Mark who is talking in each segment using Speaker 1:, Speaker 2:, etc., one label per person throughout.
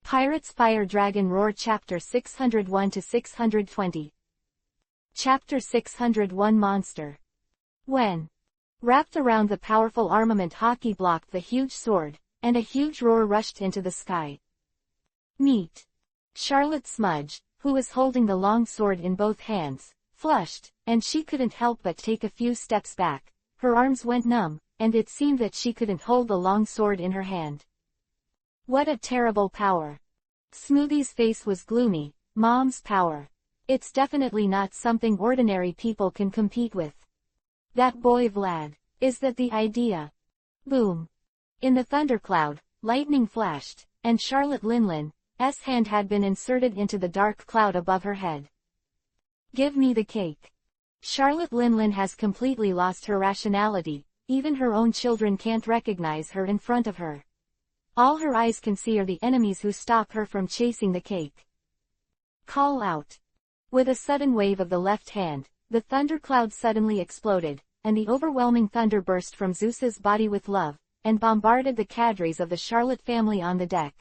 Speaker 1: Pirates Fire Dragon Roar Chapter 601 to 620. Chapter 601 Monster. When wrapped around the powerful armament, hockey blocked the huge sword, and a huge roar rushed into the sky. Neat. Charlotte Smudge, who was holding the long sword in both hands, flushed, and she couldn't help but take a few steps back. Her arms went numb, and it seemed that she couldn't hold the long sword in her hand. What a terrible power. Smoothie's face was gloomy. Mom's power. It's definitely not something ordinary people can compete with. That boy Vlad. Is that the idea? Boom. In the thundercloud, lightning flashed, and Charlotte Linlin's hand had been inserted into the dark cloud above her head. Give me the cake. Charlotte Linlin has completely lost her rationality. Even her own children can't recognize her in front of her. All her eyes can see are the enemies who stop her from chasing the cake. Call out. With a sudden wave of the left hand, the thundercloud suddenly exploded, and the overwhelming thunder burst from Zeus's body with love, and bombarded the cadres of the Charlotte family on the deck.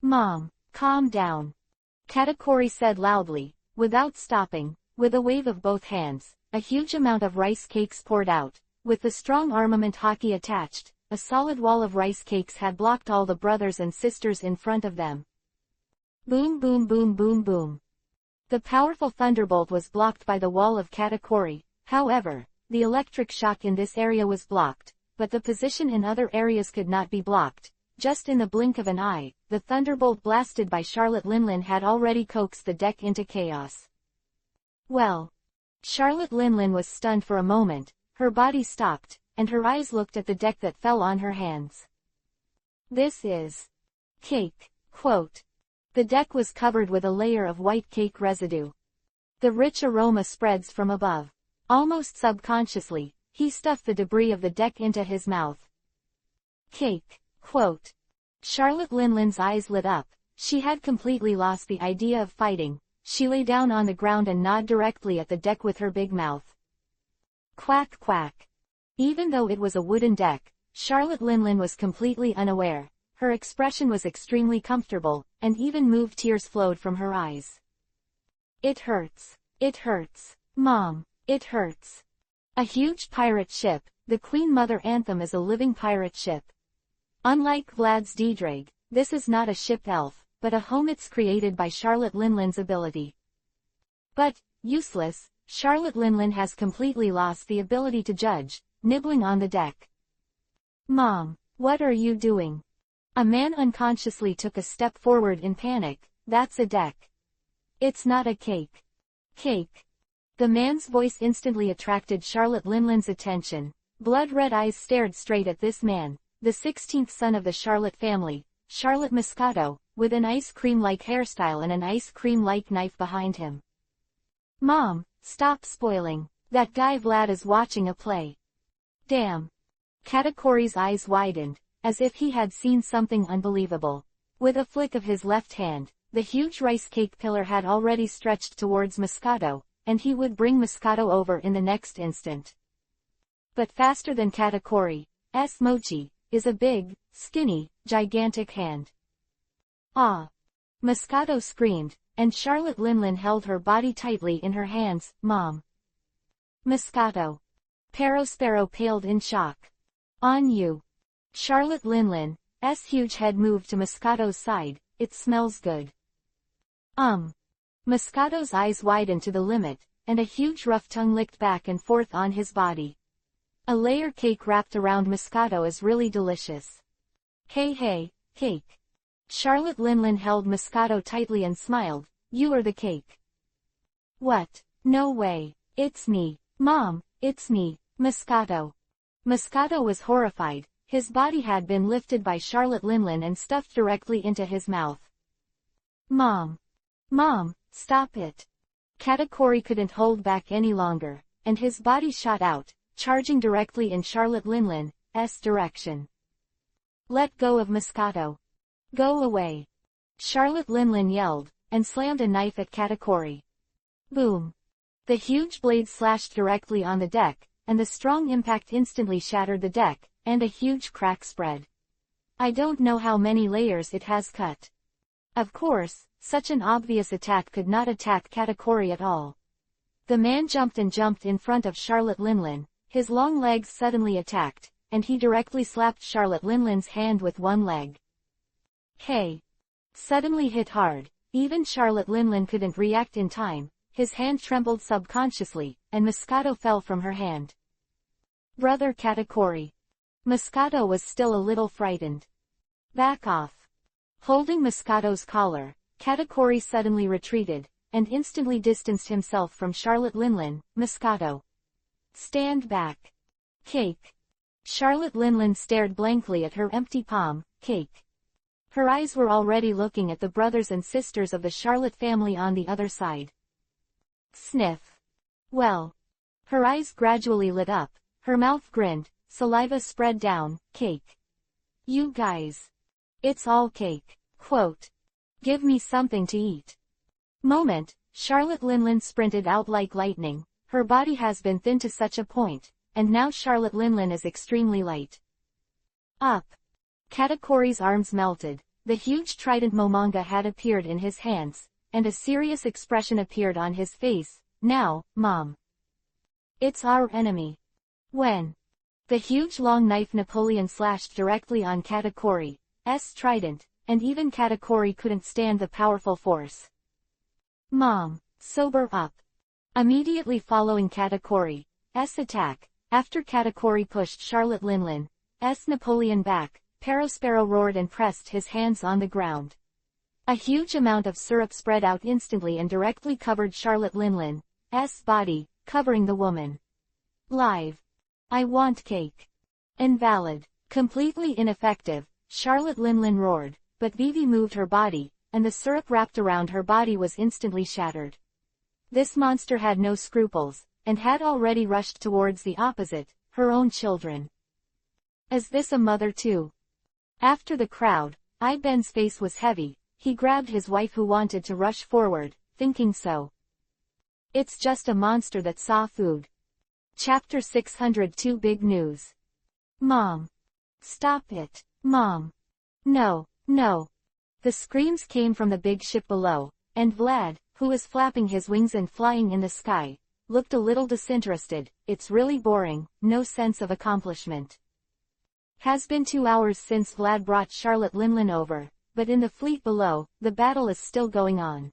Speaker 1: Mom, calm down. Katakuri said loudly, without stopping. With a wave of both hands, a huge amount of rice cakes poured out. With the strong armament hockey attached, a solid wall of rice cakes had blocked all the brothers and sisters in front of them. Boom boom boom boom boom. The powerful thunderbolt was blocked by the wall of Katakuri. However, the electric shock in this area was blocked, but the position in other areas could not be blocked. Just in the blink of an eye, the thunderbolt blasted by Charlotte Linlin had already coaxed the deck into chaos. Well. Charlotte Linlin was stunned for a moment. Her body stopped, and her eyes looked at the deck that fell on her hands. This is cake, quote. The deck was covered with a layer of white cake residue. The rich aroma spreads from above. Almost subconsciously, he stuffed the debris of the deck into his mouth. Cake, quote. Charlotte Linlin's eyes lit up. She had completely lost the idea of fighting. She lay down on the ground and gnawed directly at the deck with her big mouth. Quack quack. Even though it was a wooden deck, Charlotte Linlin was completely unaware. Her expression was extremely comfortable, and even moved tears flowed from her eyes. It hurts. It hurts. Mom, it hurts. A huge pirate ship. The Queen Mother Anthem is a living pirate ship. Unlike Vlad's D-Drag, this is not a ship elf, but a home. It's created by Charlotte Linlin's ability. But, useless, Charlotte Linlin has completely lost the ability to judge, nibbling on the deck. Mom, what are you doing? A man unconsciously took a step forward in panic. That's a deck. It's not a cake. Cake. The man's voice instantly attracted Charlotte Linlin's attention. Blood-red eyes stared straight at this man, the 16th son of the Charlotte family, Charlotte Moscato, with an ice cream-like hairstyle and an ice cream-like knife behind him. Mom, stop spoiling. That guy Vlad is watching a play. Damn. Katakuri's eyes widened, as if he had seen something unbelievable. With a flick of his left hand, the huge rice cake pillar had already stretched towards Moscato, and he would bring Moscato over in the next instant. But faster than Katakuri's mochi, is a big, skinny, gigantic hand. Ah! Moscato screamed, and Charlotte Linlin held her body tightly in her hands. Mom. Moscato. Perospero paled in shock. On you. Charlotte Linlin's huge head moved to Moscato's side. It smells good. Moscato's eyes widened to the limit, and a huge rough tongue licked back and forth on his body. A layer cake wrapped around Moscato is really delicious. Hey hey, cake. Charlotte Linlin held Moscato tightly and smiled. You are the cake. What? No way. It's me. Mom, it's me, Moscato. Moscato was horrified. His body had been lifted by Charlotte Linlin and stuffed directly into his mouth. Mom. Mom, stop it. Katakuri couldn't hold back any longer, and his body shot out, charging directly in Charlotte Linlin's direction. Let go of Moscato. Go away. Charlotte Linlin yelled, and slammed a knife at Katakuri. Boom. The huge blade slashed directly on the deck, and the strong impact instantly shattered the deck, and a huge crack spread. I don't know how many layers it has cut. Of course, such an obvious attack could not attack Katakuri at all. The man jumped and jumped in front of Charlotte Linlin, his long legs suddenly attacked, and he directly slapped Charlotte Linlin's hand with one leg. Hey! Suddenly hit hard, even Charlotte Linlin couldn't react in time, his hand trembled subconsciously, and Moscato fell from her hand. Brother Katakuri. Moscato was still a little frightened. Back off. Holding Moscato's collar, Katakuri suddenly retreated, and instantly distanced himself from Charlotte Linlin. Moscato. Stand back. Cake. Charlotte Linlin stared blankly at her empty palm. Cake. Her eyes were already looking at the brothers and sisters of the Charlotte family on the other side. Sniff. Well. Her eyes gradually lit up, her mouth grinned, saliva spread down. Cake. You guys. It's all cake. Quote. Give me something to eat. Moment, Charlotte Linlin sprinted out like lightning, her body has been thin to such a point, and now Charlotte Linlin is extremely light. Up. Katakuri's arms melted, the huge trident Momonga had appeared in his hands, and a serious expression appeared on his face. Now, Mom. It's our enemy. When? The huge long knife Napoleon slashed directly on Katakuri's trident, and even Katakuri couldn't stand the powerful force. Mom, sober up. Immediately following Katakuri's attack, after Katakuri pushed Charlotte Linlin's Napoleon back, Perospero roared and pressed his hands on the ground. A huge amount of syrup spread out instantly and directly covered Charlotte Linlin's body, covering the woman. Live. I want cake. Invalid. Completely ineffective, Charlotte Linlin roared, but Vivi moved her body, and the syrup wrapped around her body was instantly shattered. This monster had no scruples, and had already rushed towards the opposite, her own children. Is this a mother too? After the crowd, Ben's face was heavy, he grabbed his wife who wanted to rush forward, thinking so. It's just a monster that saw food. Chapter 602 Big News. Mom. Stop it, Mom. No, no. The screams came from the big ship below, and Vlad, who was flapping his wings and flying in the sky, looked a little disinterested. It's really boring, no sense of accomplishment. Has been 2 hours since Vlad brought Charlotte Linlin over, but in the fleet below, the battle is still going on.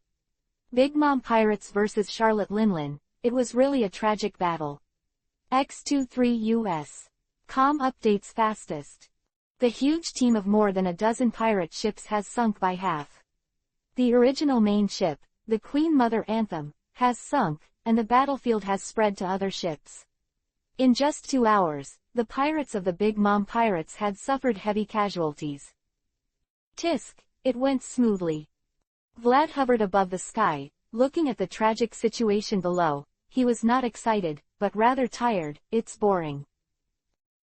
Speaker 1: Big Mom Pirates versus Charlotte Linlin, it was really a tragic battle. X23 US. Com updates fastest. The huge team of more than a dozen pirate ships has sunk by half. The original main ship, the Queen Mother Anthem, has sunk, and the battlefield has spread to other ships. In just 2 hours, the pirates of the Big Mom Pirates had suffered heavy casualties. Tisk, it went smoothly. Vlad hovered above the sky, looking at the tragic situation below. He was not excited, but rather tired. It's boring.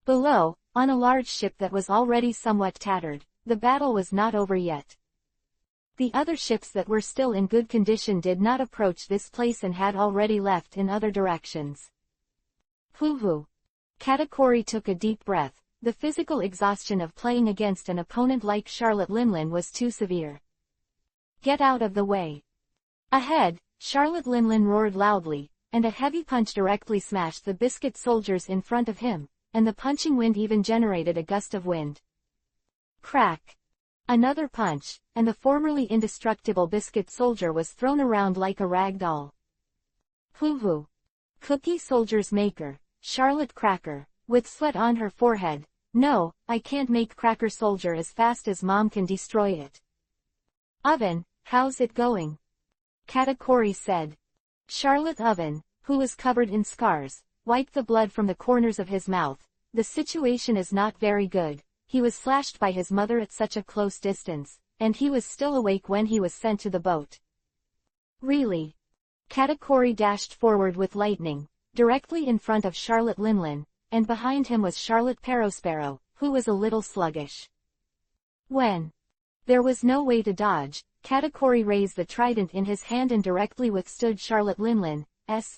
Speaker 1: Below, on a large ship that was already somewhat tattered, the battle was not over yet. The other ships that were still in good condition did not approach this place and had already left in other directions. Hoo-hoo. Katakuri took a deep breath. The physical exhaustion of playing against an opponent like Charlotte Linlin was too severe. Get out of the way. Ahead, Charlotte Linlin roared loudly, and a heavy punch directly smashed the biscuit soldiers in front of him, and the punching wind even generated a gust of wind. Crack. Another punch, and the formerly indestructible biscuit soldier was thrown around like a rag doll. Hoo-hoo. Cookie Soldier's maker, Charlotte Cracker, with sweat on her forehead. No, I can't make Cracker Soldier as fast as Mom can destroy it. Oven, how's it going? Katakuri said. Charlotte Oven, who was covered in scars, wiped the blood from the corners of his mouth. The situation is not very good. He was slashed by his mother at such a close distance, and he was still awake when he was sent to the boat. Really? Katakuri dashed forward with lightning, directly in front of Charlotte Linlin, and behind him was Charlotte Perospero, who was a little sluggish. When there was no way to dodge, Katakuri raised the trident in his hand and directly withstood Charlotte Linlin's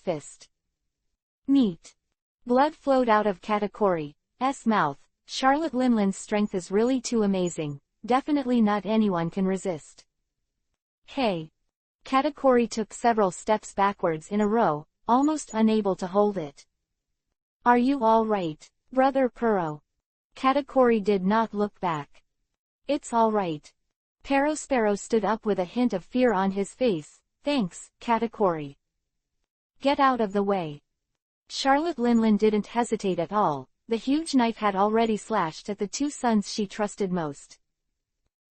Speaker 1: fist. Neat. Blood flowed out of Katakuri's mouth. Charlotte Linlin's strength is really too amazing. Definitely not anyone can resist. Hey. Katakuri took several steps backwards in a row, almost unable to hold it. Are you all right, Brother Puro? Katakuri did not look back. It's all right. Perospero stood up with a hint of fear on his face. Thanks, Katakuri. Get out of the way. Charlotte Linlin didn't hesitate at all. The huge knife had already slashed at the two sons she trusted most.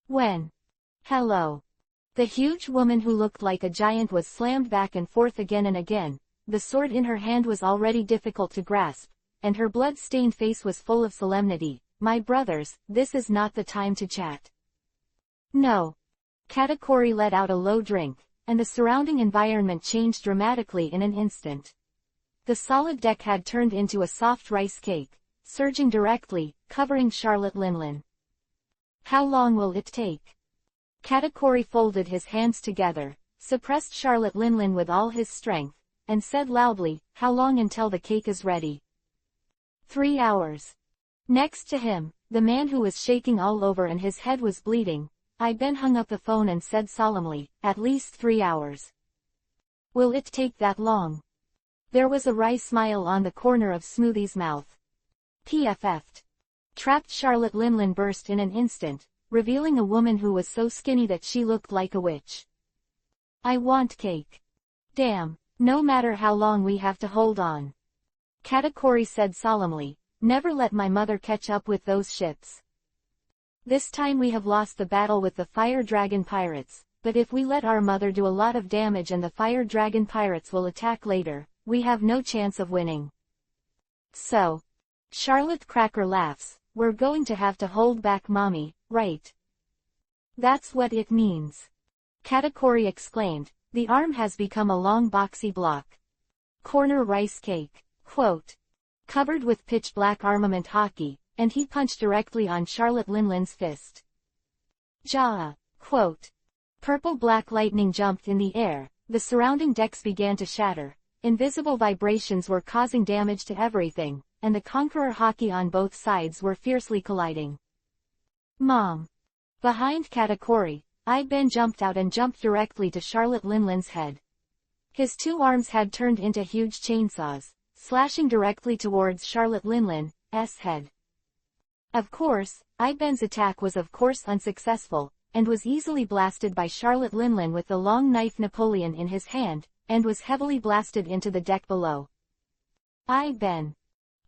Speaker 1: Hello. The huge woman who looked like a giant was slammed back and forth again and again. The sword in her hand was already difficult to grasp, and her blood-stained face was full of solemnity. My brothers, this is not the time to chat. No. Katakuri let out a low drink, and the surrounding environment changed dramatically in an instant. The solid deck had turned into a soft rice cake, surging directly, covering Charlotte Linlin. How long will it take? Katakuri folded his hands together, suppressed Charlotte Linlin with all his strength, and said loudly, how long until the cake is ready? 3 hours. Next to him, the man who was shaking all over and his head was bleeding, Ben hung up the phone and said solemnly, at least 3 hours. Will it take that long? There was a wry smile on the corner of Smoothie's mouth. PFF'd. Trapped Charlotte Linlin burst in an instant, revealing a woman who was so skinny that she looked like a witch. I want cake. Damn, no matter how long we have to hold on. Katakuri said solemnly, never let my mother catch up with those ships. This time we have lost the battle with the Fire Dragon Pirates, but if we let our mother do a lot of damage and the Fire Dragon Pirates will attack later, we have no chance of winning. So. Charlotte Cracker laughs, we're going to have to hold back Mommy, right? That's what it means. Katakuri exclaimed, the arm has become a long boxy block. Corner rice cake, quote. Covered with pitch-black armament hockey, and he punched directly on Charlotte Linlin's fist. Jaw, quote. Purple-black lightning jumped in the air, the surrounding decks began to shatter, invisible vibrations were causing damage to everything, and the conqueror hockey on both sides were fiercely colliding. Mom. Behind Katakuri, Ben jumped out and jumped directly to Charlotte Linlin's head. His two arms had turned into huge chainsaws, slashing directly towards Charlotte Linlin's head. Of course, Ben's attack was unsuccessful, and was easily blasted by Charlotte Linlin with the long knife Napoleon in his hand, and was heavily blasted into the deck below. Ben.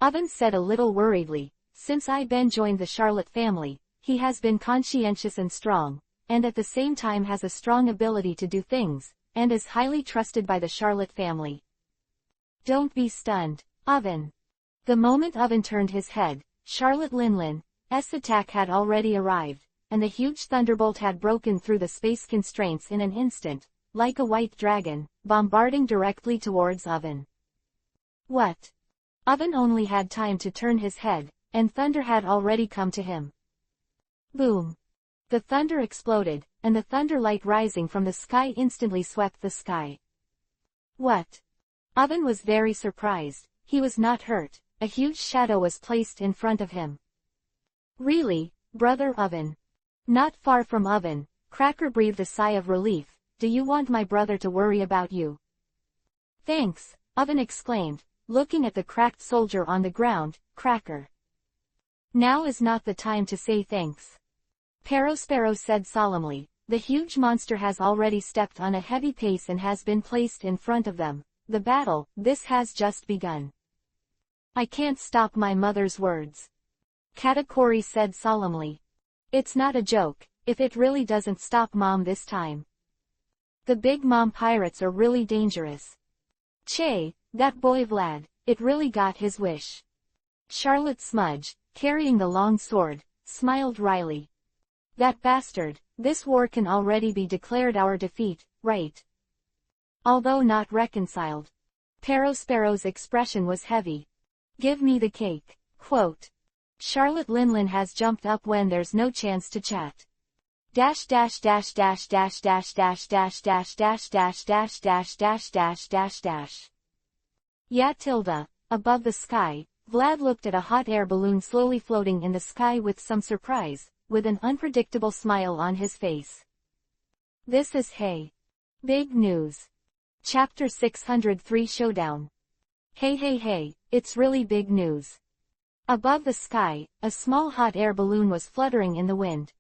Speaker 1: Oven said a little worriedly, since Ben joined the Charlotte family, he has been conscientious and strong, and at the same time has a strong ability to do things, and is highly trusted by the Charlotte family. Don't be stunned, Oven. The moment Oven turned his head, Charlotte Linlin's attack had already arrived, and the huge thunderbolt had broken through the space constraints in an instant, like a white dragon, bombarding directly towards Oven. What? Oven only had time to turn his head, and thunder had already come to him. Boom! The thunder exploded, and the thunder light rising from the sky instantly swept the sky. What? Oven was very surprised. He was not hurt. A huge shadow was placed in front of him. Really, Brother Oven? Not far from Oven, Cracker breathed a sigh of relief. Do you want my brother to worry about you? Thanks, Oven exclaimed, looking at the cracked soldier on the ground. Cracker. Now is not the time to say thanks. Perospero said solemnly, the huge monster has already stepped on a heavy pace and has been placed in front of them. The battle, this has just begun. I can't stop my mother's words. Katakuri said solemnly. It's not a joke, if it really doesn't stop Mom this time. The Big Mom pirates are really dangerous. Che, that boy Vlad, it really got his wish. Charlotte Smudge, carrying the long sword, smiled wryly. That bastard, this war can already be declared our defeat, right? Although not reconciled. Perospero's expression was heavy. Give me the cake, quote. Charlotte Linlin has jumped up when there's no chance to chat. Dash dash dash dash dash dash dash dash dash dash dash dash dash dash dash dash dash. Yeah tilde, above the sky, Vlad looked at a hot air balloon slowly floating in the sky with some surprise, with an unpredictable smile on his face. This is Hey. Big news. Chapter 603 Showdown. Hey, it's really big news. Above the sky, a small hot air balloon was fluttering in the wind.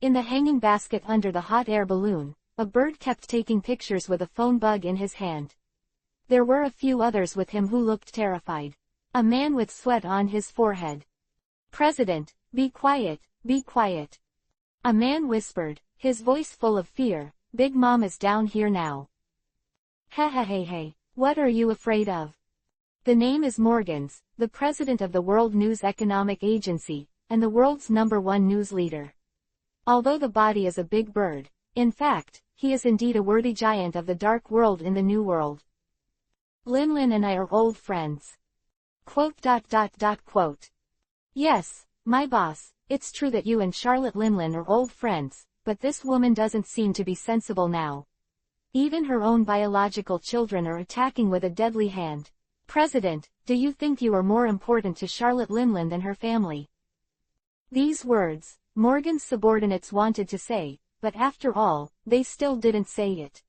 Speaker 1: In the hanging basket under the hot air balloon, a bird kept taking pictures with a phone bug in his hand. There were a few others with him who looked terrified. A man with sweat on his forehead. "President, be quiet, be quiet." A man whispered, his voice full of fear, "Big Mom is down here now." Hey, what are you afraid of? The name is Morgans, the president of the World News Economic Agency, and the world's #1 news leader. Although the body is a big bird, in fact, he is indeed a worthy giant of the dark world in the New World. Linlin and I are old friends. Quote. Yes, my boss, it's true that you and Charlotte Linlin are old friends, but this woman doesn't seem to be sensible now. Even her own biological children are attacking with a deadly hand. President, do you think you are more important to Charlotte Linlin than her family? These words, Morgan's subordinates wanted to say, but after all, they still didn't say it.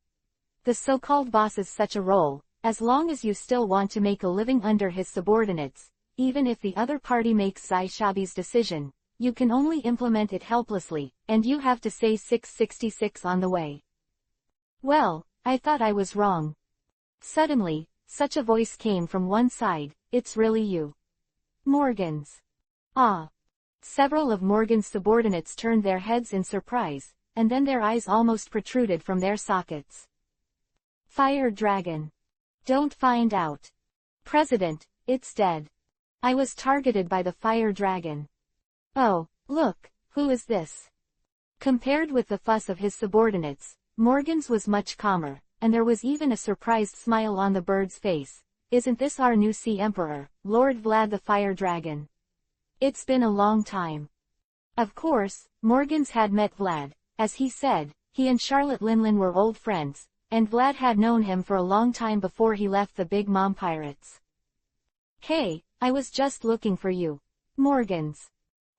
Speaker 1: The so-called boss is such a role, as long as you still want to make a living under his subordinates, even if the other party makes Zai Shabi's decision, you can only implement it helplessly, and you have to say 666 on the way. Well, I thought I was wrong. Suddenly, such a voice came from one side, "It's really you. Morgans." Ah. Several of Morgan's subordinates turned their heads in surprise, and then their eyes almost protruded from their sockets. Fire Dragon. Don't find out. President, it's dead. I was targeted by the Fire Dragon. Oh, look, who is this? Compared with the fuss of his subordinates, Morgan's was much calmer, and there was even a surprised smile on the bird's face. Isn't this our new Sea Emperor, Lord Vlad the Fire Dragon? It's been a long time. Of course, Morgans had met Vlad. As he said, he and Charlotte Linlin were old friends, and Vlad had known him for a long time before he left the Big Mom Pirates. Hey, I was just looking for you. Morgans.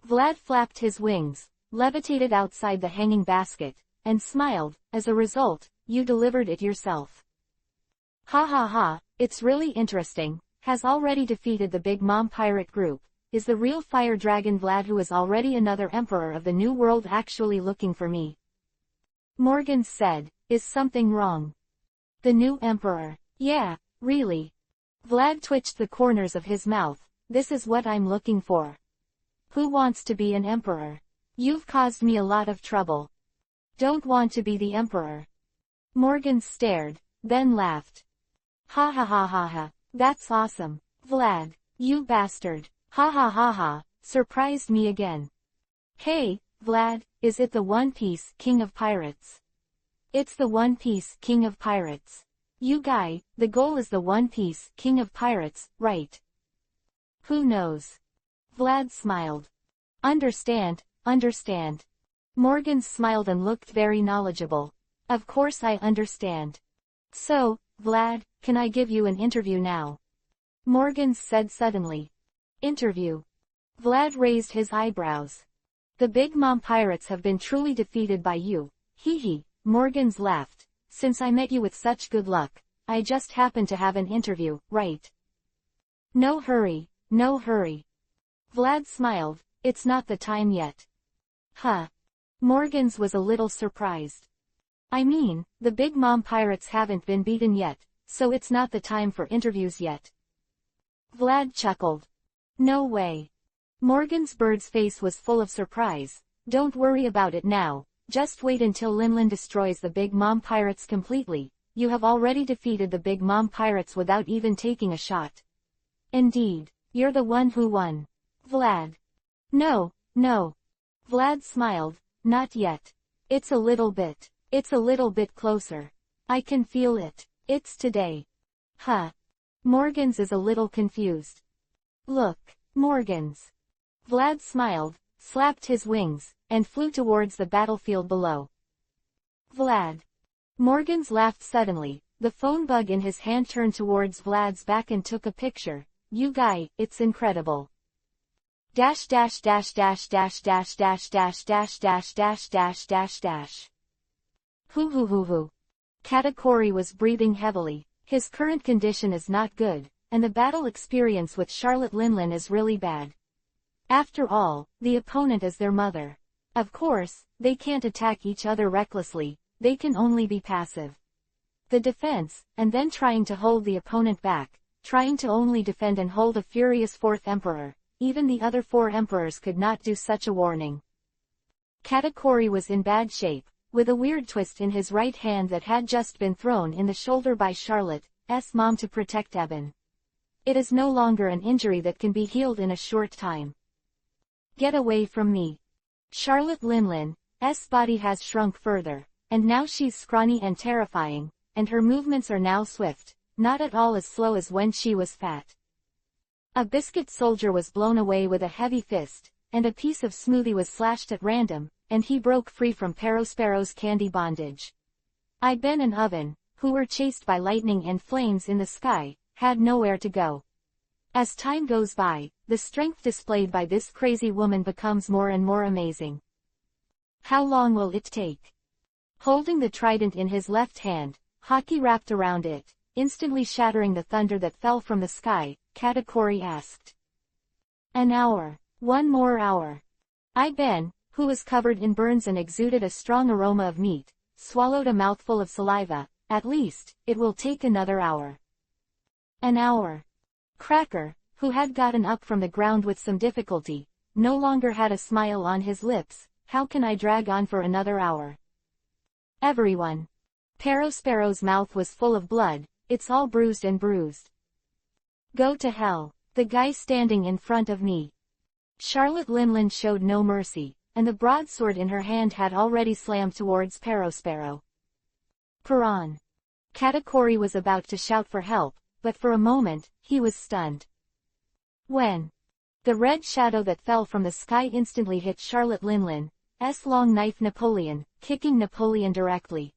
Speaker 1: Vlad flapped his wings, levitated outside the hanging basket, and smiled. As a result, you delivered it yourself. Ha, it's really interesting. Has already defeated the Big Mom Pirate group. Is the real Fire Dragon Vlad, who is already another emperor of the New World, actually looking for me? Morgans said, is something wrong? The new emperor. Yeah, really. Vlad twitched the corners of his mouth. This is what I'm looking for. Who wants to be an emperor? You've caused me a lot of trouble. Don't want to be the emperor. Morgans stared, then laughed. Ha, that's awesome. Vlad, you bastard. Ha, surprised me again. Hey, Vlad, is it the One Piece King of Pirates? It's the One Piece King of Pirates. You guy, the goal is the One Piece King of Pirates, right? Who knows? Vlad smiled. Understand. Morgan smiled and looked very knowledgeable. Of course I understand. So, Vlad, can I give you an interview now? Morgan said suddenly. Interview? Vlad raised his eyebrows. The Big Mom Pirates have been truly defeated by you. Hee. Morgans laughed. Since I met you with such good luck, I just happened to have an interview, right? No hurry. Vlad smiled. It's not the time yet. Huh. Morgans was a little surprised. I mean, the Big Mom Pirates haven't been beaten yet, so it's not the time for interviews yet. Vlad chuckled. No way. Morgan's bird's face was full of surprise. Don't worry about it now, just wait until Linlin destroys the Big Mom Pirates completely. You have already defeated the Big Mom Pirates without even taking a shot. Indeed, you're the one who won. Vlad. No. Vlad smiled. Not yet. It's a little bit closer. I can feel it. It's today. Huh. Morgans is a little confused. Look, Morgans. Vlad smiled, slapped his wings, and flew towards the battlefield below. Vlad. Morgans laughed suddenly. The phone bug in his hand turned towards Vlad's back and took a picture. You guy, it's incredible. Dash. Hoo hoo hoo hoo. Katakuri was breathing heavily. His current condition is not good, and the battle experience with Charlotte Linlin is really bad. After all, the opponent is their mother. Of course, they can't attack each other recklessly, they can only be passive. The defense, and then trying to hold the opponent back, trying to only defend and hold a furious fourth emperor, even the other four emperors could not do such a warning. Katakuri was in bad shape, with a weird twist in his right hand that had just been thrown in the shoulder by Charlotte's mom to protect Eben. It is no longer an injury that can be healed in a short time. Get away from me. Charlotte Linlin's body has shrunk further, and now she's scrawny and terrifying, and her movements are now swift, not at all as slow as when she was fat. A biscuit soldier was blown away with a heavy fist, and a piece of smoothie was slashed at random, and he broke free from Perospero's candy bondage. Iben and Oven, who were chased by lightning and flames in the sky, had nowhere to go. As time goes by, the strength displayed by this crazy woman becomes more and more amazing. How long will it take? Holding the trident in his left hand, Haki wrapped around it, instantly shattering the thunder that fell from the sky, Katakuri asked. An hour. One more hour. Iben, who was covered in burns and exuded a strong aroma of meat, swallowed a mouthful of saliva. At least, it will take another hour. An hour. Cracker, who had gotten up from the ground with some difficulty, no longer had a smile on his lips. How can I drag on for another hour? Everyone. Perospero's mouth was full of blood, it's all bruised and bruised. Go to hell. The guy standing in front of me. Charlotte Linlin showed no mercy, and the broadsword in her hand had already slammed towards Perospero. Paran. Katakuri was about to shout for help, but for a moment, he was stunned. When the red shadow that fell from the sky instantly hit Charlotte Linlin's long knife Napoleon, kicking Napoleon directly.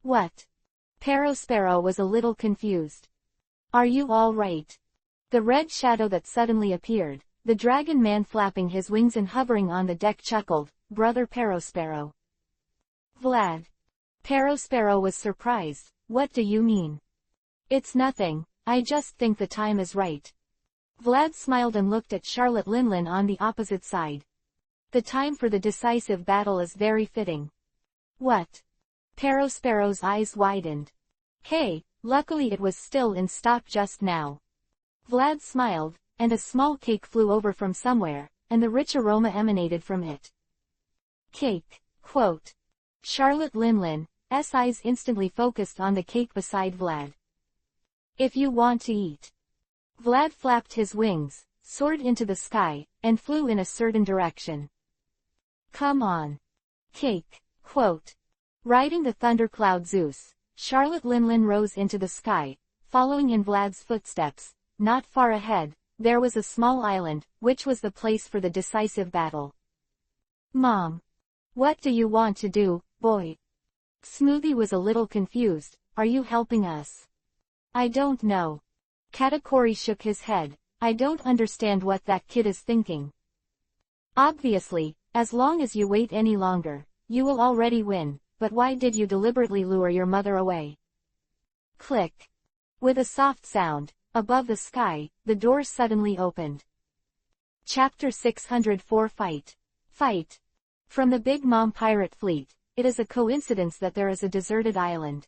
Speaker 1: What? Perospero was a little confused. Are you all right? The red shadow that suddenly appeared, the dragon man flapping his wings and hovering on the deck chuckled, Brother Perospero. Vlad. Perospero was surprised. What do you mean? It's nothing, I just think the time is right. Vlad smiled and looked at Charlotte Linlin on the opposite side. The time for the decisive battle is very fitting. What? Perospero's eyes widened. Hey, luckily it was still in stock just now. Vlad smiled, and a small cake flew over from somewhere, and the rich aroma emanated from it. Cake, quote. Charlotte Linlin's eyes instantly focused on the cake beside Vlad. If you want to eat. Vlad flapped his wings, soared into the sky, and flew in a certain direction. Come on. Cake, quote. Riding the thundercloud Zeus, Charlotte Linlin rose into the sky, following in Vlad's footsteps. Not far ahead, there was a small island, which was the place for the decisive battle. Mom. What do you want to do, boy? Smoothie was a little confused. Are you helping us? I don't know. Katakuri shook his head. I don't understand what that kid is thinking. Obviously, as long as you wait any longer, you will already win, but why did you deliberately lure your mother away? Click. With a soft sound, above the sky, the door suddenly opened. Chapter 604 Fight. Fight. From the Big Mom pirate fleet, it is a coincidence that there is a deserted island.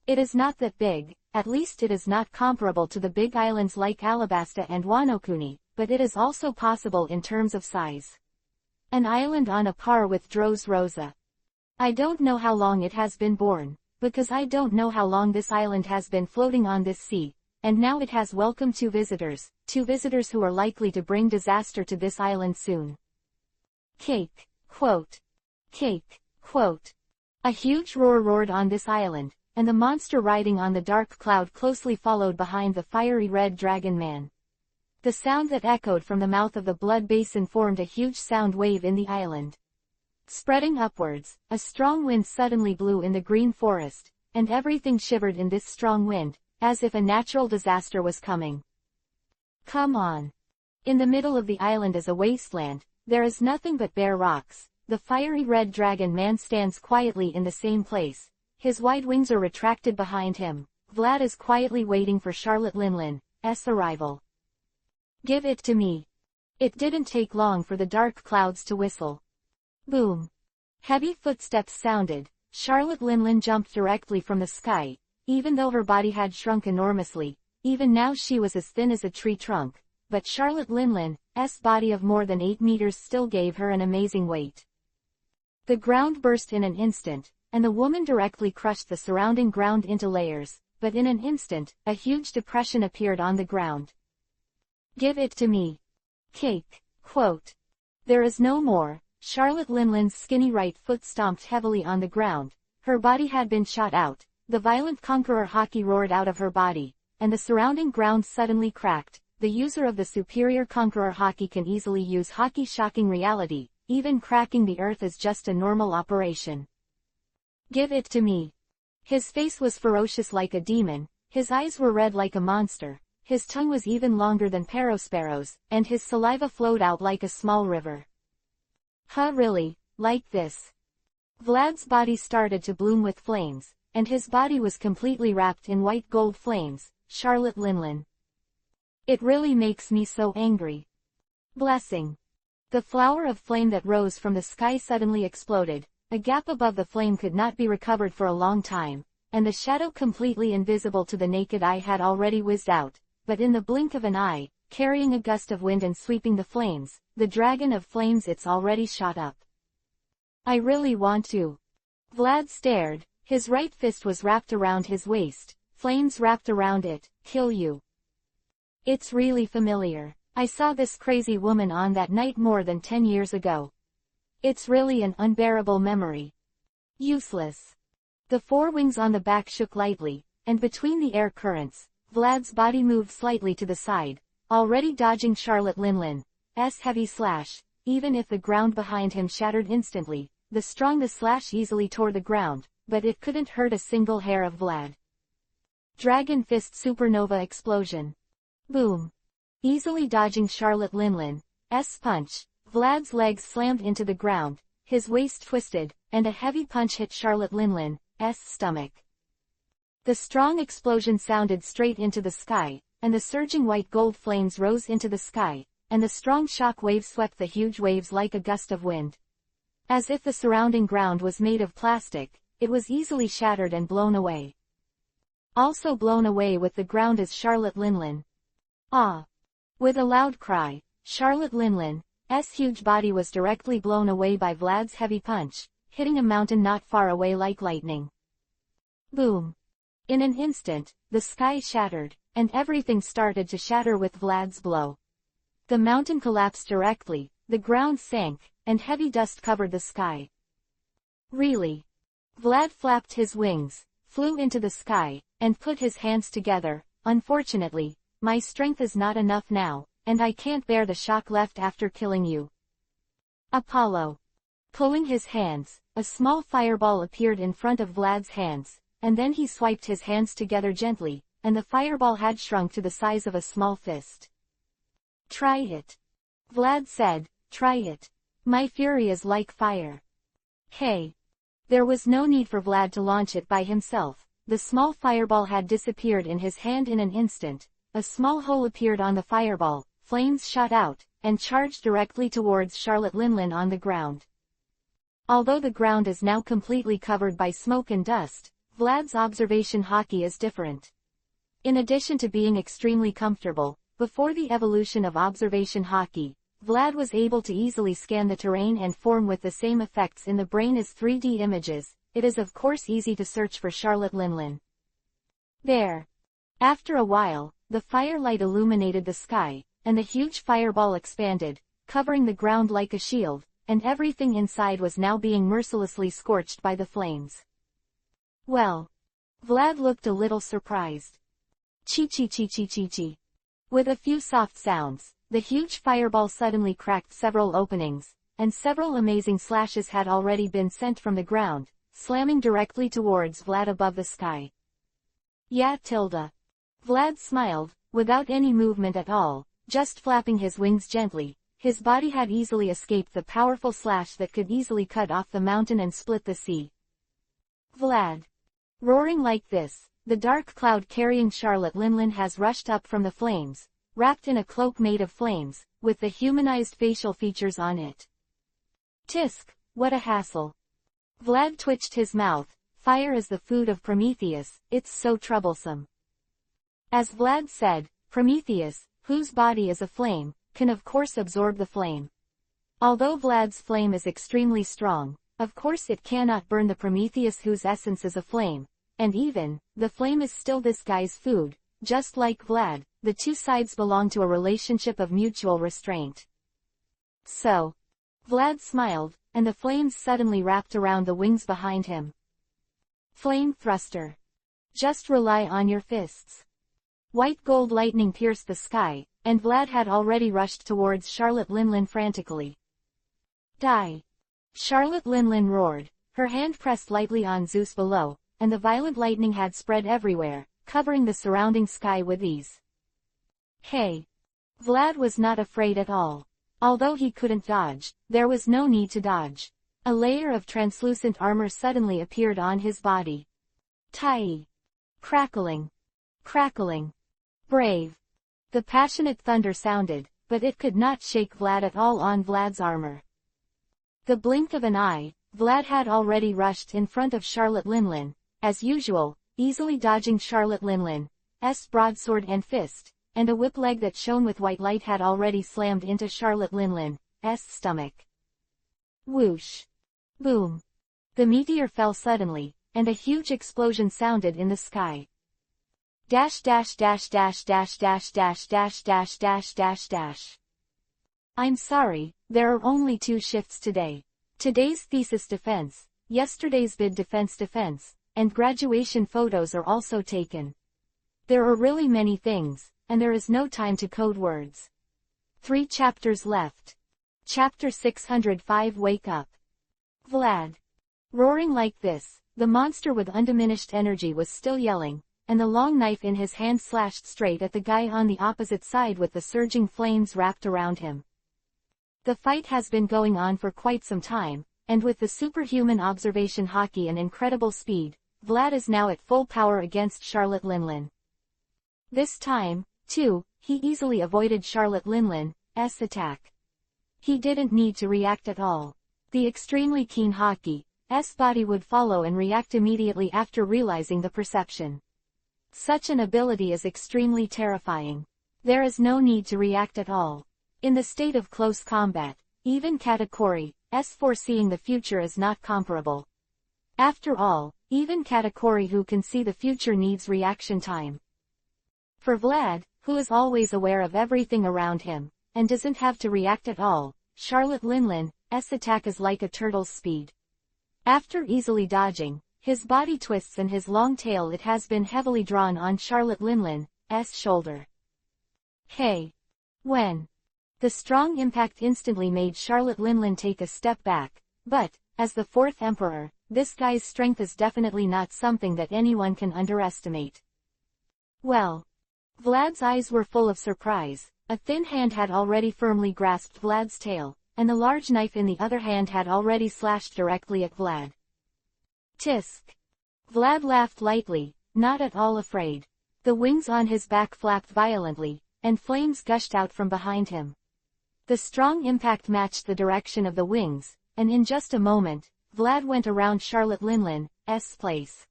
Speaker 1: It is not that big, at least it is not comparable to the big islands like Alabasta and Wanokuni, but it is also possible in terms of size. An island on a par with Dros Rosa. I don't know how long it has been born, because I don't know how long this island has been floating on this sea, and now it has welcomed two visitors who are likely to bring disaster to this island soon. Cake, quote. Cake, quote. A huge roar roared on this island, and the monster riding on the dark cloud closely followed behind the fiery red dragon man. The sound that echoed from the mouth of the blood basin formed a huge sound wave in the island. Spreading upwards, a strong wind suddenly blew in the green forest, and everything shivered in this strong wind, as if a natural disaster was coming. Come on. In the middle of the island is a wasteland, there is nothing but bare rocks, the fiery red dragon man stands quietly in the same place. His wide wings are retracted behind him. Vlad is quietly waiting for Charlotte Linlin's arrival. Give it to me. It didn't take long for the dark clouds to whistle. Boom. Heavy footsteps sounded. Charlotte Linlin jumped directly from the sky. Even though her body had shrunk enormously, even now she was as thin as a tree trunk, but Charlotte Linlin's body of more than 8 meters still gave her an amazing weight. The ground burst in an instant, and the woman directly crushed the surrounding ground into layers, but in an instant, a huge depression appeared on the ground. Give it to me. Cake. Quote. There is no more. Charlotte Linlin's skinny right foot stomped heavily on the ground. Her body had been shot out. The violent conqueror Haki roared out of her body, and the surrounding ground suddenly cracked. The user of the superior conqueror Haki can easily use Haki's shocking reality. Even cracking the earth is just a normal operation. Give it to me. His face was ferocious like a demon. His eyes were red like a monster. His tongue was even longer than Parosparrow's, and his saliva flowed out like a small river. Huh, really, like this? Vlad's body started to bloom with flames, and his body was completely wrapped in white gold flames. Charlotte Linlin. It really makes me so angry. Blessing. The flower of flame that rose from the sky suddenly exploded. A gap above the flame could not be recovered for a long time, and the shadow completely invisible to the naked eye had already whizzed out. But in the blink of an eye, carrying a gust of wind and sweeping the flames, the dragon of flames it's already shot up. I really want to. Vlad stared. His right fist was wrapped around his waist, flames wrapped around it. Kill you. It's really familiar. I saw this crazy woman on that night more than 10 years ago. It's really an unbearable memory. Useless. The 4 wings on the back shook lightly, and between the air currents, Vlad's body moved slightly to the side, already dodging Charlotte Linlin's heavy slash. Even if the ground behind him shattered instantly, the slash easily tore the ground, but it couldn't hurt a single hair of Vlad. Dragon Fist Supernova Explosion. Boom. Easily dodging Charlotte Linlin's punch, Vlad's legs slammed into the ground, his waist twisted, and a heavy punch hit Charlotte Linlin's stomach. The strong explosion sounded straight into the sky, and the surging white gold flames rose into the sky, and the strong shock wave swept the huge waves like a gust of wind. As if the surrounding ground was made of plastic, it was easily shattered and blown away. Also blown away with the ground is Charlotte Linlin. Ah! With a loud cry, Charlotte Linlin's huge body was directly blown away by Vlad's heavy punch, hitting a mountain not far away like lightning. Boom! In an instant, the sky shattered, and everything started to shatter with Vlad's blow. The mountain collapsed directly, the ground sank, and heavy dust covered the sky. Really? Vlad flapped his wings, flew into the sky, and put his hands together. Unfortunately, my strength is not enough now, and I can't bear the shock left after killing you. Apollo. Pulling his hands, a small fireball appeared in front of Vlad's hands, and then he swiped his hands together gently, and the fireball had shrunk to the size of a small fist. Try it. Vlad said, try it. My fury is like fire. Hey. There was no need for Vlad to launch it by himself. The small fireball had disappeared in his hand in an instant. A small hole appeared on the fireball, flames shot out, and charged directly towards Charlotte Linlin on the ground. Although the ground is now completely covered by smoke and dust, Vlad's observation Haki is different. In addition to being extremely comfortable, before the evolution of observation Haki, Vlad was able to easily scan the terrain and form with the same effects in the brain as 3D images. It is of course easy to search for Charlotte Linlin. There. After a while, the firelight illuminated the sky, and the huge fireball expanded, covering the ground like a shield, and everything inside was now being mercilessly scorched by the flames. Well. Vlad looked a little surprised. Chi-chi-chi-chi-chi-chi. With a few soft sounds, the huge fireball suddenly cracked several openings, and several amazing slashes had already been sent from the ground, slamming directly towards Vlad above the sky. Yeah, Tilda. Vlad smiled, without any movement at all, just flapping his wings gently. his body had easily escaped the powerful slash that could easily cut off the mountain and split the sea. Vlad. Roaring like this, the dark cloud carrying Charlotte Linlin has rushed up from the flames, wrapped in a cloak made of flames, with the humanized facial features on it. Tisk, what a hassle. Vlad twitched his mouth. Fire is the food of Prometheus, it's so troublesome. As Vlad said, Prometheus, whose body is a flame, can of course absorb the flame. Although Vlad's flame is extremely strong, of course it cannot burn the Prometheus whose essence is a flame, and even, the flame is still this guy's food, just like Vlad, the two sides belong to a relationship of mutual restraint. So, Vlad smiled, and the flames suddenly wrapped around the wings behind him. Flame thruster. Just rely on your fists. White gold lightning pierced the sky, and Vlad had already rushed towards Charlotte Linlin frantically. Die! Charlotte Linlin roared, her hand pressed lightly on Zeus below, and the violent lightning had spread everywhere, covering the surrounding sky with ease. Hey! Vlad was not afraid at all. Although he couldn't dodge, there was no need to dodge. A layer of translucent armor suddenly appeared on his body. Tai! Crackling! Crackling! Brave! The passionate thunder sounded, but it could not shake Vlad at all on Vlad's armor. The blink of an eye, Vlad had already rushed in front of Charlotte Linlin, as usual, easily dodging Charlotte Linlin's broadsword and fist, and a whip leg that shone with white light had already slammed into Charlotte Linlin's stomach. Whoosh! Boom! The meteor fell suddenly, and a huge explosion sounded in the sky. Dash dash dash dash dash dash dash dash dash dash dash dash. I'm sorry, there are only 2 shifts today. Today's thesis defense, yesterday's bid defense, and graduation photos are also taken. There are really many things, and there is no time to code words. 3 chapters left. Chapter 605 Wake Up. Vlad. Roaring like this, the monster with undiminished energy was still yelling, and the long knife in his hand slashed straight at the guy on the opposite side with the surging flames wrapped around him. The fight has been going on for quite some time, and with the superhuman observation hockey and incredible speed, Vlad is now at full power against Charlotte Linlin. This time, too, he easily avoided Charlotte Linlin's attack. He didn't need to react at all. The extremely keen hockey's body would follow and react immediately after realizing the perception. Such an ability is extremely terrifying. There is no need to react at all. In the state of close combat, even Katakori's foreseeing the future is not comparable. After all, even Katakori who can see the future needs reaction time. For Vlad, who is always aware of everything around him, and doesn't have to react at all, Charlotte Linlin's attack is like a turtle's speed. After easily dodging, his body twists and his long tail it has been heavily drawn on Charlotte Linlin's shoulder. Hey! When? The strong impact instantly made Charlotte Linlin take a step back, but, as the 4th Emperor, this guy's strength is definitely not something that anyone can underestimate. Well. Vlad's eyes were full of surprise. A thin hand had already firmly grasped Vlad's tail, and the large knife in the other hand had already slashed directly at Vlad. Tisk! Vlad laughed lightly, not at all afraid. The wings on his back flapped violently, and flames gushed out from behind him. The strong impact matched the direction of the wings, and in just a moment, Vlad went around Charlotte Linlin's place.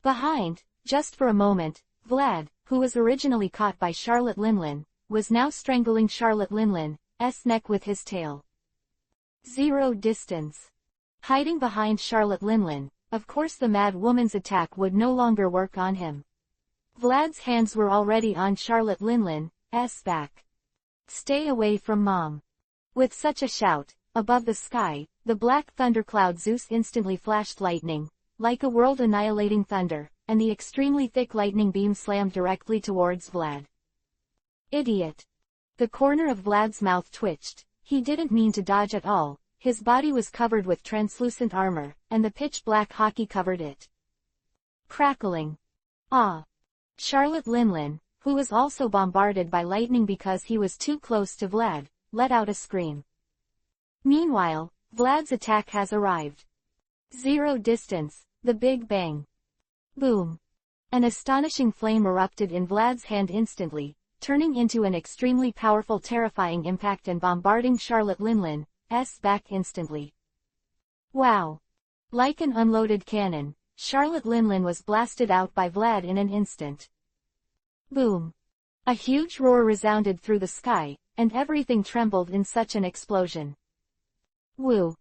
Speaker 1: Behind, just for a moment, Vlad, who was originally caught by Charlotte Linlin, was now strangling Charlotte Linlin's neck with his tail. Zero distance. Hiding behind Charlotte Linlin, of course the mad woman's attack would no longer work on him. Vlad's hands were already on Charlotte Linlin's back. Stay away from Mom. With such a shout, above the sky, the black thundercloud Zeus instantly flashed lightning, like a world-annihilating thunder, and the extremely thick lightning beam slammed directly towards Vlad. Idiot! The corner of Vlad's mouth twitched. He didn't mean to dodge at all. His body was covered with translucent armor, and the pitch-black hockey covered it. Crackling. Ah! Charlotte Linlin, who was also bombarded by lightning because he was too close to Vlad, let out a scream. Meanwhile, Vlad's attack has arrived. Zero distance, the Big Bang. Boom. An astonishing flame erupted in Vlad's hand instantly, turning into an extremely powerful terrifying impact and bombarding Charlotte Linlin's back instantly. Wow! Like an unloaded cannon, Charlotte Linlin was blasted out by Vlad in an instant. Boom! A huge roar resounded through the sky, and everything trembled in such an explosion. Woo!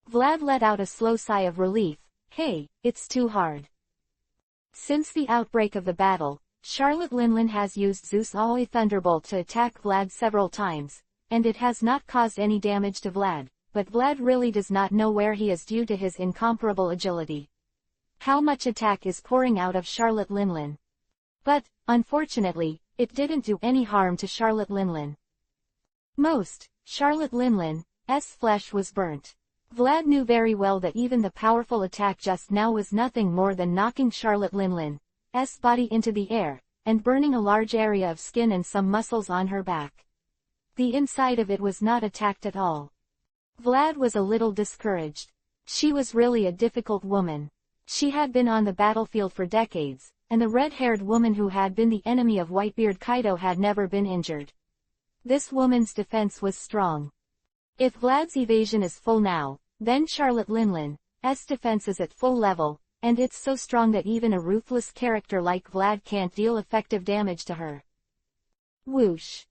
Speaker 1: Vlad let out a slow sigh of relief. Hey, it's too hard. Since the outbreak of the battle, Charlotte Linlin has used Zeus' Aoi Thunderbolt to attack Vlad several times, and it has not caused any damage to Vlad, but Vlad really does not know where he is due to his incomparable agility. How much attack is pouring out of Charlotte Linlin? But, unfortunately, it didn't do any harm to Charlotte Linlin. Charlotte Linlin's flesh was burnt. Vlad knew very well that even the powerful attack just now was nothing more than knocking Charlotte Linlin's body into the air, and burning a large area of skin and some muscles on her back. The inside of it was not attacked at all. Vlad was a little discouraged. She was really a difficult woman. She had been on the battlefield for decades, and the red-haired woman who had been the enemy of Whitebeard Kaido had never been injured. This woman's defense was strong. If Vlad's evasion is full now, then Charlotte Linlin's defense is at full level, and it's so strong that even a ruthless character like Vlad can't deal effective damage to her. Whoosh!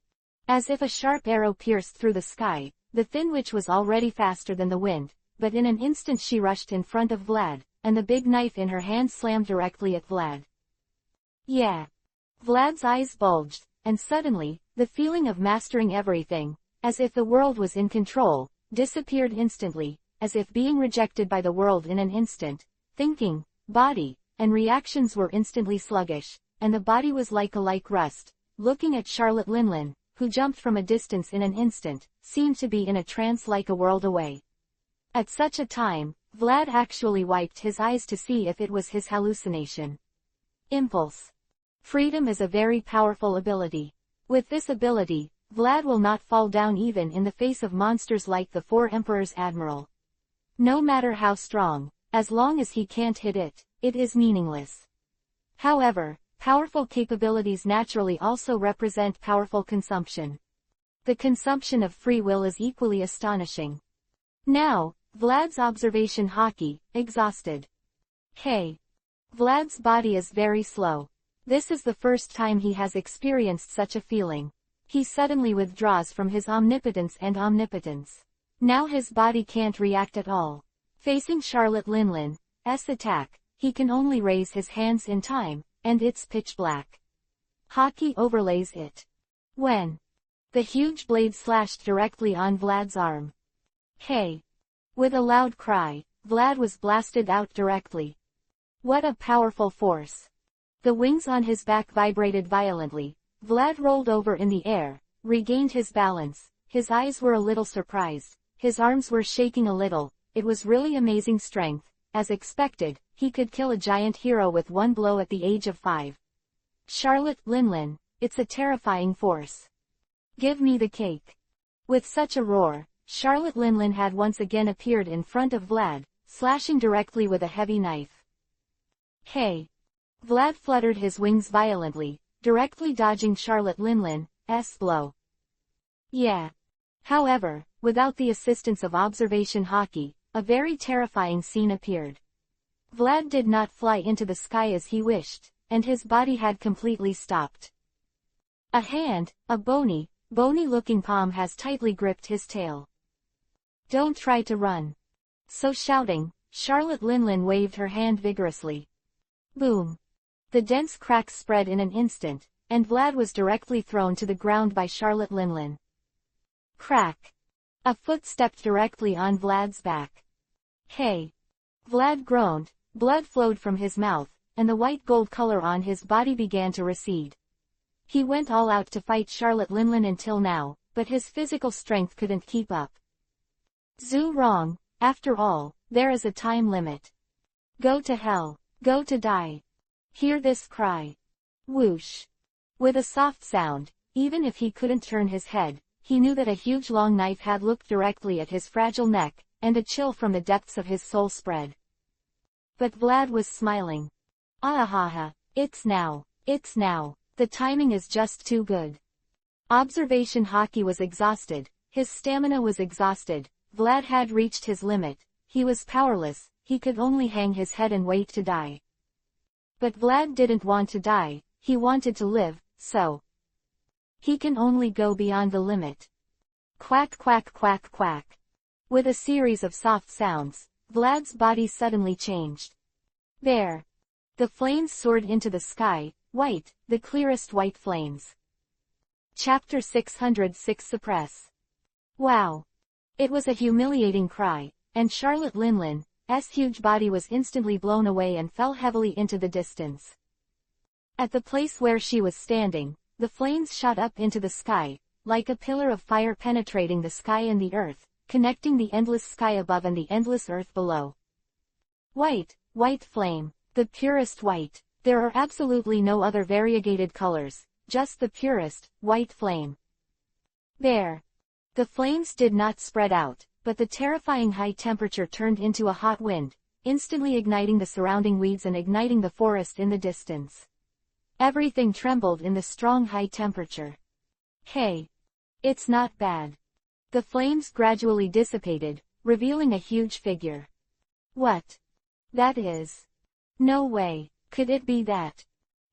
Speaker 1: As if a sharp arrow pierced through the sky, the Thin Witch was already faster than the wind, but in an instant she rushed in front of Vlad, and the big knife in her hand slammed directly at Vlad. Yeah! Vlad's eyes bulged, and suddenly, the feeling of mastering everything, as if the world was in control, disappeared instantly, as if being rejected by the world in an instant. Thinking, body, and reactions were instantly sluggish, and the body was like rust. Looking at Charlotte Linlin, who jumped from a distance in an instant, seemed to be in a trance like a world away. At such a time, Vlad actually wiped his eyes to see if it was his hallucination. Impulse. Freedom is a very powerful ability. With this ability, Vlad will not fall down even in the face of monsters like the Four Emperors Admiral. No matter how strong, as long as he can't hit it, it is meaningless. However, powerful capabilities naturally also represent powerful consumption. The consumption of free will is equally astonishing. Now, Vlad's observation haki, exhausted. Hey! Vlad's body is very slow. This is the first time he has experienced such a feeling. He suddenly withdraws from his omnipotence and omnipotence. Now his body can't react at all. Facing Charlotte Linlin's attack, he can only raise his hands in time, and it's pitch black. Haki overlays it. When the huge blade slashed directly on Vlad's arm. Hey! With a loud cry, Vlad was blasted out directly. What a powerful force! The wings on his back vibrated violently. Vlad rolled over in the air, regained his balance. His eyes were a little surprised. His arms were shaking a little. It was really amazing strength. As expected, he could kill a giant hero with one blow at the age of 5. Charlotte Linlin, it's a terrifying force. Give me the cake. With such a roar, Charlotte Linlin had once again appeared in front of Vlad, slashing directly with a heavy knife. Hey! Vlad fluttered his wings violently, directly dodging Charlotte Linlin's blow. Yeah. However, without the assistance of observation haki, a very terrifying scene appeared. Vlad did not fly into the sky as he wished, and his body had completely stopped. A hand, a bony-looking palm has tightly gripped his tail. Don't try to run. So shouting, Charlotte Linlin waved her hand vigorously. Boom. The dense cracks spread in an instant, and Vlad was directly thrown to the ground by Charlotte Linlin. Crack. A foot stepped directly on Vlad's back. Hey! Vlad groaned, blood flowed from his mouth, and the white gold color on his body began to recede. He went all out to fight Charlotte Linlin until now, but his physical strength couldn't keep up. Zhu wrong, after all, there is a time limit. Go to hell, go to die. Hear this cry. Whoosh. With a soft sound, even if he couldn't turn his head, he knew that a huge long knife had looked directly at his fragile neck, and a chill from the depths of his soul spread. But Vlad was smiling. Ahaha, it's now. It's now. The timing is just too good. Observation Hockey was exhausted, his stamina was exhausted, Vlad had reached his limit, he was powerless, he could only hang his head and wait to die. But Vlad didn't want to die, he wanted to live, so he can only go beyond the limit. Quack quack quack quack. With a series of soft sounds, Vlad's body suddenly changed. There. The flames soared into the sky, white, the clearest white flames. Chapter 606 Suppress. Wow. It was a humiliating cry, and Charlotte Linlin's huge body was instantly blown away and fell heavily into the distance. At the place where she was standing, the flames shot up into the sky, like a pillar of fire penetrating the sky and the earth, connecting the endless sky above and the endless earth below. White, white flame, the purest white. There are absolutely no other variegated colors, just the purest, white flame. There. The flames did not spread out, but the terrifying high temperature turned into a hot wind, instantly igniting the surrounding weeds and igniting the forest in the distance. Everything trembled in the strong high temperature. Hey. It's not bad. The flames gradually dissipated, revealing a huge figure. What? That is. No way. Could it be that?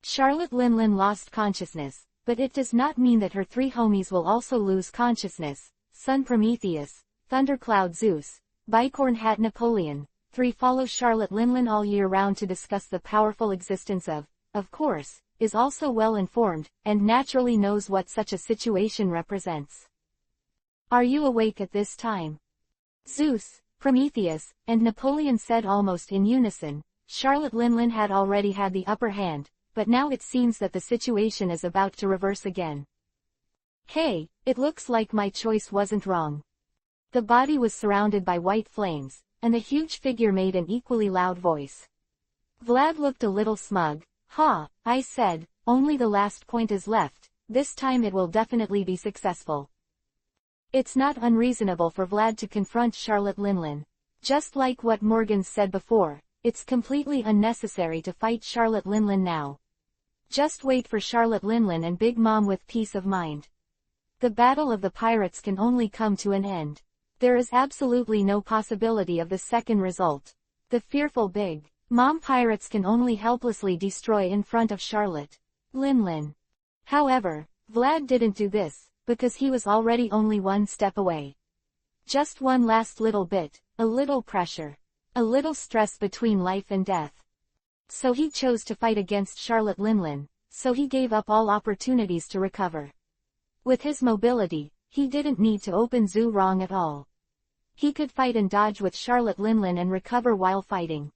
Speaker 1: Charlotte Linlin lost consciousness, but it does not mean that her three homies will also lose consciousness. Sun Prometheus, Thundercloud Zeus, Bicorn Hat Napoleon, 3 follow Charlotte Linlin all year round to discuss the powerful existence of course, is also well informed, and naturally knows what such a situation represents. Are you awake at this time? Zeus, Prometheus, and Napoleon said almost in unison. Charlotte Linlin had already had the upper hand, but now it seems that the situation is about to reverse again. Hey, it looks like my choice wasn't wrong. The body was surrounded by white flames, and the huge figure made an equally loud voice. Vlad looked a little smug. Ha, I said, only the last point is left, this time it will definitely be successful. It's not unreasonable for Vlad to confront Charlotte Linlin. Just like what Morgan said before, it's completely unnecessary to fight Charlotte Linlin now. Just wait for Charlotte Linlin and Big Mom with peace of mind. The battle of the pirates can only come to an end. There is absolutely no possibility of the second result. The fearful Big Mom pirates can only helplessly destroy in front of Charlotte Linlin. However, Vlad didn't do this, because he was already only one step away. Just one last little bit, a little pressure. A little stress between life and death. So he chose to fight against Charlotte Linlin, so he gave up all opportunities to recover. With his mobility, he didn't need to open Zoo wrong at all. He could fight and dodge with Charlotte Linlin and recover while fighting.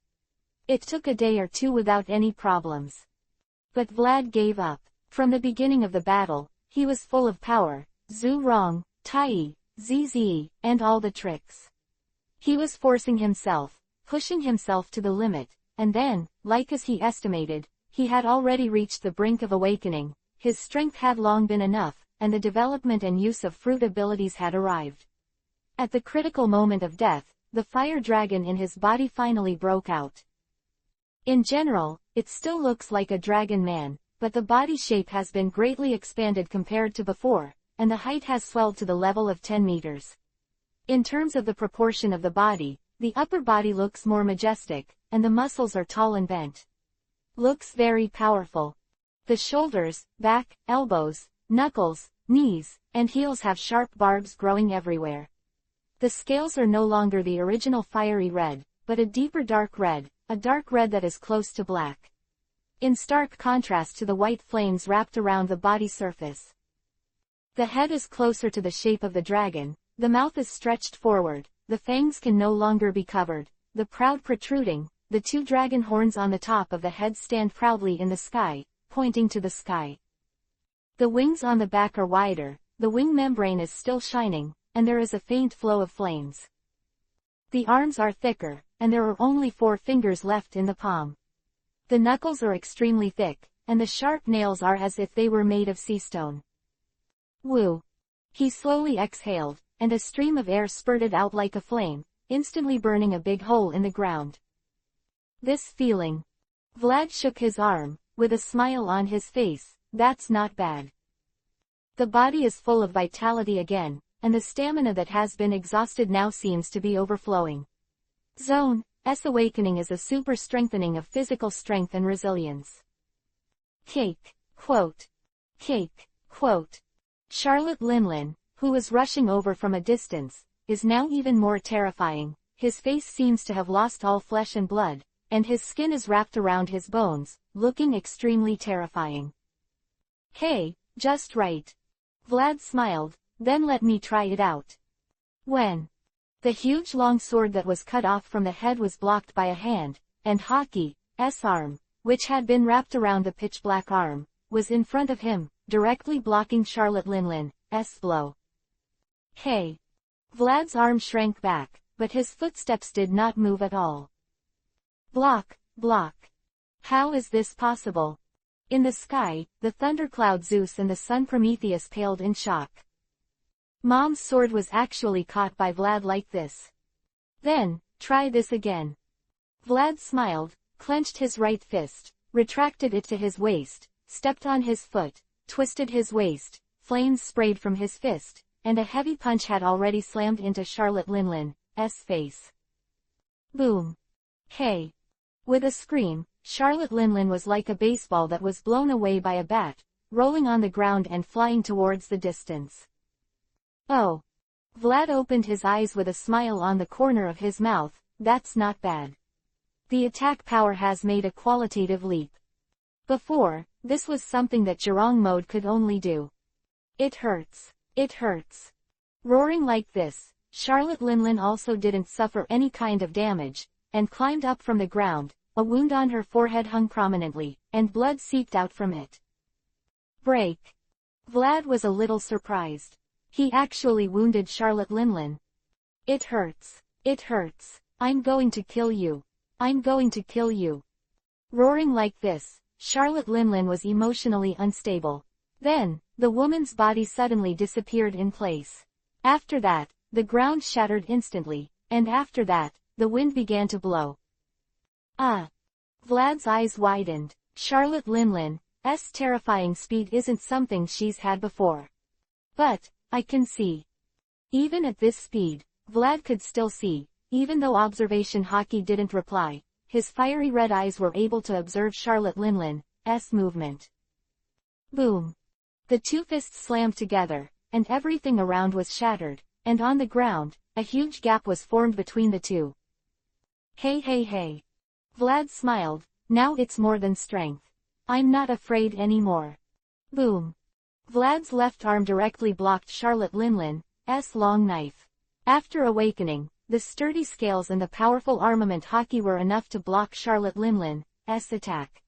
Speaker 1: It took a day or two without any problems. But Vlad gave up. From the beginning of the battle, he was full of power, Zoo wrong, Tai, ZZ, and all the tricks. He was forcing himself, pushing himself to the limit, and then, like as he estimated, he had already reached the brink of awakening. His strength had long been enough, and the development and use of fruit abilities had arrived. At the critical moment of death, the fire dragon in his body finally broke out. In general, it still looks like a dragon man, but the body shape has been greatly expanded compared to before, and the height has swelled to the level of 10 meters. In terms of the proportion of the body, the upper body looks more majestic, and the muscles are tall and bent. Looks very powerful. The shoulders, back, elbows, knuckles, knees, and heels have sharp barbs growing everywhere. The scales are no longer the original fiery red, but a deeper dark red, a dark red that is close to black. In stark contrast to the white flames wrapped around the body surface. The head is closer to the shape of the dragon, the mouth is stretched forward, the fangs can no longer be covered, the proud protruding, the 2 dragon horns on the top of the head stand proudly in the sky, pointing to the sky. The wings on the back are wider, the wing membrane is still shining, and there is a faint flow of flames. The arms are thicker, and there are only 4 fingers left in the palm. The knuckles are extremely thick, and the sharp nails are as if they were made of sea stone. Woo! He slowly exhaled, and a stream of air spurted out like a flame, instantly burning a big hole in the ground. This feeling. Vlad shook his arm, with a smile on his face. That's not bad. The body is full of vitality again, and the stamina that has been exhausted now seems to be overflowing. Zone S awakening is a super strengthening of physical strength and resilience. Cake. Quote. Cake. Quote. Charlotte Linlin, who was rushing over from a distance, is now even more terrifying. His face seems to have lost all flesh and blood, and his skin is wrapped around his bones, looking extremely terrifying. Hey, just right. Vlad smiled, then let me try it out. When the huge long sword that was cut off from the head was blocked by a hand, and Hockey's arm, which had been wrapped around the pitch-black arm, was in front of him, directly blocking Charlotte Linlin's blow. Hey! Vlad's arm shrank back, but his footsteps did not move at all. Block, block. How is this possible? In the sky, the thundercloud Zeus and the sun Prometheus paled in shock. Mom's sword was actually caught by Vlad like this. Then, try this again. Vlad smiled, clenched his right fist, retracted it to his waist, stepped on his foot, twisted his waist, flames sprayed from his fist, and a heavy punch had already slammed into Charlotte Linlin's face. Boom. Hey. With a scream, Charlotte Linlin was like a baseball that was blown away by a bat, rolling on the ground and flying towards the distance. Oh. Vlad opened his eyes with a smile on the corner of his mouth. That's not bad. The attack power has made a qualitative leap. Before, this was something that Zhurong mode could only do. It hurts. It hurts. Roaring like this, Charlotte Linlin also didn't suffer any kind of damage, and climbed up from the ground. A wound on her forehead hung prominently, and blood seeped out from it. Break. Vlad was a little surprised. He actually wounded Charlotte Linlin. It hurts. It hurts. I'm going to kill you. I'm going to kill you. Roaring like this, Charlotte Linlin was emotionally unstable. Then, the woman's body suddenly disappeared in place. After that, the ground shattered instantly, and after that, the wind began to blow. Ah! Vlad's eyes widened. Charlotte Linlin's terrifying speed isn't something she's had before. But, I can see. Even at this speed, Vlad could still see, even though observation Hockey didn't reply. His fiery red eyes were able to observe Charlotte Linlin's movement. Boom. The two fists slammed together, and everything around was shattered, and on the ground, a huge gap was formed between the two. Hey hey hey. Vlad smiled. Now it's more than strength. I'm not afraid anymore. Boom. Vlad's left arm directly blocked Charlotte Linlin's long knife. After awakening, the sturdy scales and the powerful armament Hockey were enough to block Charlotte Linlin's attack.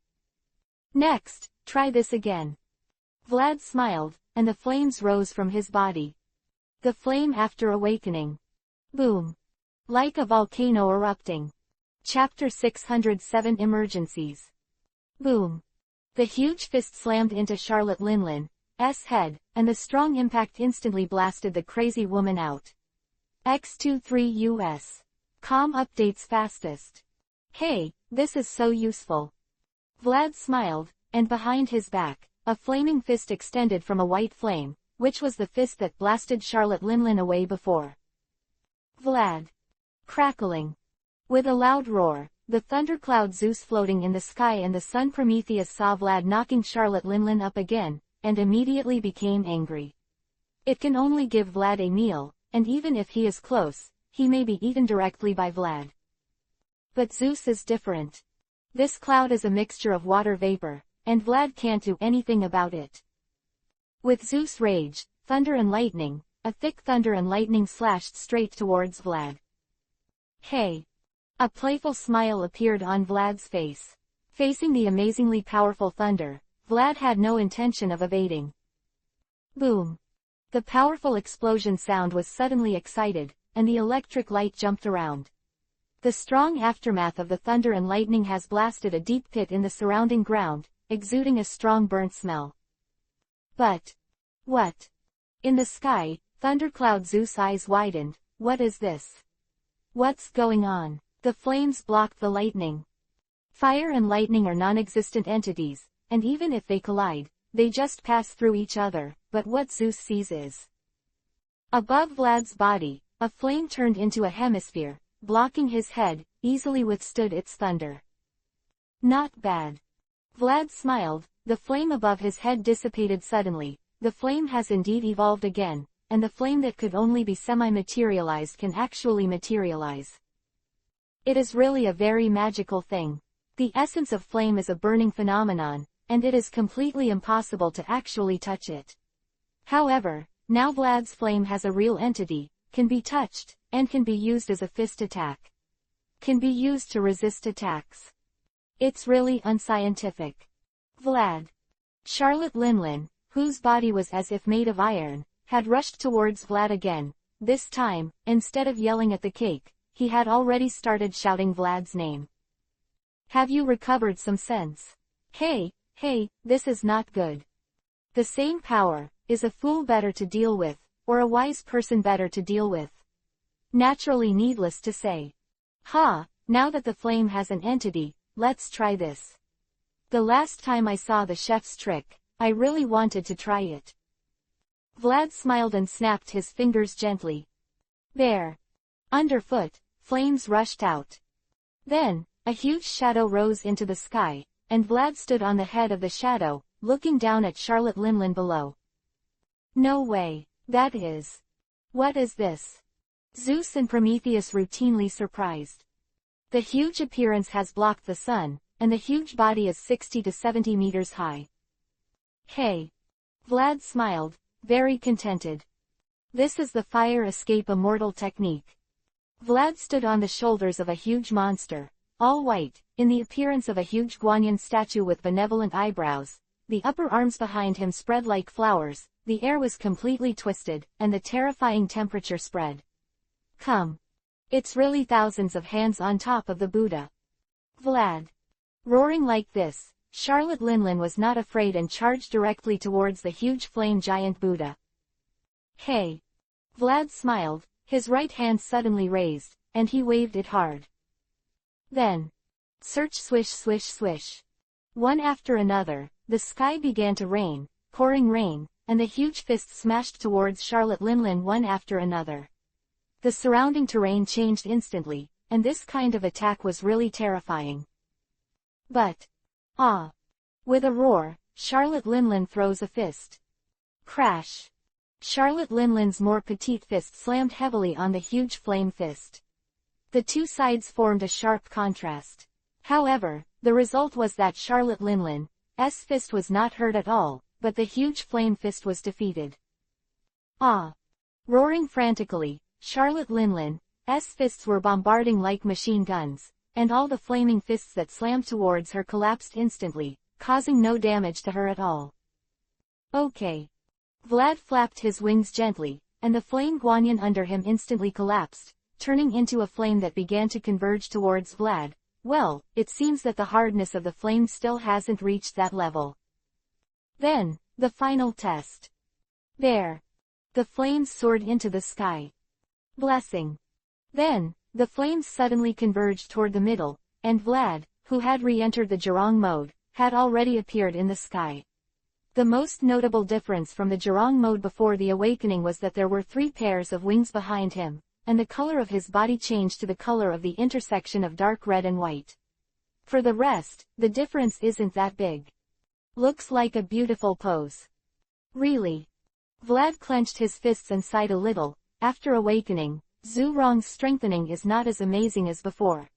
Speaker 1: Next, try this again. Vlad smiled, and the flames rose from his body. The flame after awakening. Boom. Like a volcano erupting. Chapter 607 Emergencies. Boom. The huge fist slammed into Charlotte Linlin's head, and the strong impact instantly blasted the crazy woman out. X23 US. Com updates fastest. Hey, this is so useful. Vlad smiled, and behind his back, a flaming fist extended from a white flame, which was the fist that blasted Charlotte Linlin away before. Vlad. Crackling. With a loud roar, the thundercloud Zeus floating in the sky and the sun Prometheus saw Vlad knocking Charlotte Linlin up again, and immediately became angry. It can only give Vlad a meal, and even if he is close, he may be eaten directly by Vlad. But Zeus is different. This cloud is a mixture of water vapor, and Vlad can't do anything about it. With Zeus' rage, thunder and lightning, a thick thunder and lightning slashed straight towards Vlad. Hey! A playful smile appeared on Vlad's face. Facing the amazingly powerful thunder, Vlad had no intention of evading. Boom! The powerful explosion sound was suddenly excited, and the electric light jumped around. The strong aftermath of the thunder and lightning has blasted a deep pit in the surrounding ground, exuding a strong burnt smell. But what? In the sky, thundercloud Zeus' eyes widened. What is this? What's going on? The flames blocked the lightning. Fire and lightning are non-existent entities, and even if they collide, they just pass through each other, but what Zeus sees is. Above Vlad's body, a flame turned into a hemisphere, blocking his head, easily withstood its thunder. Not bad. Vlad smiled, the flame above his head dissipated suddenly. The flame has indeed evolved again, and the flame that could only be semi-materialized can actually materialize. It is really a very magical thing. The essence of flame is a burning phenomenon, and it is completely impossible to actually touch it. However, now Vlad's flame has a real entity, can be touched, and can be used as a fist attack. Can be used to resist attacks. It's really unscientific. Vlad. Charlotte Linlin, whose body was as if made of iron, had rushed towards Vlad again. This time, instead of yelling at the cake, he had already started shouting Vlad's name. Have you recovered some sense? Hey, this is not good. The same power, is a fool better to deal with, or a wise person better to deal with? Naturally needless to say. Now that the flame has an entity, let's try this. The last time I saw the chef's trick, I really wanted to try it. Vlad smiled and snapped his fingers gently. There. Underfoot, flames rushed out. Then, a huge shadow rose into the sky, and Vlad stood on the head of the shadow, looking down at Charlotte Linlin below. No way, that is. What is this? Zeus and Prometheus routinely surprised. The huge appearance has blocked the sun, and the huge body is 60 to 70 meters high. Hey. Vlad smiled, very contented. This is the fire escape immortal technique. Vlad stood on the shoulders of a huge monster, all white, in the appearance of a huge Guanyin statue with benevolent eyebrows. The upper arms behind him spread like flowers, the air was completely twisted, and the terrifying temperature spread. Come. It's really thousands of hands on top of the Buddha. Vlad. Roaring like this, Charlotte Linlin was not afraid and charged directly towards the huge flame giant Buddha. Hey. Vlad smiled, his right hand suddenly raised, and he waved it hard. Then. Search swish swish swish. One after another, the sky began to rain, pouring rain, and the huge fists smashed towards Charlotte Linlin one after another. The surrounding terrain changed instantly, and this kind of attack was really terrifying. But. With a roar, Charlotte Linlin throws a fist. Crash. Charlotte Linlin's more petite fist slammed heavily on the huge flame fist. The two sides formed a sharp contrast. However, the result was that Charlotte Linlin's fist was not hurt at all, but the huge flame fist was defeated. Roaring frantically, Charlotte Linlin's fists were bombarding like machine guns, and all the flaming fists that slammed towards her collapsed instantly, causing no damage to her at all. Okay. Vlad flapped his wings gently, and the flame Guanyin under him instantly collapsed, turning into a flame that began to converge towards Vlad. Well, it seems that the hardness of the flame still hasn't reached that level. Then, the final test. There. The flames soared into the sky. Blessing. Then, the flames suddenly converged toward the middle, and Vlad, who had re-entered the Jurong mode, had already appeared in the sky. The most notable difference from the Jurong mode before the awakening was that there were 3 pairs of wings behind him, and the color of his body changed to the color of the intersection of dark red and white. For the rest, the difference isn't that big. Looks like a beautiful pose. Really. Vlad clenched his fists and sighed a little. After awakening, Zhu Rong's strengthening is not as amazing as before.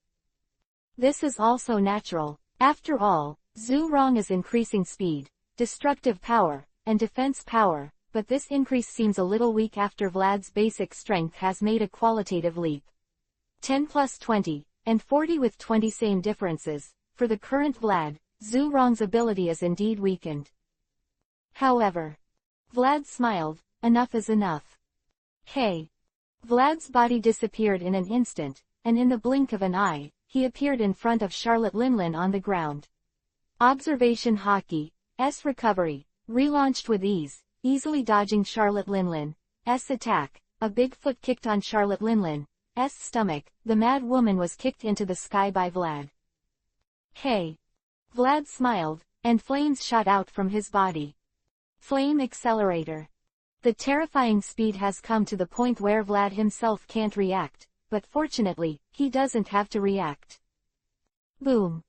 Speaker 1: This is also natural. After all, Zhu Rong is increasing speed, destructive power, and defense power, but this increase seems a little weak after Vlad's basic strength has made a qualitative leap. 10 plus 20, and 40 with 20 same differences. For the current Vlad, Zhu Rong's ability is indeed weakened. However. Vlad smiled, enough is enough. Hey. Vlad's body disappeared in an instant, and in the blink of an eye, he appeared in front of Charlotte Linlin on the ground. Observation Hockey's recovery. Relaunched with ease, easily dodging Charlotte Linlin's attack. A big foot kicked on Charlotte Linlin's stomach. The mad woman was kicked into the sky by Vlad. Hey! Vlad smiled, and flames shot out from his body. Flame accelerator. The terrifying speed has come to the point where Vlad himself can't react, but fortunately, he doesn't have to react. Boom!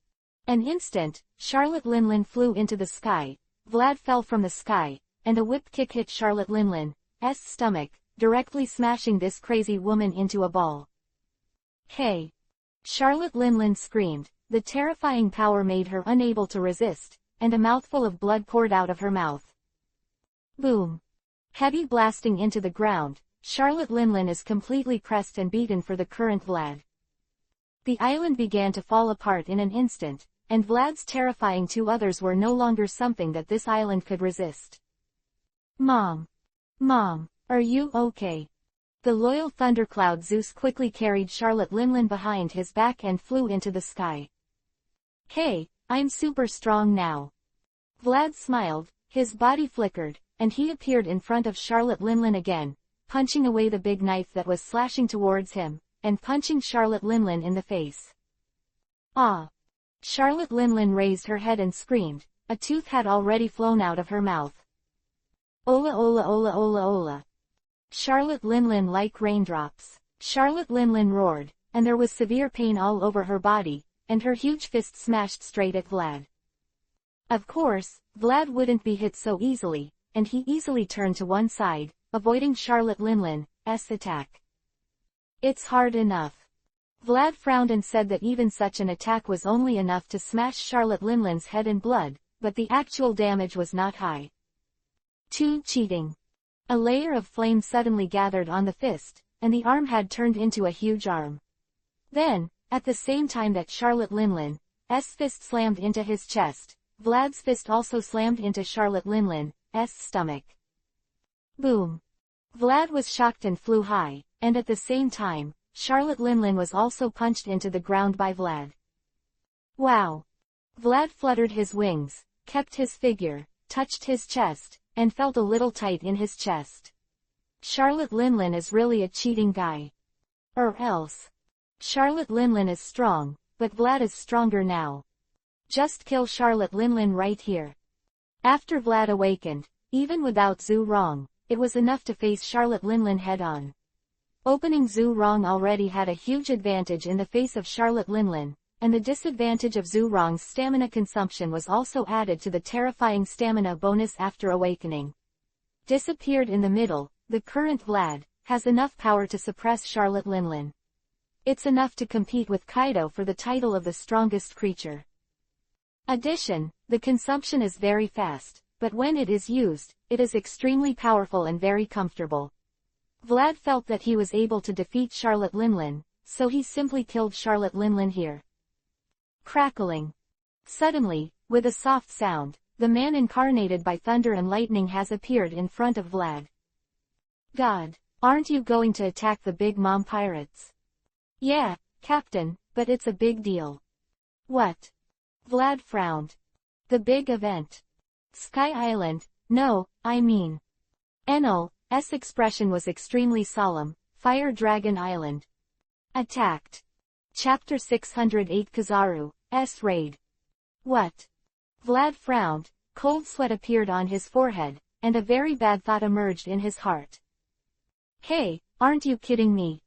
Speaker 1: An instant, Charlotte Linlin flew into the sky. Vlad fell from the sky, and a whip kick hit Charlotte Linlin's stomach, directly smashing this crazy woman into a ball. Hey! Charlotte Linlin screamed. The terrifying power made her unable to resist, and a mouthful of blood poured out of her mouth. Boom! Heavy blasting into the ground. Charlotte Linlin is completely pressed and beaten for the current Vlad. The island began to fall apart in an instant, and Vlad's terrifying two others were no longer something that this island could resist. Mom! Mom! Are you okay? The loyal thundercloud Zeus quickly carried Charlotte Linlin behind his back and flew into the sky. Hey, I'm super strong now. Vlad smiled, his body flickered, and he appeared in front of Charlotte Linlin again, punching away the big knife that was slashing towards him, and punching Charlotte Linlin in the face. Ah! Charlotte Linlin raised her head and screamed. A tooth had already flown out of her mouth. Ola ola ola ola ola. Charlotte Linlin like raindrops. Charlotte Linlin roared, and there was severe pain all over her body, and her huge fist smashed straight at Vlad. Of course, Vlad wouldn't be hit so easily, and he easily turned to one side, avoiding Charlotte Linlin's attack. It's hard enough. Vlad frowned and said that even such an attack was only enough to smash Charlotte Linlin's head in blood, but the actual damage was not high. Too cheating. A layer of flame suddenly gathered on the fist, and the arm had turned into a huge arm. Then, at the same time that Charlotte Linlin's fist slammed into his chest, Vlad's fist also slammed into Charlotte Linlin's stomach. Boom! Vlad was shocked and flew high, and at the same time, Charlotte Linlin was also punched into the ground by Vlad. Wow! Vlad fluttered his wings, kept his figure, touched his chest, and felt a little tight in his chest. Charlotte Linlin is really a cheating guy. Or else. Charlotte Linlin is strong, but Vlad is stronger now. Just kill Charlotte Linlin right here. After Vlad awakened, even without Zhu Rong, it was enough to face Charlotte Linlin head-on. Opening Zhu Rong already had a huge advantage in the face of Charlotte Linlin, and the disadvantage of Zhu Rong's stamina consumption was also added to the terrifying stamina bonus after awakening. Disappeared in the middle, the current Vlad has enough power to suppress Charlotte Linlin. It's enough to compete with Kaido for the title of the strongest creature. Addition, the consumption is very fast, but when it is used, it is extremely powerful and very comfortable. Vlad felt that he was able to defeat Charlotte Linlin, so he simply killed Charlotte Linlin here. Crackling. Suddenly, with a soft sound, the man incarnated by thunder and lightning has appeared in front of Vlad. God, aren't you going to attack the Big Mom pirates? Yeah, Captain, but it's a big deal. What? Vlad frowned. The big event. Sky Island, no, I mean. Enel's expression was extremely solemn. Fire Dragon Island. Attacked. Chapter 608 Kizaru's Raid. What? Vlad frowned, cold sweat appeared on his forehead, and a very bad thought emerged in his heart. Hey, aren't you kidding me?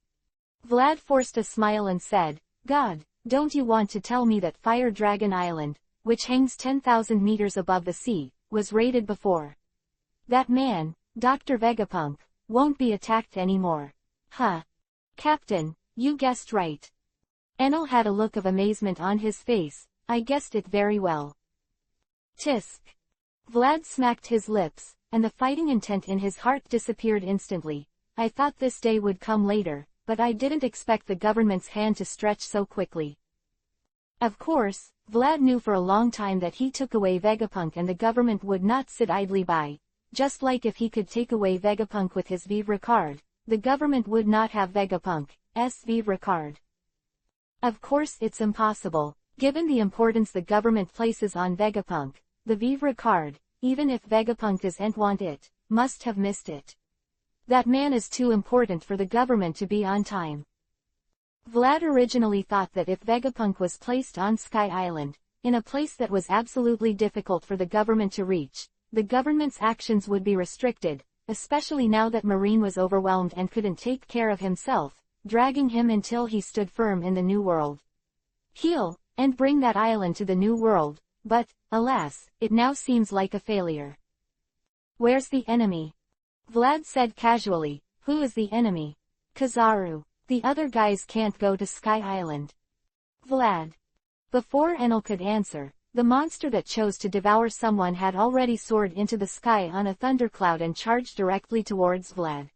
Speaker 1: Vlad forced a smile and said, God, don't you want to tell me that Fire Dragon Island, which hangs 10,000 meters above the sea, was raided before? That man, Dr. Vegapunk, won't be attacked anymore. Huh. Captain, you guessed right. Enel had a look of amazement on his face. I guessed it very well. Tisk. Vlad smacked his lips, and the fighting intent in his heart disappeared instantly. I thought this day would come later, but I didn't expect the government's hand to stretch so quickly. Of course, Vlad knew for a long time that he took away Vegapunk and the government would not sit idly by. Just like if he could take away Vegapunk with his Vivre card, the government would not have Vegapunk's Vivre card. Of course it's impossible, given the importance the government places on Vegapunk, the Vivre card, even if Vegapunk doesn't want it, must have missed it. That man is too important for the government to be on time. Vlad originally thought that if Vegapunk was placed on Sky Island, in a place that was absolutely difficult for the government to reach, the government's actions would be restricted, especially now that Marine was overwhelmed and couldn't take care of himself, dragging him until he stood firm in the new world. Heal, and bring that island to the new world, but, alas, it now seems like a failure. Where's the enemy? Vlad said casually. Who is the enemy? Kizaru. The other guys can't go to Sky Island. Vlad. Before Enel could answer, the monster that chose to devour someone had already soared into the sky on a thundercloud and charged directly towards Vlad.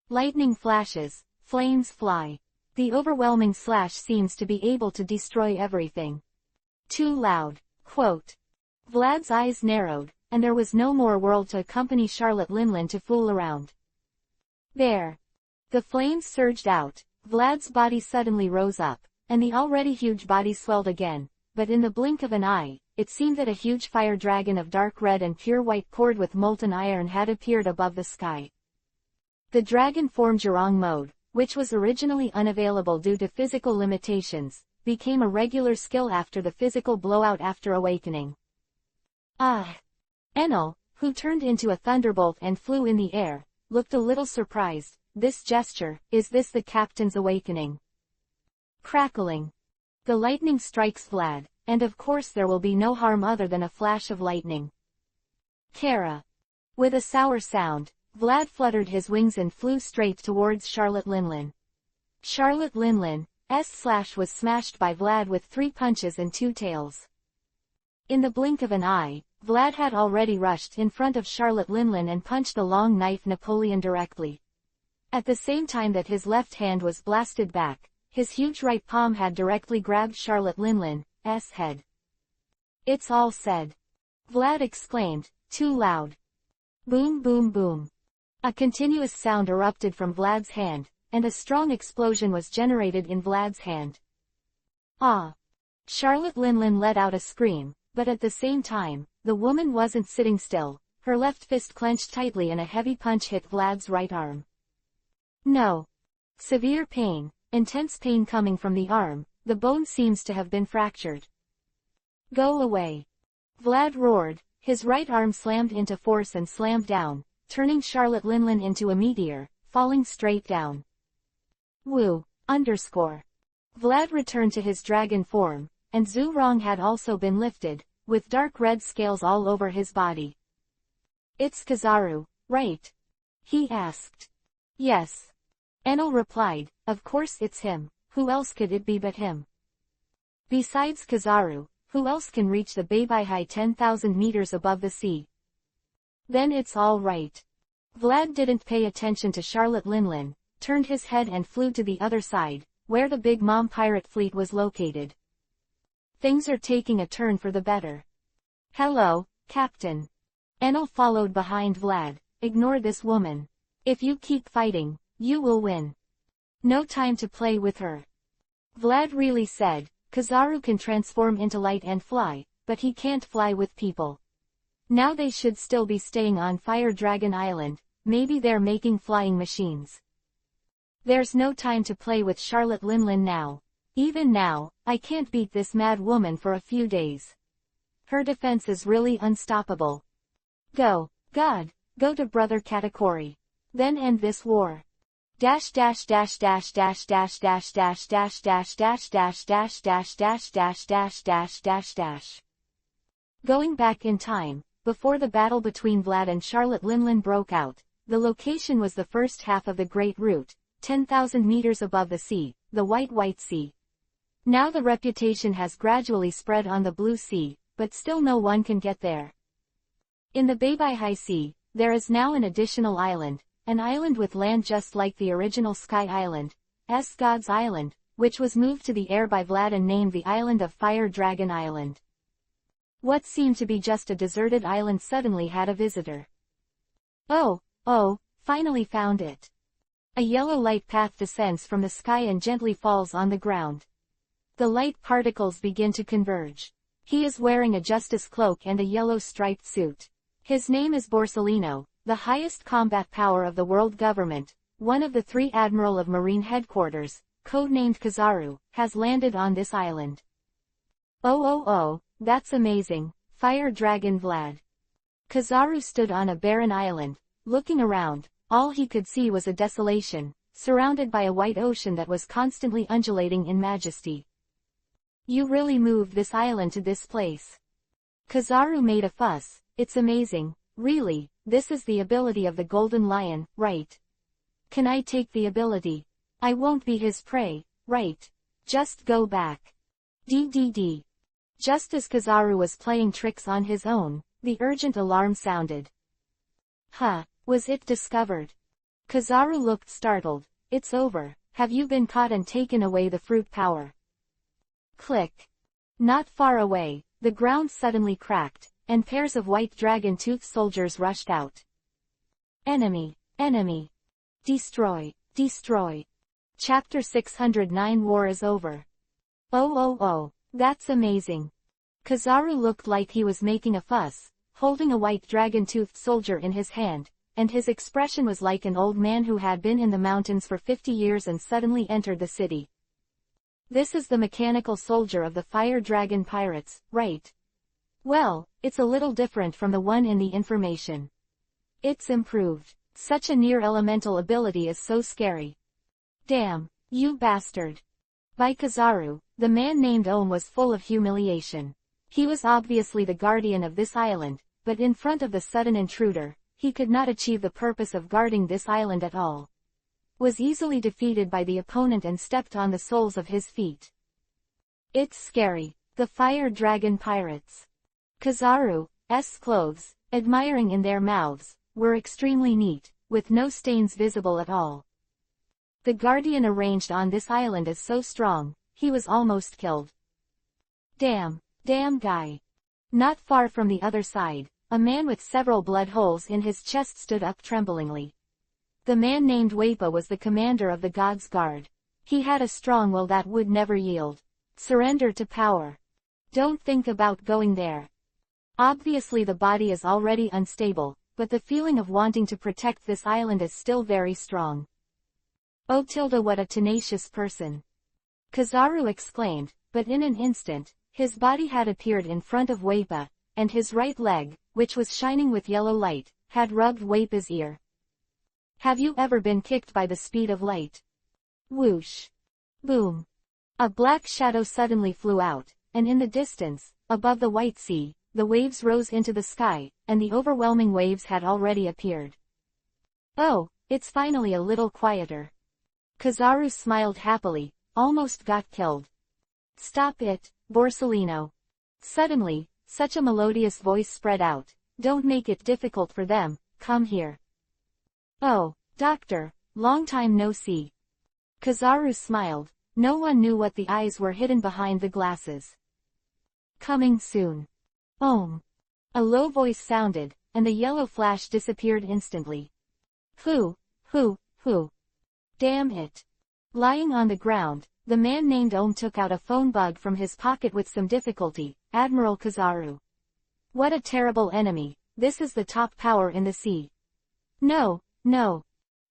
Speaker 1: Lightning flashes, flames fly. The overwhelming slash seems to be able to destroy everything. Too loud. Quote. Vlad's eyes narrowed, and there was no more world to accompany Charlotte Linlin to fool around. There. The flames surged out, Vlad's body suddenly rose up, and the already huge body swelled again, but in the blink of an eye, it seemed that a huge fire dragon of dark red and pure white cord with molten iron had appeared above the sky. The dragon form Zhurong mode, which was originally unavailable due to physical limitations, became a regular skill after the physical blowout after awakening. Ah! Enel, who turned into a thunderbolt and flew in the air, looked a little surprised. This gesture, is this the captain's awakening? Crackling. The lightning strikes Vlad, and of course there will be no harm other than a flash of lightning. Kara. With a sour sound, Vlad fluttered his wings and flew straight towards Charlotte Linlin. Charlotte Linlin's slash was smashed by Vlad with 3 punches and 2 tails. In the blink of an eye, Vlad had already rushed in front of Charlotte Linlin and punched the long knife Napoleon directly. At the same time that his left hand was blasted back, his huge right palm had directly grabbed Charlotte Linlin's head. It's all said. Vlad exclaimed, too loud. Boom boom boom. A continuous sound erupted from Vlad's hand, and a strong explosion was generated in Vlad's hand. Ah! Charlotte Linlin let out a scream, but at the same time, the woman wasn't sitting still, her left fist clenched tightly and a heavy punch hit Vlad's right arm. No. Severe pain, intense pain coming from the arm, the bone seems to have been fractured. Go away. Vlad roared, his right arm slammed into force and slammed down, turning Charlotte Linlin into a meteor, falling straight down. Woo! Vlad returned to his dragon form, and Zhurong had also been lifted, with dark red scales all over his body. It's Kizaru, right? He asked. Yes. Enel replied, of course it's him, who else could it be but him? Besides Kizaru, who else can reach the Beibei 10,000 meters above the sea? Then it's all right. Vlad didn't pay attention to Charlotte Linlin, turned his head and flew to the other side, where the Big Mom pirate fleet was located. Things are taking a turn for the better. Hello, Captain. Enel followed behind Vlad. Ignore this woman. If you keep fighting, you will win. No time to play with her. Vlad really said, Kizaru can transform into light and fly, but he can't fly with people. Now they should still be staying on Fire Dragon Island, maybe they're making flying machines. There's no time to play with Charlotte Linlin now. Even now, I can't beat this mad woman for a few days. Her defense is really unstoppable. Go, God, go to Brother Katakuri. Then end this war. Dash dash dash dash dash dash dash dash dash dash dash dash dash dash dash dash dash dash dash dash. Going back in time, before the battle between Vlad and Charlotte Linlin broke out, the location was the first half of the Great Route, 10,000 meters above the sea, the White Sea. Now the reputation has gradually spread on the Blue Sea, but still no one can get there. In the Beibei Sea, there is now an additional island, an island with land just like the original Sky Island, God's Island, which was moved to the air by Vlad and named the island of Fire Dragon Island. What seemed to be just a deserted island suddenly had a visitor. Oh, finally found it. A yellow light path descends from the sky and gently falls on the ground. The light particles begin to converge. He is wearing a justice cloak and a yellow striped suit. His name is Borsellino, the highest combat power of the world government, one of the 3 Admiral of Marine Headquarters, codenamed Kizaru, has landed on this island. Oh, that's amazing, Fire Dragon Vlad. Kizaru stood on a barren island, looking around. All he could see was a desolation, surrounded by a white ocean that was constantly undulating in majesty. You really moved this island to this place. Kizaru made a fuss. It's amazing, really, this is the ability of the Golden Lion, right? Can I take the ability? I won't be his prey, right? Just go back. DDD. Just as Kizaru was playing tricks on his own, the urgent alarm sounded. Huh, was it discovered? Kizaru looked startled. It's over, have you been caught and taken away the fruit power? Click. Not far away, the ground suddenly cracked, and pairs of white dragon-toothed soldiers rushed out. Enemy. Destroy. Chapter 609 War is over. Oh, that's amazing. Kizaru looked like he was making a fuss, holding a white dragon-toothed soldier in his hand, and his expression was like an old man who had been in the mountains for 50 years and suddenly entered the city. This is the mechanical soldier of the Fire Dragon Pirates, right? Well, it's a little different from the one in the information. It's improved. Such a near-elemental ability is so scary. Damn, you bastard. By Kizaru, the man named Ohm was full of humiliation. He was obviously the guardian of this island, but in front of the sudden intruder, he could not achieve the purpose of guarding this island at all. Was easily defeated by the opponent and stepped on the soles of his feet. It's scary. The Fire Dragon Pirates. Kizaru's clothes, admiring in their mouths, were extremely neat, with no stains visible at all. The guardian arranged on this island is so strong, he was almost killed. Damn guy. Not far from the other side, a man with several blood holes in his chest stood up tremblingly. The man named Wapa was the commander of the God's Guard. He had a strong will that would never yield. Surrender to power. Don't think about going there. Obviously the body is already unstable, but the feeling of wanting to protect this island is still very strong. Oh what a tenacious person. Kizaru exclaimed, but in an instant, his body had appeared in front of Wapa, and his right leg, which was shining with yellow light, had rubbed Wapa's ear. Have you ever been kicked by the speed of light? Whoosh. Boom. A black shadow suddenly flew out, and in the distance, above the white sea, the waves rose into the sky, and the overwhelming waves had already appeared. Oh, it's finally a little quieter. Kizaru smiled happily. Almost got killed. Stop it, Borsellino. Suddenly, such a melodious voice spread out. Don't make it difficult for them, come here. Oh, doctor, long time no see. Kizaru smiled. No one knew what the eyes were hidden behind the glasses. Coming soon. Ohm. A low voice sounded, and the yellow flash disappeared instantly. Who? Damn it. Lying on the ground, the man named Ohm took out a phone bug from his pocket with some difficulty. Admiral Kizaru. What a terrible enemy. This is the top power in the sea. No.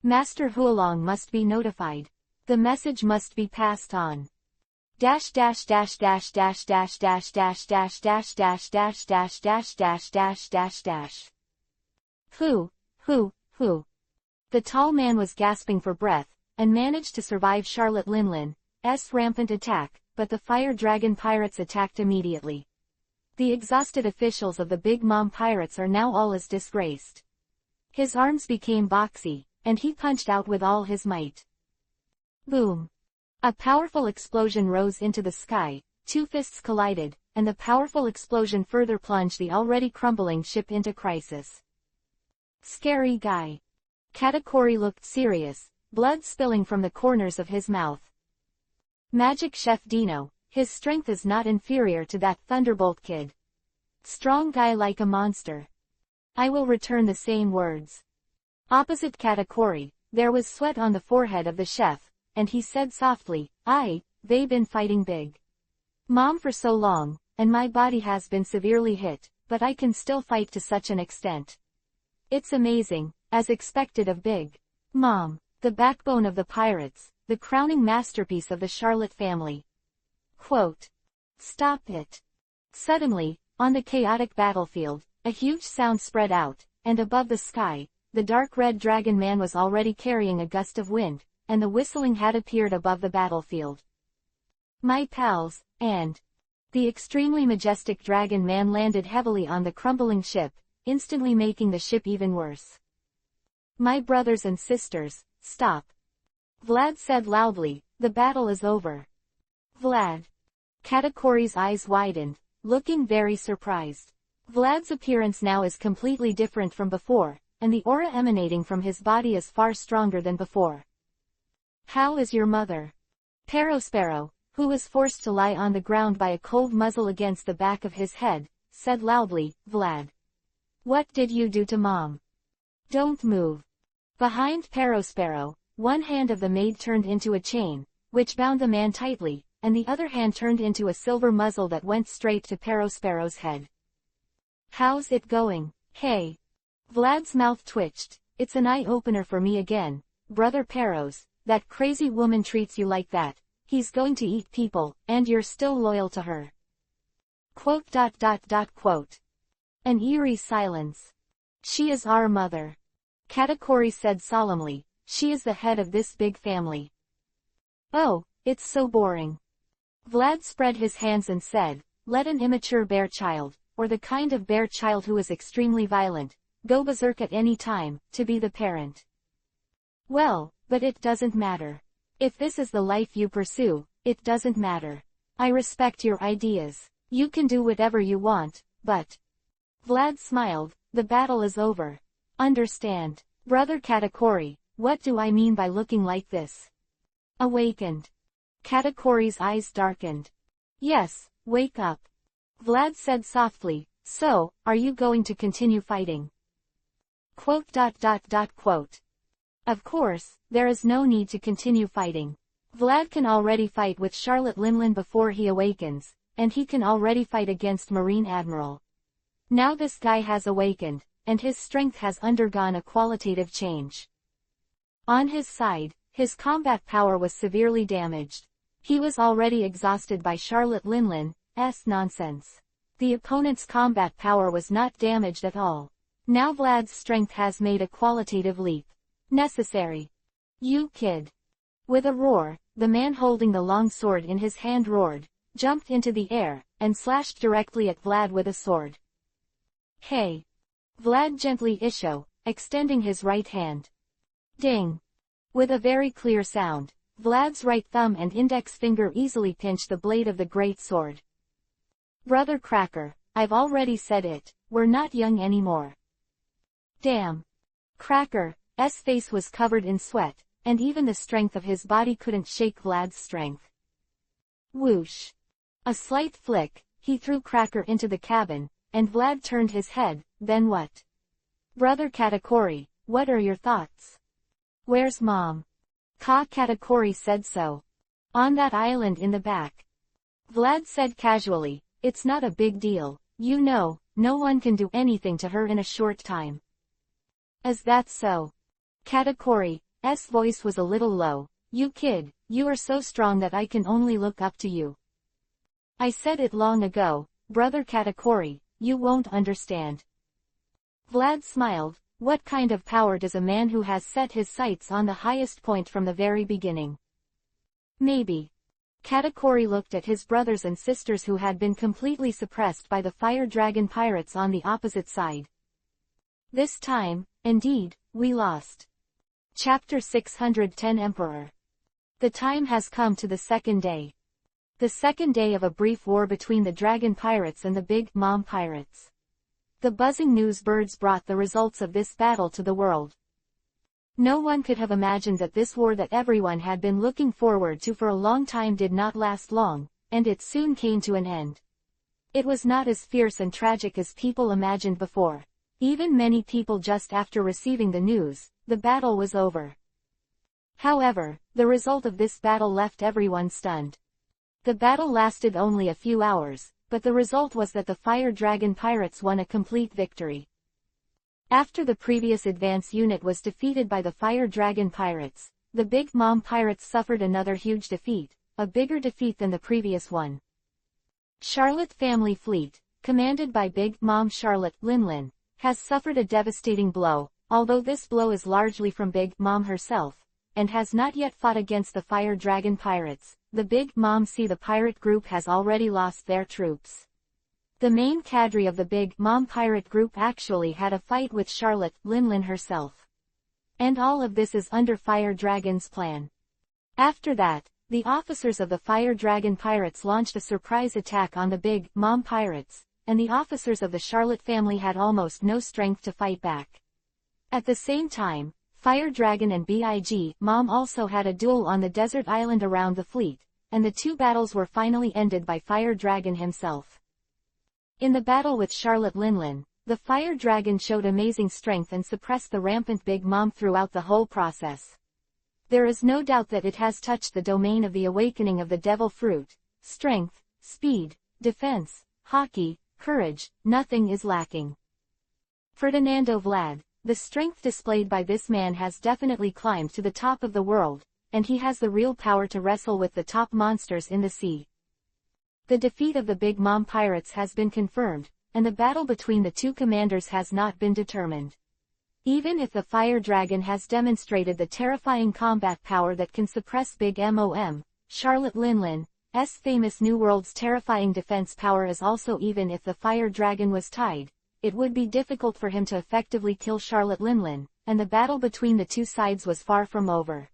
Speaker 1: Master Huolong must be notified. The message must be passed on. Who? The tall man was gasping for breath, and managed to survive Charlotte Linlin's rampant attack, but the Fire Dragon Pirates attacked immediately. The exhausted officials of the Big Mom Pirates are now all as disgraced. His arms became boxy, and he punched out with all his might. Boom. A powerful explosion rose into the sky, 2 fists collided, and the powerful explosion further plunged the already crumbling ship into crisis. Scary guy. Katakuri looked serious, blood spilling from the corners of his mouth. Magic Chef Dino, his strength is not inferior to that Thunderbolt kid. Strong guy like a monster. I will return the same words. Opposite Katakuri, there was sweat on the forehead of the chef, and he said softly, they been fighting Big Mom for so long, and my body has been severely hit, but I can still fight to such an extent. It's amazing, as expected of Big Mom, the backbone of the pirates, the crowning masterpiece of the Charlotte family. Quote. Stop it. Suddenly, on the chaotic battlefield, a huge sound spread out, and above the sky, the dark red dragon man was already carrying a gust of wind, and the whistling had appeared above the battlefield. My pals, and the extremely majestic dragon man landed heavily on the crumbling ship, instantly making the ship even worse. My brothers and sisters, stop. Vlad said loudly, the battle is over. Vlad. Katakori's eyes widened, looking very surprised. Vlad's appearance now is completely different from before, and the aura emanating from his body is far stronger than before. How is your mother? Perospero, who was forced to lie on the ground by a cold muzzle against the back of his head, said loudly, Vlad. What did you do to Mom? Don't move. Behind Perospero, one hand of the maid turned into a chain, which bound the man tightly, and the other hand turned into a silver muzzle that went straight to Perospero's head. How's it going? Hey. Vlad's mouth twitched. It's an eye-opener for me again, brother Peros, that crazy woman treats you like that. He's going to eat people, and you're still loyal to her. Quote. An eerie silence. She is our mother. Katakori said solemnly, she is the head of this big family. Oh, it's so boring. Vlad spread his hands and said, let an immature bear child, or the kind of bear child who is extremely violent, go berserk at any time, to be the parent. Well, but it doesn't matter. If this is the life you pursue, it doesn't matter. I respect your ideas. You can do whatever you want, but... Vlad smiled, the battle is over. Understand, brother Katakori, what do I mean by looking like this? Awakened. Katakori's eyes darkened. Yes, wake up. Vlad said softly, so, are you going to continue fighting? Quote. Of course, there is no need to continue fighting. Vlad can already fight with Charlotte Linlin before he awakens, and he can already fight against Marine Admiral. Now this guy has awakened, and his strength has undergone a qualitative change. On his side, his combat power was severely damaged. He was already exhausted by Charlotte Linlin's nonsense. The opponent's combat power was not damaged at all. Now Vlad's strength has made a qualitative leap. Necessary. You kid. With a roar, the man holding the long sword in his hand roared, jumped into the air, and slashed directly at Vlad with a sword. Hey. Vlad gently issued, extending his right hand. Ding. With a very clear sound, Vlad's right thumb and index finger easily pinched the blade of the great sword. Brother Cracker, I've already said it, we're not young anymore. Damn. Cracker's face was covered in sweat, and even the strength of his body couldn't shake Vlad's strength. Whoosh. A slight flick, he threw Cracker into the cabin, and Vlad turned his head, then what? Brother Katakori, what are your thoughts? Where's Mom? Katakori said so. On that island in the back. Vlad said casually, it's not a big deal, you know, no one can do anything to her in a short time. Is that so? Katakori's voice was a little low. You kid, you are so strong that I can only look up to you. I said it long ago, brother Katakori, you won't understand. Vlad smiled, what kind of power does a man who has set his sights on the highest point from the very beginning? Maybe. Katakori looked at his brothers and sisters who had been completely suppressed by the fire dragon pirates on the opposite side. This time, indeed, we lost. Chapter 610 Emperor. The time has come to the second day. The second day of a brief war between the dragon pirates and the Big Mom pirates. The buzzing news birds brought the results of this battle to the world. No one could have imagined that this war that everyone had been looking forward to for a long time did not last long, and it soon came to an end. It was not as fierce and tragic as people imagined before. Even many people just after receiving the news, the battle was over. However, the result of this battle left everyone stunned. The battle lasted only a few hours, but the result was that the Fire Dragon Pirates won a complete victory. After the previous advance unit was defeated by the Fire Dragon Pirates, the Big Mom Pirates suffered another huge defeat, a bigger defeat than the previous one. Charlotte Family Fleet, commanded by Big Mom Charlotte Linlin, has suffered a devastating blow, although this blow is largely from Big Mom herself, and has not yet fought against the Fire Dragon Pirates. The Big Mom the pirate group has already lost their troops. The main cadre of the Big Mom pirate group actually had a fight with Charlotte Linlin herself. And all of this is under Fire Dragon's plan. After that, the officers of the Fire Dragon Pirates launched a surprise attack on the Big Mom Pirates, and the officers of the Charlotte family had almost no strength to fight back. At the same time, Fire Dragon and Big Mom also had a duel on the desert island around the fleet, and the two battles were finally ended by Fire Dragon himself. In the battle with Charlotte Linlin, the Fire Dragon showed amazing strength and suppressed the rampant Big Mom throughout the whole process. There is no doubt that it has touched the domain of the awakening of the Devil Fruit. Strength, speed, defense, hockey, courage, nothing is lacking. Ferdinando Vlad, the strength displayed by this man has definitely climbed to the top of the world, and he has the real power to wrestle with the top monsters in the sea. The defeat of the Big Mom Pirates has been confirmed, and the battle between the two commanders has not been determined. Even if the Fire Dragon has demonstrated the terrifying combat power that can suppress Big Mom, Charlotte Linlin's famous New World's terrifying defense power is also. Even if the Fire Dragon was tied, it would be difficult for him to effectively kill Charlotte Linlin, and the battle between the two sides was far from over.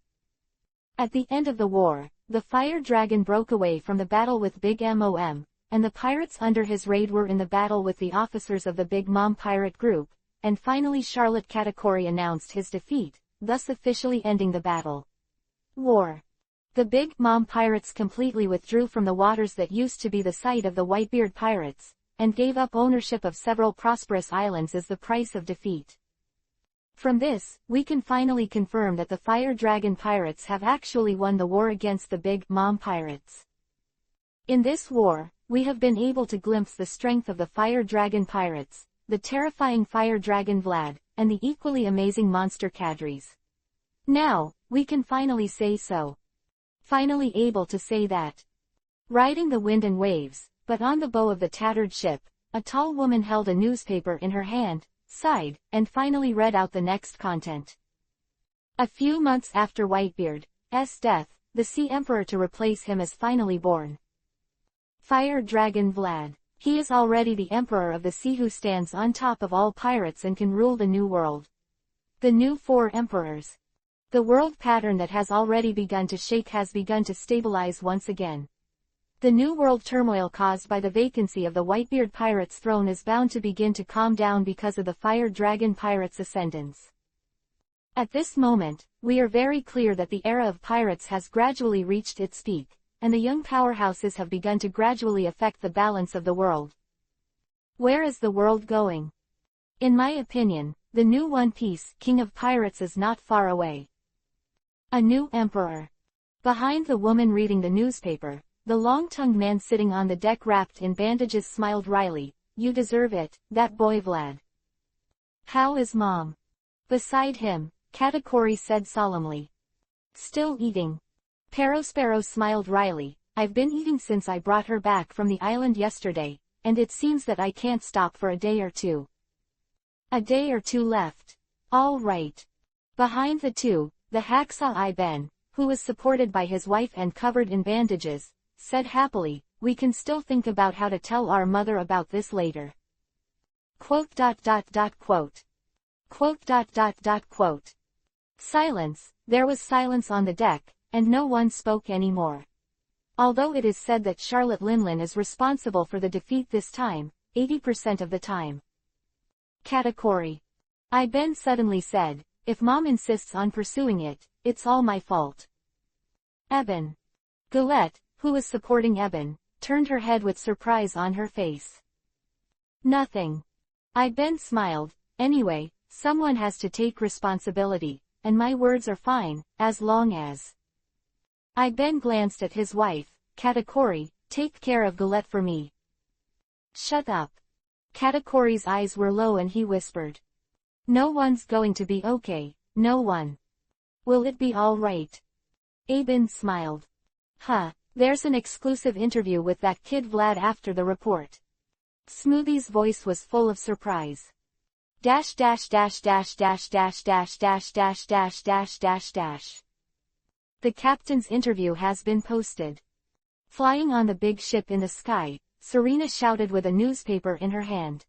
Speaker 1: At the end of the war, the Fire Dragon broke away from the battle with Big Mom, and the pirates under his raid were in the battle with the officers of the Big Mom pirate group, and finally Charlotte Katakuri announced his defeat, thus officially ending the battle. War. The Big Mom pirates completely withdrew from the waters that used to be the site of the Whitebeard pirates, and gave up ownership of several prosperous islands as the price of defeat. From this, we can finally confirm that the Fire Dragon Pirates have actually won the war against the Big Mom Pirates. In this war, we have been able to glimpse the strength of the Fire Dragon Pirates, the terrifying Fire Dragon Vlad, and the equally amazing monster cadres. Now, we can finally say so. Finally able to say that. Riding the wind and waves, but on the bow of the tattered ship, a tall woman held a newspaper in her hand, sighed, and finally read out the next content. A few months after Whitebeard's death, the Sea Emperor to replace him is finally born. Fire Dragon Vlad. He is already the Emperor of the Sea who stands on top of all pirates and can rule the new world. The new four emperors. The world pattern that has already begun to shake has begun to stabilize once again. The new world turmoil caused by the vacancy of the Whitebeard pirate's throne is bound to begin to calm down because of the Fire Dragon pirate's ascendance. At this moment, we are very clear that the era of pirates has gradually reached its peak, and the young powerhouses have begun to gradually affect the balance of the world. Where is the world going? In my opinion, the new One Piece King of Pirates is not far away. A new emperor. Behind the woman reading the newspaper, the long-tongued man sitting on the deck wrapped in bandages smiled wryly. You deserve it, that boy Vlad. How is Mom? Beside him, Katakuri said solemnly. Still eating. Perospero smiled wryly. I've been eating since I brought her back from the island yesterday, and it seems that I can't stop for a day or two. A day or two left. All right. Behind the two, the hacksaw Iben, who was supported by his wife and covered in bandages, said happily, we can still think about how to tell our mother about this later. Quote. Silence. There was silence on the deck, and no one spoke anymore. Although it is said that Charlotte Linlin is responsible for the defeat this time, 80% of the time. Katakuri. Iben suddenly said, if Mom insists on pursuing it, it's all my fault. Eben. Galette, who was supporting Eben, turned her head with surprise on her face. Nothing. Iben smiled. Anyway, someone has to take responsibility, and my words are fine, as long as. Iben glanced at his wife. Katakuri, take care of Galette for me. Shut up. Katakuri's eyes were low and he whispered. No one's going to be okay, no one. Will it be all right? Abin smiled. Huh, there's an exclusive interview with that kid Vlad after the report. Smoothie's voice was full of surprise. Dash dash dash dash dash dash dash dash dash dash dash dash dash. The captain's interview has been posted. Flying on the big ship in the sky, Serena shouted with a newspaper in her hand.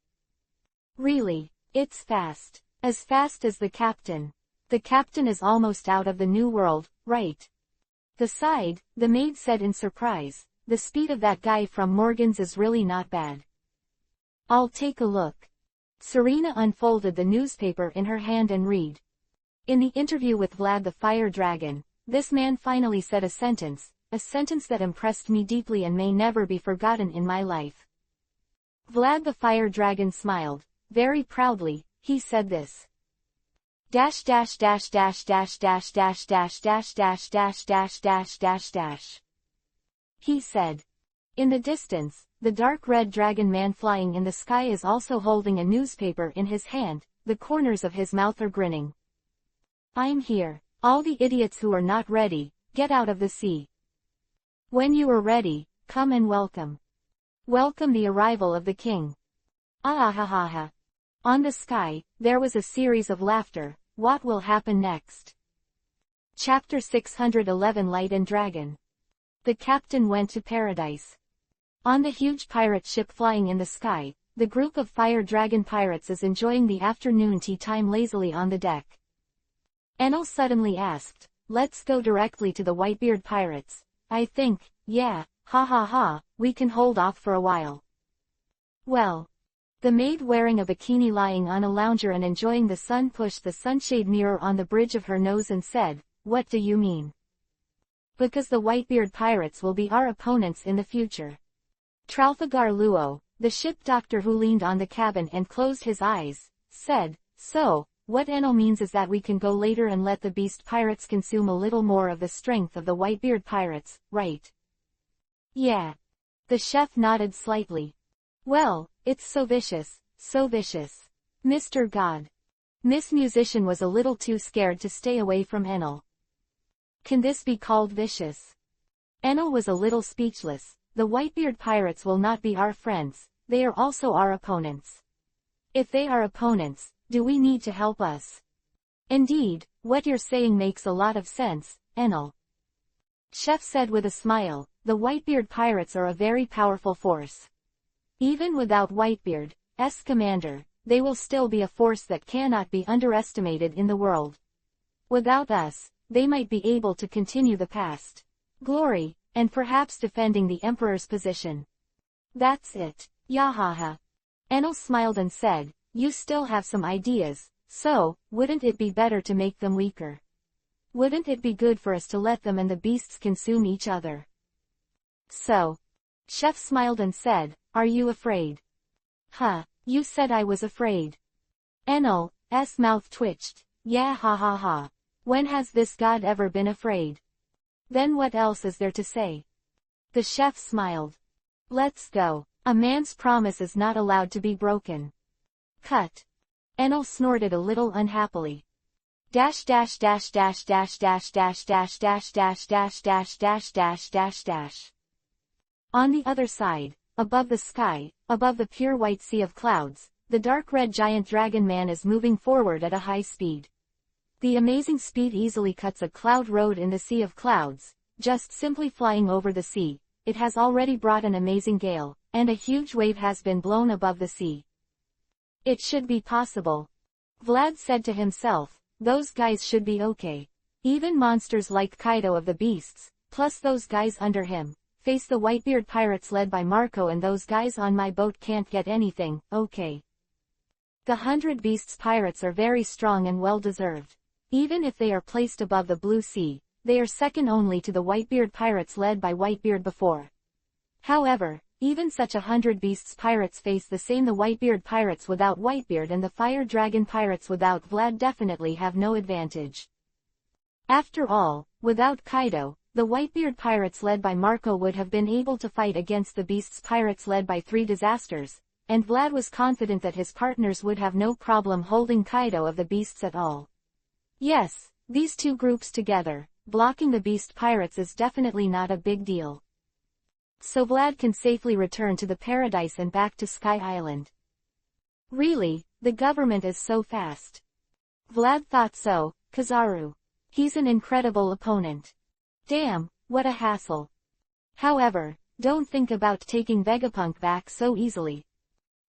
Speaker 1: Really, it's fast. As fast as the captain. The captain is almost out of the new world, right? The maid said in surprise. The speed of that guy from Morgan's is really not bad. I'll take a look. Serena unfolded the newspaper in her hand and read. In the interview with Vlad the Fire Dragon, this man finally said a sentence that impressed me deeply and may never be forgotten in my life. Vlad the Fire Dragon smiled. Very proudly, he said this. Dash dash dash dash dash dash dash dash dash dash dash dash dash dash dash. He said. In the distance, the dark red dragon man flying in the sky is also holding a newspaper in his hand, the corners of his mouth are grinning. I'm here. All the idiots who are not ready, get out of the sea. When you are ready, come and welcome. Welcome the arrival of the king. Ah ha ha ha. On the sky, there was a series of laughter. What will happen next? Chapter 611 Light and Dragon. The captain went to paradise. On the huge pirate ship flying in the sky, the group of fire dragon pirates is enjoying the afternoon tea time lazily on the deck. Enel suddenly asked, let's go directly to the Whitebeard pirates. I think, yeah, ha ha ha, we can hold off for a while. Well. The maid wearing a bikini lying on a lounger and enjoying the sun pushed the sunshade mirror on the bridge of her nose and said, what do you mean? Because the Whitebeard pirates will be our opponents in the future. Tralfagar Luo, the ship doctor who leaned on the cabin and closed his eyes, said, so, what Enel means is that we can go later and let the beast pirates consume a little more of the strength of the Whitebeard pirates, right? Yeah. The chef nodded slightly. Well, it's so vicious, so vicious. Mr. God. Miss Musician was a little too scared to stay away from Enel. Can this be called vicious? Enel was a little speechless. The Whitebeard pirates will not be our friends, they are also our opponents. If they are opponents, do we need to help us? Indeed, what you're saying makes a lot of sense, Enel. Chef said with a smile, the Whitebeard pirates are a very powerful force. Even without Whitebeard's commander, they will still be a force that cannot be underestimated in the world. Without us, they might be able to continue the past glory, and perhaps defending the Emperor's position. That's it. Yahaha. Enel smiled and said, you still have some ideas, so, wouldn't it be better to make them weaker? Wouldn't it be good for us to let them and the beasts consume each other? So. Chef smiled and said, are you afraid? Huh, you said I was afraid. Enel's mouth twitched. Yeah ha ha ha. When has this god ever been afraid? Then what else is there to say? The chef smiled. Let's go. A man's promise is not allowed to be broken. Cut. Enel snorted a little unhappily. Dash dash dash dash dash dash dash dash dash dash dash dash dash dash dash dash. On the other side, above the sky, above the pure white sea of clouds, the dark red giant dragon man is moving forward at a high speed. The amazing speed easily cuts a cloud road in the sea of clouds, just simply flying over the sea. It has already brought an amazing gale, and a huge wave has been blown above the sea. It should be possible. Vlad said to himself, those guys should be okay. Even monsters like Kaido of the beasts, plus those guys under him, face the Whitebeard pirates led by Marco, and those guys on my boat can't get anything, okay. The 100 Beasts pirates are very strong and well-deserved. Even if they are placed above the Blue Sea, they are second only to the Whitebeard pirates led by Whitebeard before. However, even such 100 Beasts pirates face the same. The Whitebeard pirates without Whitebeard and the Fire Dragon pirates without Vlad definitely have no advantage. After all, without Kaido, the Whitebeard pirates led by Marco would have been able to fight against the Beasts pirates led by Three Disasters, and Vlad was confident that his partners would have no problem holding Kaido of the beasts at all. Yes, these two groups together, blocking the beast pirates is definitely not a big deal. So Vlad can safely return to the paradise and back to Sky Island. Really, the government is so fast. Vlad thought so, Kizaru. He's an incredible opponent. Damn, what a hassle. However, don't think about taking Vegapunk back so easily.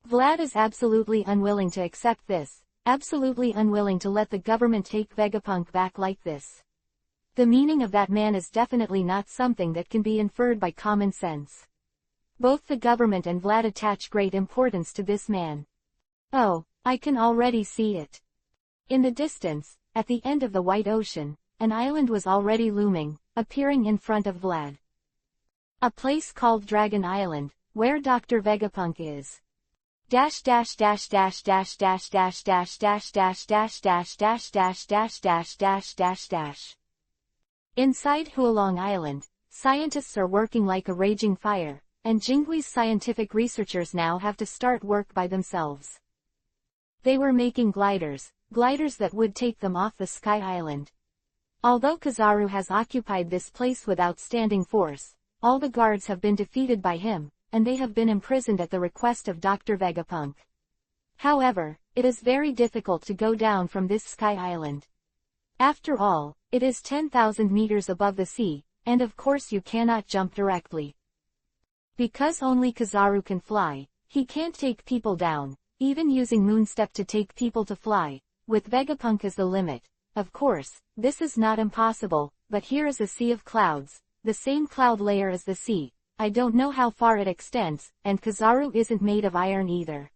Speaker 1: Vlad is absolutely unwilling to accept this, absolutely unwilling to let the government take Vegapunk back like this. The meaning of that man is definitely not something that can be inferred by common sense. Both the government and Vlad attach great importance to this man. Oh, I can already see it. In the distance, at the end of the White Ocean, an island was already looming, appearing in front of Vlad. A place called Dragon Island, where Dr. Vegapunk is. Dash dash dash dash dash dash dash dash dash dash dash dash dash dash dash dash dash dash dash. Inside Hualong Island, scientists are working like a raging fire, and Jingwe's scientific researchers now have to start work by themselves. They were making gliders that would take them off the Sky Island. Although Kizaru has occupied this place with outstanding force, all the guards have been defeated by him, and they have been imprisoned at the request of Dr. Vegapunk. However, it is very difficult to go down from this Sky Island. After all, it is 10,000 meters above the sea, and of course you cannot jump directly. Because only Kizaru can fly, he can't take people down, even using Moonstep to take people to fly, with Vegapunk as the limit. Of course, this is not impossible, but here is a sea of clouds, the same cloud layer as the sea. I don't know how far it extends, and Kizaru isn't made of iron either.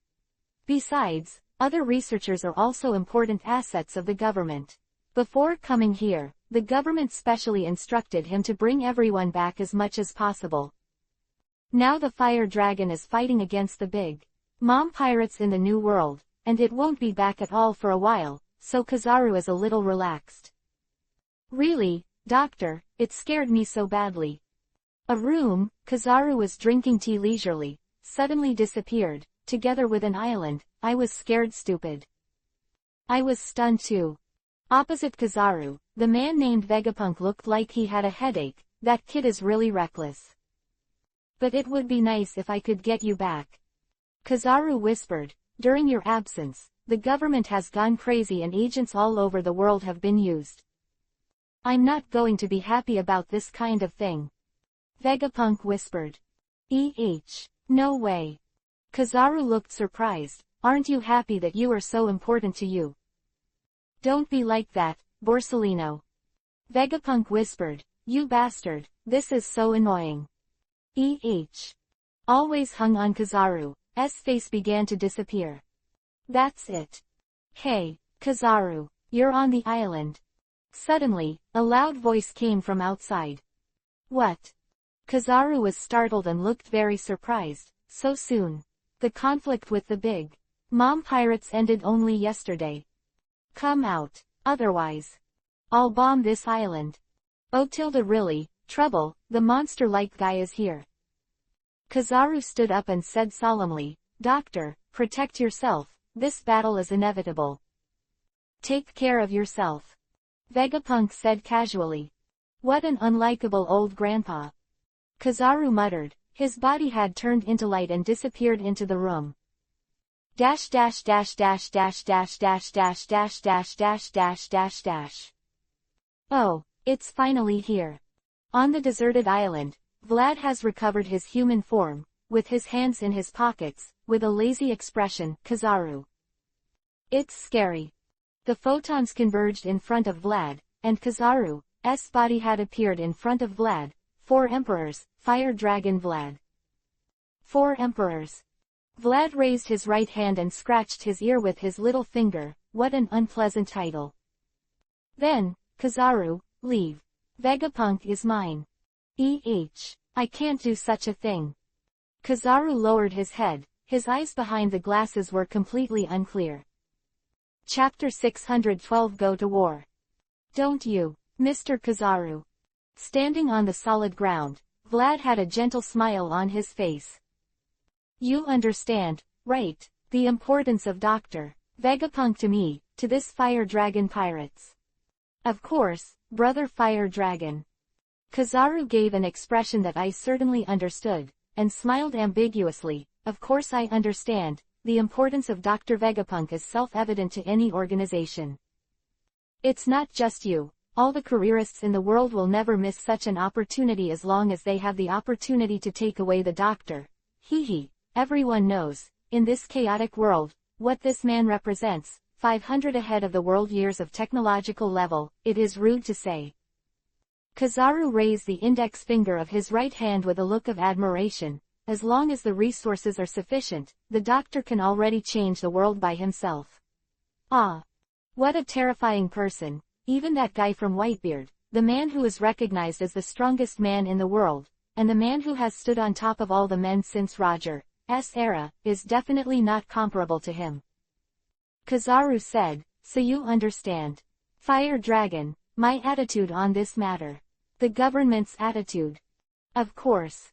Speaker 1: Besides, other researchers are also important assets of the government. Before coming here, the government specially instructed him to bring everyone back as much as possible. Now the fire dragon is fighting against the big mom pirates in the New World, and it won't be back at all for a while, so Kizaru is a little relaxed. Really, doctor, it scared me so badly. A room, Kizaru was drinking tea leisurely, suddenly disappeared, together with an island. I was scared stupid. I was stunned too. Opposite Kizaru, the man named Vegapunk looked like he had a headache. That kid is really reckless. But it would be nice if I could get you back. Kizaru whispered, during your absence, the government has gone crazy and agents all over the world have been used. I'm not going to be happy about this kind of thing. Vegapunk whispered. No way. Kizaru looked surprised. Aren't you happy that you are so important to you? Don't be like that, Borsalino. Vegapunk whispered, you bastard, this is so annoying. Always hung on Kizaru's face began to disappear. That's it. Hey, Kizaru, you're on the island. Suddenly, a loud voice came from outside. What? Kizaru was startled and looked very surprised. So soon. The conflict with the big mom pirates ended only yesterday. Come out, otherwise I'll bomb this island. Oh Tilda, really, trouble, the monster-like guy is here. Kizaru stood up and said solemnly, Doctor, protect yourself, this battle is inevitable. Take care of yourself. Vegapunk said casually. What an unlikable old grandpa. Kizaru muttered. His body had turned into light and disappeared into the room. Dash dash dash dash dash dash dash dash dash dash dash dash dash dash. Oh, it's finally here. On the deserted island, Vlad has recovered his human form, with his hands in his pockets, with a lazy expression. Kizaru. It's scary. The photons converged in front of Vlad, and Kizaru's body had appeared in front of Vlad. 4 Emperors, Fire Dragon Vlad. 4 Emperors. Vlad raised his right hand and scratched his ear with his little finger. What an unpleasant title. Then, Kizaru, leave. Vegapunk is mine. I can't do such a thing. Kizaru lowered his head. His eyes behind the glasses were completely unclear. Chapter 612 Go to War. Don't you, Mr. Kizaru. Standing on the solid ground, Vlad had a gentle smile on his face. You understand, right, the importance of Dr. Vegapunk to me, to this Fire Dragon Pirates. Of course, Brother Fire Dragon. Kizaru gave an expression that I certainly understood, and smiled ambiguously. Of course I understand, the importance of Dr. Vegapunk is self-evident to any organization. It's not just you, all the careerists in the world will never miss such an opportunity as long as they have the opportunity to take away the doctor. Hee, everyone knows, in this chaotic world, what this man represents, 500 ahead of the world years of technological level, it is rude to say. Kizaru raised the index finger of his right hand with a look of admiration. As long as the resources are sufficient, the doctor can already change the world by himself. Ah! What a terrifying person, even that guy from Whitebeard, the man who is recognized as the strongest man in the world, and the man who has stood on top of all the men since Roger's era, is definitely not comparable to him. Kizaru said, so you understand. Fire Dragon, my attitude on this matter. The government's attitude. Of course.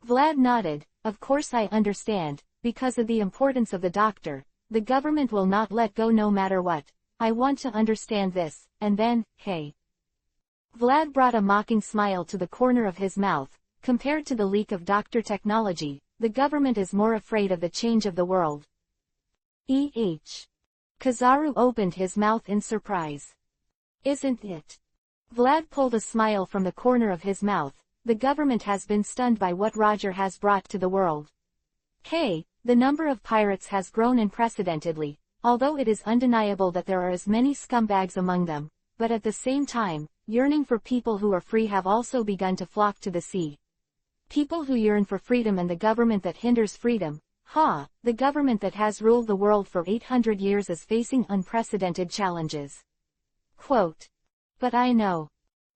Speaker 1: Vlad nodded. Of course I understand, because of the importance of the doctor, the government will not let go no matter what. I want to understand this, and then, hey. Vlad brought a mocking smile to the corner of his mouth. Compared to the leak of doctor technology, the government is more afraid of the change of the world. Kizaru opened his mouth in surprise. Isn't it? Vlad pulled a smile from the corner of his mouth. The government has been stunned by what Roger has brought to the world. Hey, the number of pirates has grown unprecedentedly, although it is undeniable that there are as many scumbags among them, but at the same time, yearning for people who are free have also begun to flock to the sea. People who yearn for freedom and the government that hinders freedom. The government that has ruled the world for 800 years is facing unprecedented challenges. Quote. But I know.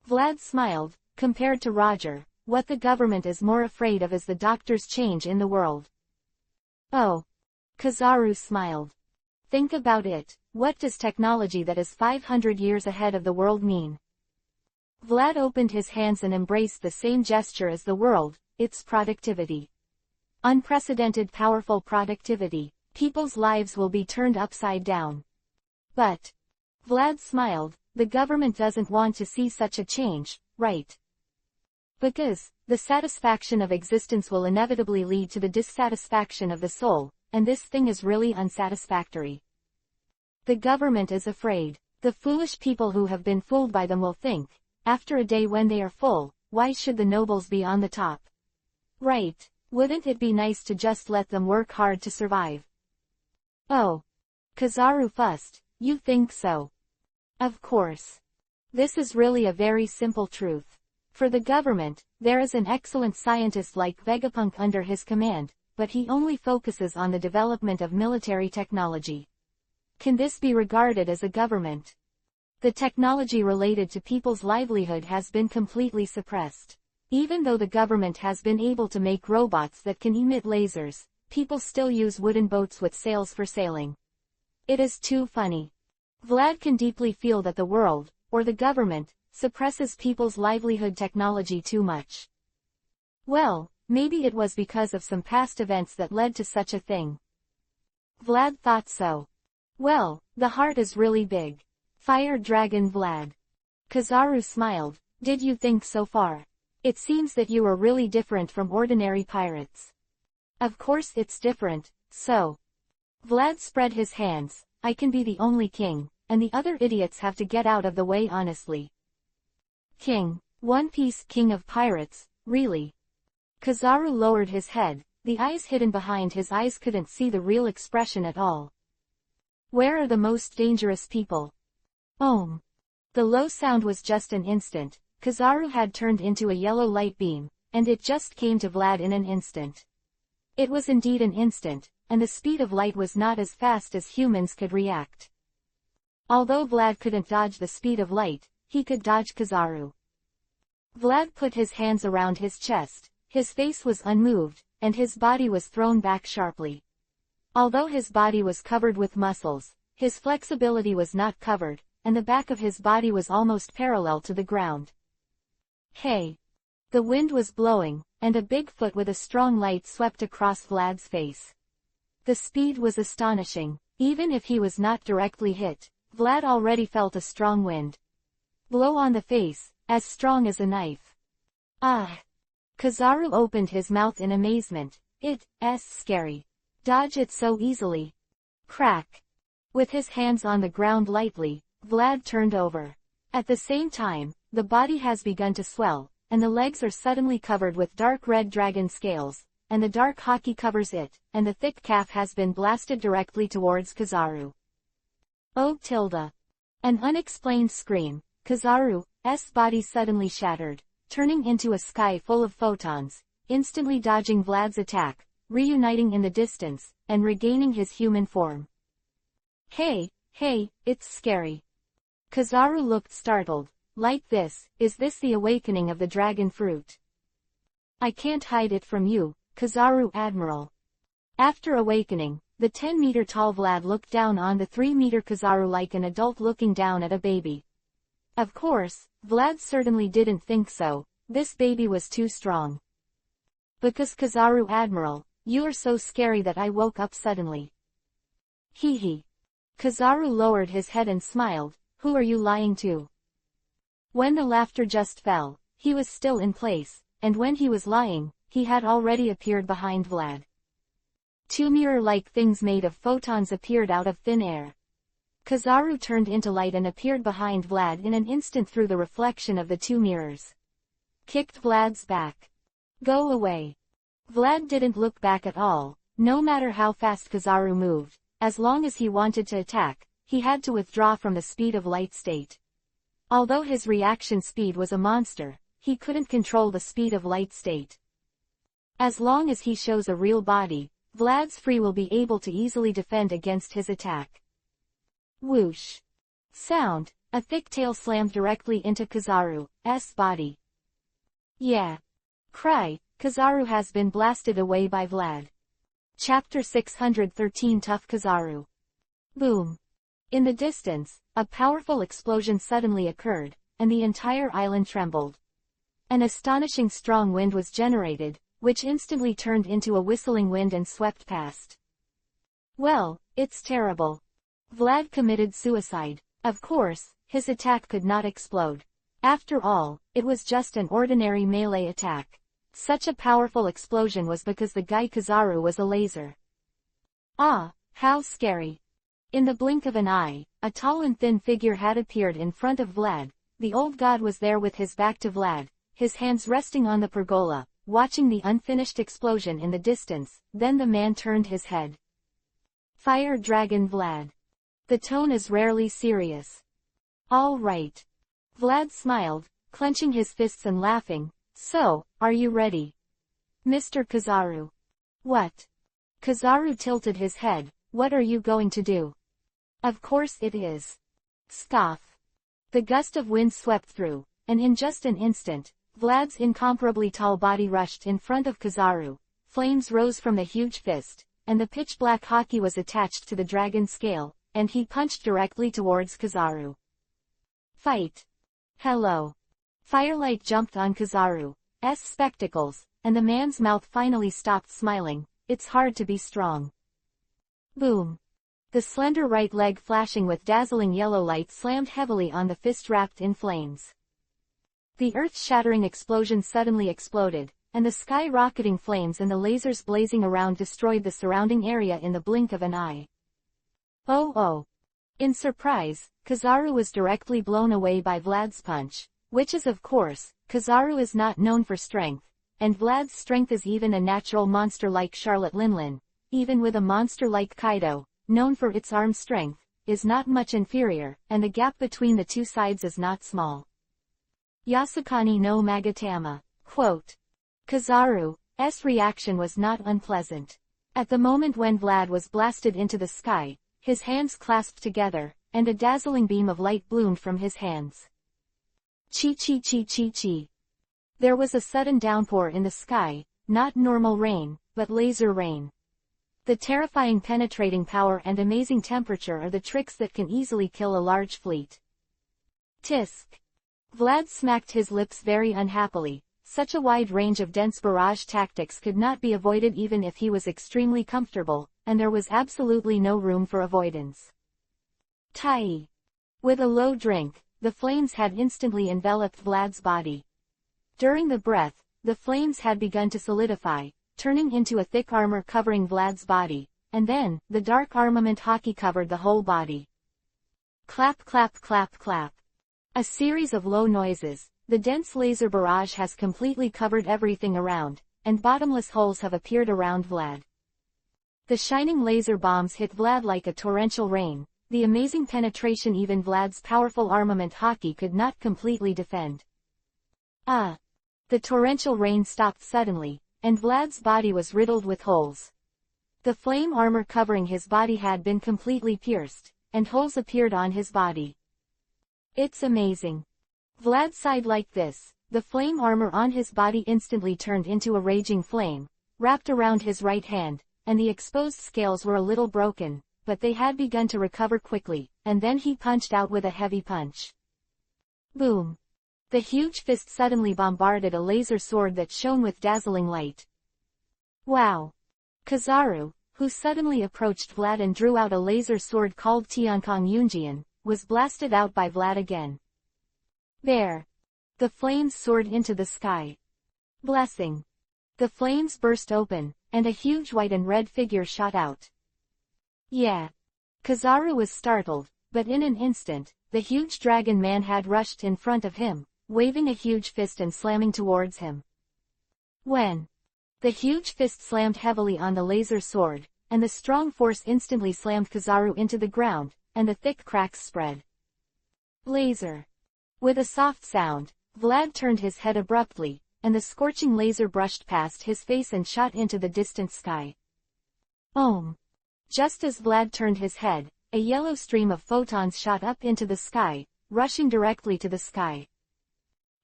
Speaker 1: Vlad smiled. Compared to Roger, what the government is more afraid of is the doctor's change in the world. Oh. Kizaru smiled. Think about it, what does technology that is 500 years ahead of the world mean? Vlad opened his hands and embraced the same gesture as the world, its productivity. Unprecedented powerful productivity, people's lives will be turned upside down. But. Vlad smiled, the government doesn't want to see such a change, right? Because, the satisfaction of existence will inevitably lead to the dissatisfaction of the soul, and this thing is really unsatisfactory. The government is afraid. The foolish people who have been fooled by them will think, after a day when they are full, why should the nobles be on the top? Right, wouldn't it be nice to just let them work hard to survive? Oh. Kizaru fussed, you think so? Of course. This is really a very simple truth. For the government, there is an excellent scientist like Vegapunk under his command, but he only focuses on the development of military technology. Can this be regarded as a government? The technology related to people's livelihood has been completely suppressed. Even though the government has been able to make robots that can emit lasers, people still use wooden boats with sails for sailing. It is too funny. Vlad can deeply feel that the world, or the government, suppresses people's livelihood technology too much. Well, maybe it was because of some past events that led to such a thing. Vlad thought so. Well, the heart is really big. Fire Dragon Vlad. Kizaru smiled. Did you think so far? It seems that you are really different from ordinary pirates. Of course it's different, so. Vlad spread his hands. I can be the only king, and the other idiots have to get out of the way honestly. King, One Piece king of pirates, really? Kizaru lowered his head, the eyes hidden behind his eyes couldn't see the real expression at all. Where are the most dangerous people? Ohm. The low sound was just an instant. Kizaru had turned into a yellow light beam, and it just came to Vlad in an instant. It was indeed an instant, and the speed of light was not as fast as humans could react. Although Vlad couldn't dodge the speed of light, he could dodge Kizaru. Vlad put his hands around his chest, his face was unmoved, and his body was thrown back sharply. Although his body was covered with muscles, his flexibility was not covered, and the back of his body was almost parallel to the ground. Hey! The wind was blowing, and a big foot with a strong light swept across Vlad's face. The speed was astonishing. Even if he was not directly hit, Vlad already felt a strong wind blow on the face, as strong as a knife. Ah! Kizaru opened his mouth in amazement. It's scary. Dodge it so easily. Crack. With his hands on the ground lightly, Vlad turned over. At the same time, the body has begun to swell, and the legs are suddenly covered with dark red dragon scales, and the dark haki covers it, and the thick calf has been blasted directly towards Kizaru. Oh tilde. An unexplained scream. Kizaru's body suddenly shattered, turning into a sky full of photons, instantly dodging Vlad's attack, reuniting in the distance, and regaining his human form. Hey, it's scary. Kizaru looked startled. Like this, is this the awakening of the dragon fruit? I can't hide it from you, Kizaru Admiral. After awakening, the 10-meter-tall Vlad looked down on the 3-meter Kizaru like an adult looking down at a baby. Of course, Vlad certainly didn't think so. This baby was too strong. Because Kizaru Admiral, you're so scary that I woke up suddenly. Hee. Kizaru lowered his head and smiled. Who are you lying to? When the laughter just fell, he was still in place, and when he was lying, he had already appeared behind Vlad. Two mirror-like things made of photons appeared out of thin air. Kizaru turned into light and appeared behind Vlad in an instant through the reflection of the two mirrors. Kicked Vlad's back. Go away. Vlad didn't look back at all. No matter how fast Kizaru moved, as long as he wanted to attack, he had to withdraw from the speed of light state. Although his reaction speed was a monster, he couldn't control the speed of light state. As long as he shows a real body, Vlad's free will be able to easily defend against his attack. Whoosh. Sound. A thick tail slammed directly into Kizaru's body. Yeah. Cry. Kizaru has been blasted away by Vlad. Chapter 613 Tough Kizaru. Boom. In the distance, a powerful explosion suddenly occurred, and the entire island trembled. An astonishing strong wind was generated, which instantly turned into a whistling wind and swept past. Well, it's terrible. Vlad committed suicide. Of course, his attack could not explode. After all, it was just an ordinary melee attack. Such a powerful explosion was because the guy Kizaru was a laser. Ah, how scary. In the blink of an eye, a tall and thin figure had appeared in front of Vlad. The old god was there with his back to Vlad, his hands resting on the pergola, watching the unfinished explosion in the distance. Then the man turned his head. Fire Dragon Vlad. The tone is rarely serious. All right. Vlad smiled, clenching his fists and laughing. So, are you ready? Mr. Kizaru. What? Kizaru tilted his head. What are you going to do? Of course it is. Scoff. The gust of wind swept through, and in just an instant, Vlad's incomparably tall body rushed in front of Kizaru. Flames rose from the huge fist, and the pitch-black haki was attached to the dragon scale, and he punched directly towards Kizaru. Fight. Hello. Firelight jumped on Kizaru's spectacles, and the man's mouth finally stopped smiling. It's hard to be strong. Boom. The slender right leg flashing with dazzling yellow light slammed heavily on the fist wrapped in flames. The earth-shattering explosion suddenly exploded, and the sky-rocketing flames and the lasers blazing around destroyed the surrounding area in the blink of an eye. Oh. In surprise, Kizaru was directly blown away by Vlad's punch, which is of course, Kizaru is not known for strength, and Vlad's strength is even a natural monster like Charlotte Linlin, even with a monster like Kaido, known for its arm strength, is not much inferior, and the gap between the two sides is not small. Yasukani no Magatama. Quote. Kizaru's reaction was not unpleasant. At the moment when Vlad was blasted into the sky, his hands clasped together, and a dazzling beam of light bloomed from his hands. Chi. There was a sudden downpour in the sky, not normal rain, but laser rain. The terrifying penetrating power and amazing temperature are the tricks that can easily kill a large fleet. Tisk. Vlad smacked his lips very unhappily. Such a wide range of dense barrage tactics could not be avoided even if he was extremely comfortable, and there was absolutely no room for avoidance. Tai. With a low drink, the flames had instantly enveloped Vlad's body. During the breath, the flames had begun to solidify, turning into a thick armor covering Vlad's body, and then, the dark armament hockey covered the whole body. Clap clap clap clap. A series of low noises, the dense laser barrage has completely covered everything around, and bottomless holes have appeared around Vlad. The shining laser bombs hit Vlad like a torrential rain, the amazing penetration even Vlad's powerful armament hockey could not completely defend. The torrential rain stopped suddenly, and Vlad's body was riddled with holes. The flame armor covering his body had been completely pierced, and holes appeared on his body. It's amazing. Vlad sighed like this. The flame armor on his body instantly turned into a raging flame, wrapped around his right hand, and the exposed scales were a little broken, but they had begun to recover quickly, and then he punched out with a heavy punch. Boom! The huge fist suddenly bombarded a laser sword that shone with dazzling light. Wow! Kizaru, who suddenly approached Vlad and drew out a laser sword called Tiankong Yunjian, was blasted out by Vlad again. There! The flames soared into the sky. Blessing! The flames burst open, and a huge white and red figure shot out. Yeah! Kizaru was startled, but in an instant, the huge dragon man had rushed in front of him, waving a huge fist and slamming towards him. When the huge fist slammed heavily on the laser sword, and the strong force instantly slammed Kizaru into the ground, and the thick cracks spread. Laser! With a soft sound, Vlad turned his head abruptly, and the scorching laser brushed past his face and shot into the distant sky. Om! Just as Vlad turned his head, a yellow stream of photons shot up into the sky, rushing directly to the sky.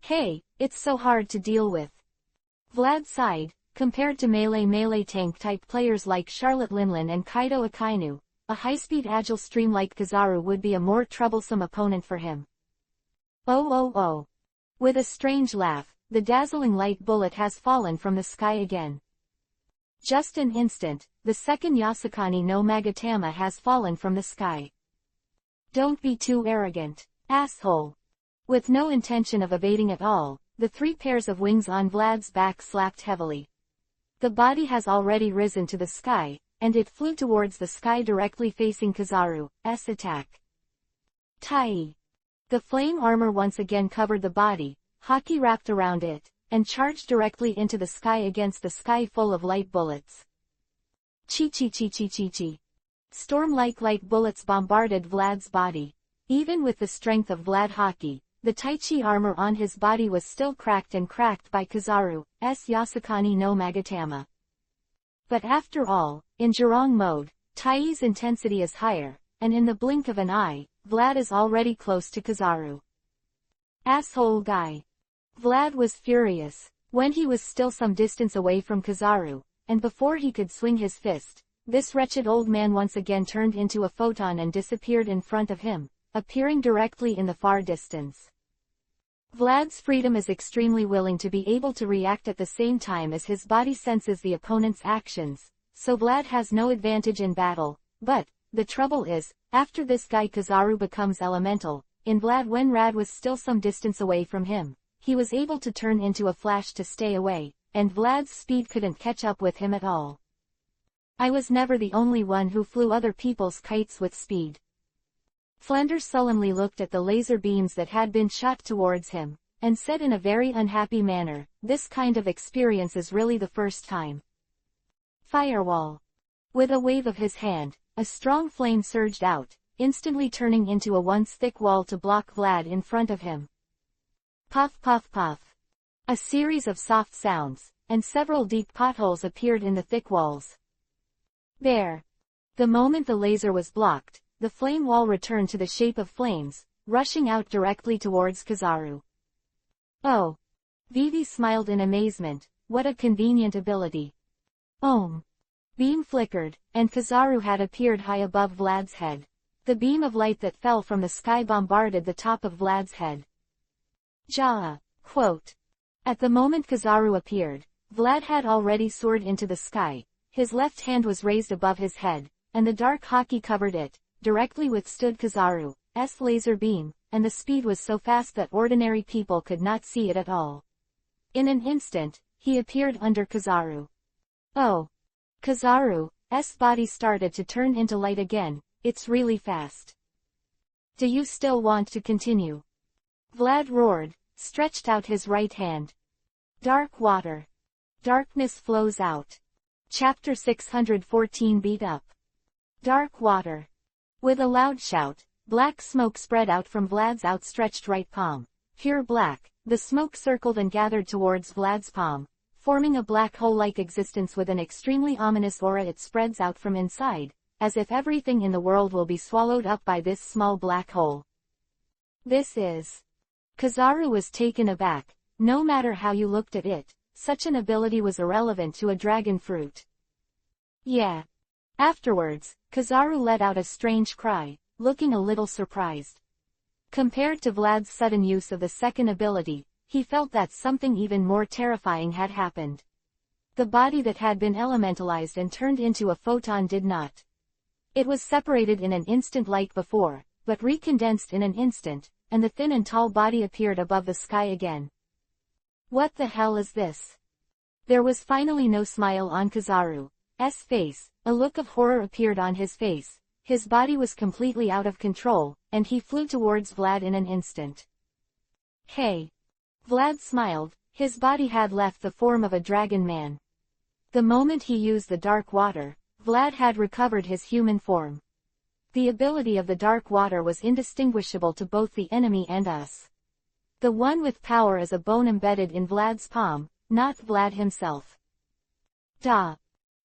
Speaker 1: Hey, it's so hard to deal with. Vlad sighed. Compared to melee tank-type players like Charlotte Linlin and Kaido Akainu, a high-speed agile stream like Kizaru would be a more troublesome opponent for him. Oh. With a strange laugh, the dazzling light bullet has fallen from the sky again. Just an instant, the second Yasukani no Magatama has fallen from the sky. Don't be too arrogant, asshole. With no intention of evading at all, the 3 pairs of wings on Vlad's back slapped heavily. The body has already risen to the sky, and it flew towards the sky directly facing Kizaru's attack. Tai. The flame armor once again covered the body, hockey wrapped around it, and charged directly into the sky against the sky full of light bullets. Chi. Storm-like light bullets bombarded Vlad's body. Even with the strength of Vlad hockey, the Taichi armor on his body was still cracked by Kizaru's Yasukani no Magatama. But after all, in Jurong mode, Tai's intensity is higher, and in the blink of an eye, Vlad is already close to Kizaru. Asshole guy. Vlad was furious. When he was still some distance away from Kizaru, and before he could swing his fist, this wretched old man once again turned into a photon and disappeared in front of him, appearing directly in the far distance. Vlad's freedom is extremely willing to be able to react at the same time as his body senses the opponent's actions, so Vlad has no advantage in battle, but, the trouble is, after this guy Kizaru becomes elemental, in Vlad when Rad was still some distance away from him, he was able to turn into a flash to stay away, and Vlad's speed couldn't catch up with him at all. I was never the only one who flew other people's kites with speed. Flanders sullenly looked at the laser beams that had been shot towards him, and said in a very unhappy manner, this kind of experience is really the first time. Firewall. With a wave of his hand, a strong flame surged out, instantly turning into a once thick wall to block Vlad in front of him. Puff puff puff. A series of soft sounds, and several deep potholes appeared in the thick walls. There. The moment the laser was blocked, the flame wall returned to the shape of flames, rushing out directly towards Kizaru. Oh! Vivi smiled in amazement, what a convenient ability. Beam flickered, and Kizaru had appeared high above Vlad's head. The beam of light that fell from the sky bombarded the top of Vlad's head. Jaa! Quote. At the moment Kizaru appeared, Vlad had already soared into the sky, his left hand was raised above his head, and the dark haki covered it, directly withstood Kizaru's laser beam, and the speed was so fast that ordinary people could not see it at all. In an instant, he appeared under Kizaru. Oh! Kizaru's body started to turn into light again. It's really fast. Do you still want to continue? Vlad roared, stretched out his right hand. Dark water. Darkness flows out. Chapter 614 Beat Up. Dark water. With a loud shout, black smoke spread out from Vlad's outstretched right palm. Pure black, the smoke circled and gathered towards Vlad's palm, forming a black hole-like existence with an extremely ominous aura. It spreads out from inside, as if everything in the world will be swallowed up by this small black hole. This is... Kizaru was taken aback. No matter how you looked at it, such an ability was irrelevant to a dragon fruit. Yeah. Afterwards, Kizaru let out a strange cry, looking a little surprised. Compared to Vlad's sudden use of the second ability, he felt that something even more terrifying had happened. The body that had been elementalized and turned into a photon did not. It was separated in an instant like before, but recondensed in an instant, and the thin and tall body appeared above the sky again. What the hell is this? There was finally no smile on Kizaru's face. A look of horror appeared on his face. His body was completely out of control, and he flew towards Vlad in an instant. Hey! Vlad smiled. His body had left the form of a dragon man. The moment he used the dark water, Vlad had recovered his human form. The ability of the dark water was indistinguishable to both the enemy and us. The one with power is a bone embedded in Vlad's palm, not Vlad himself. Duh.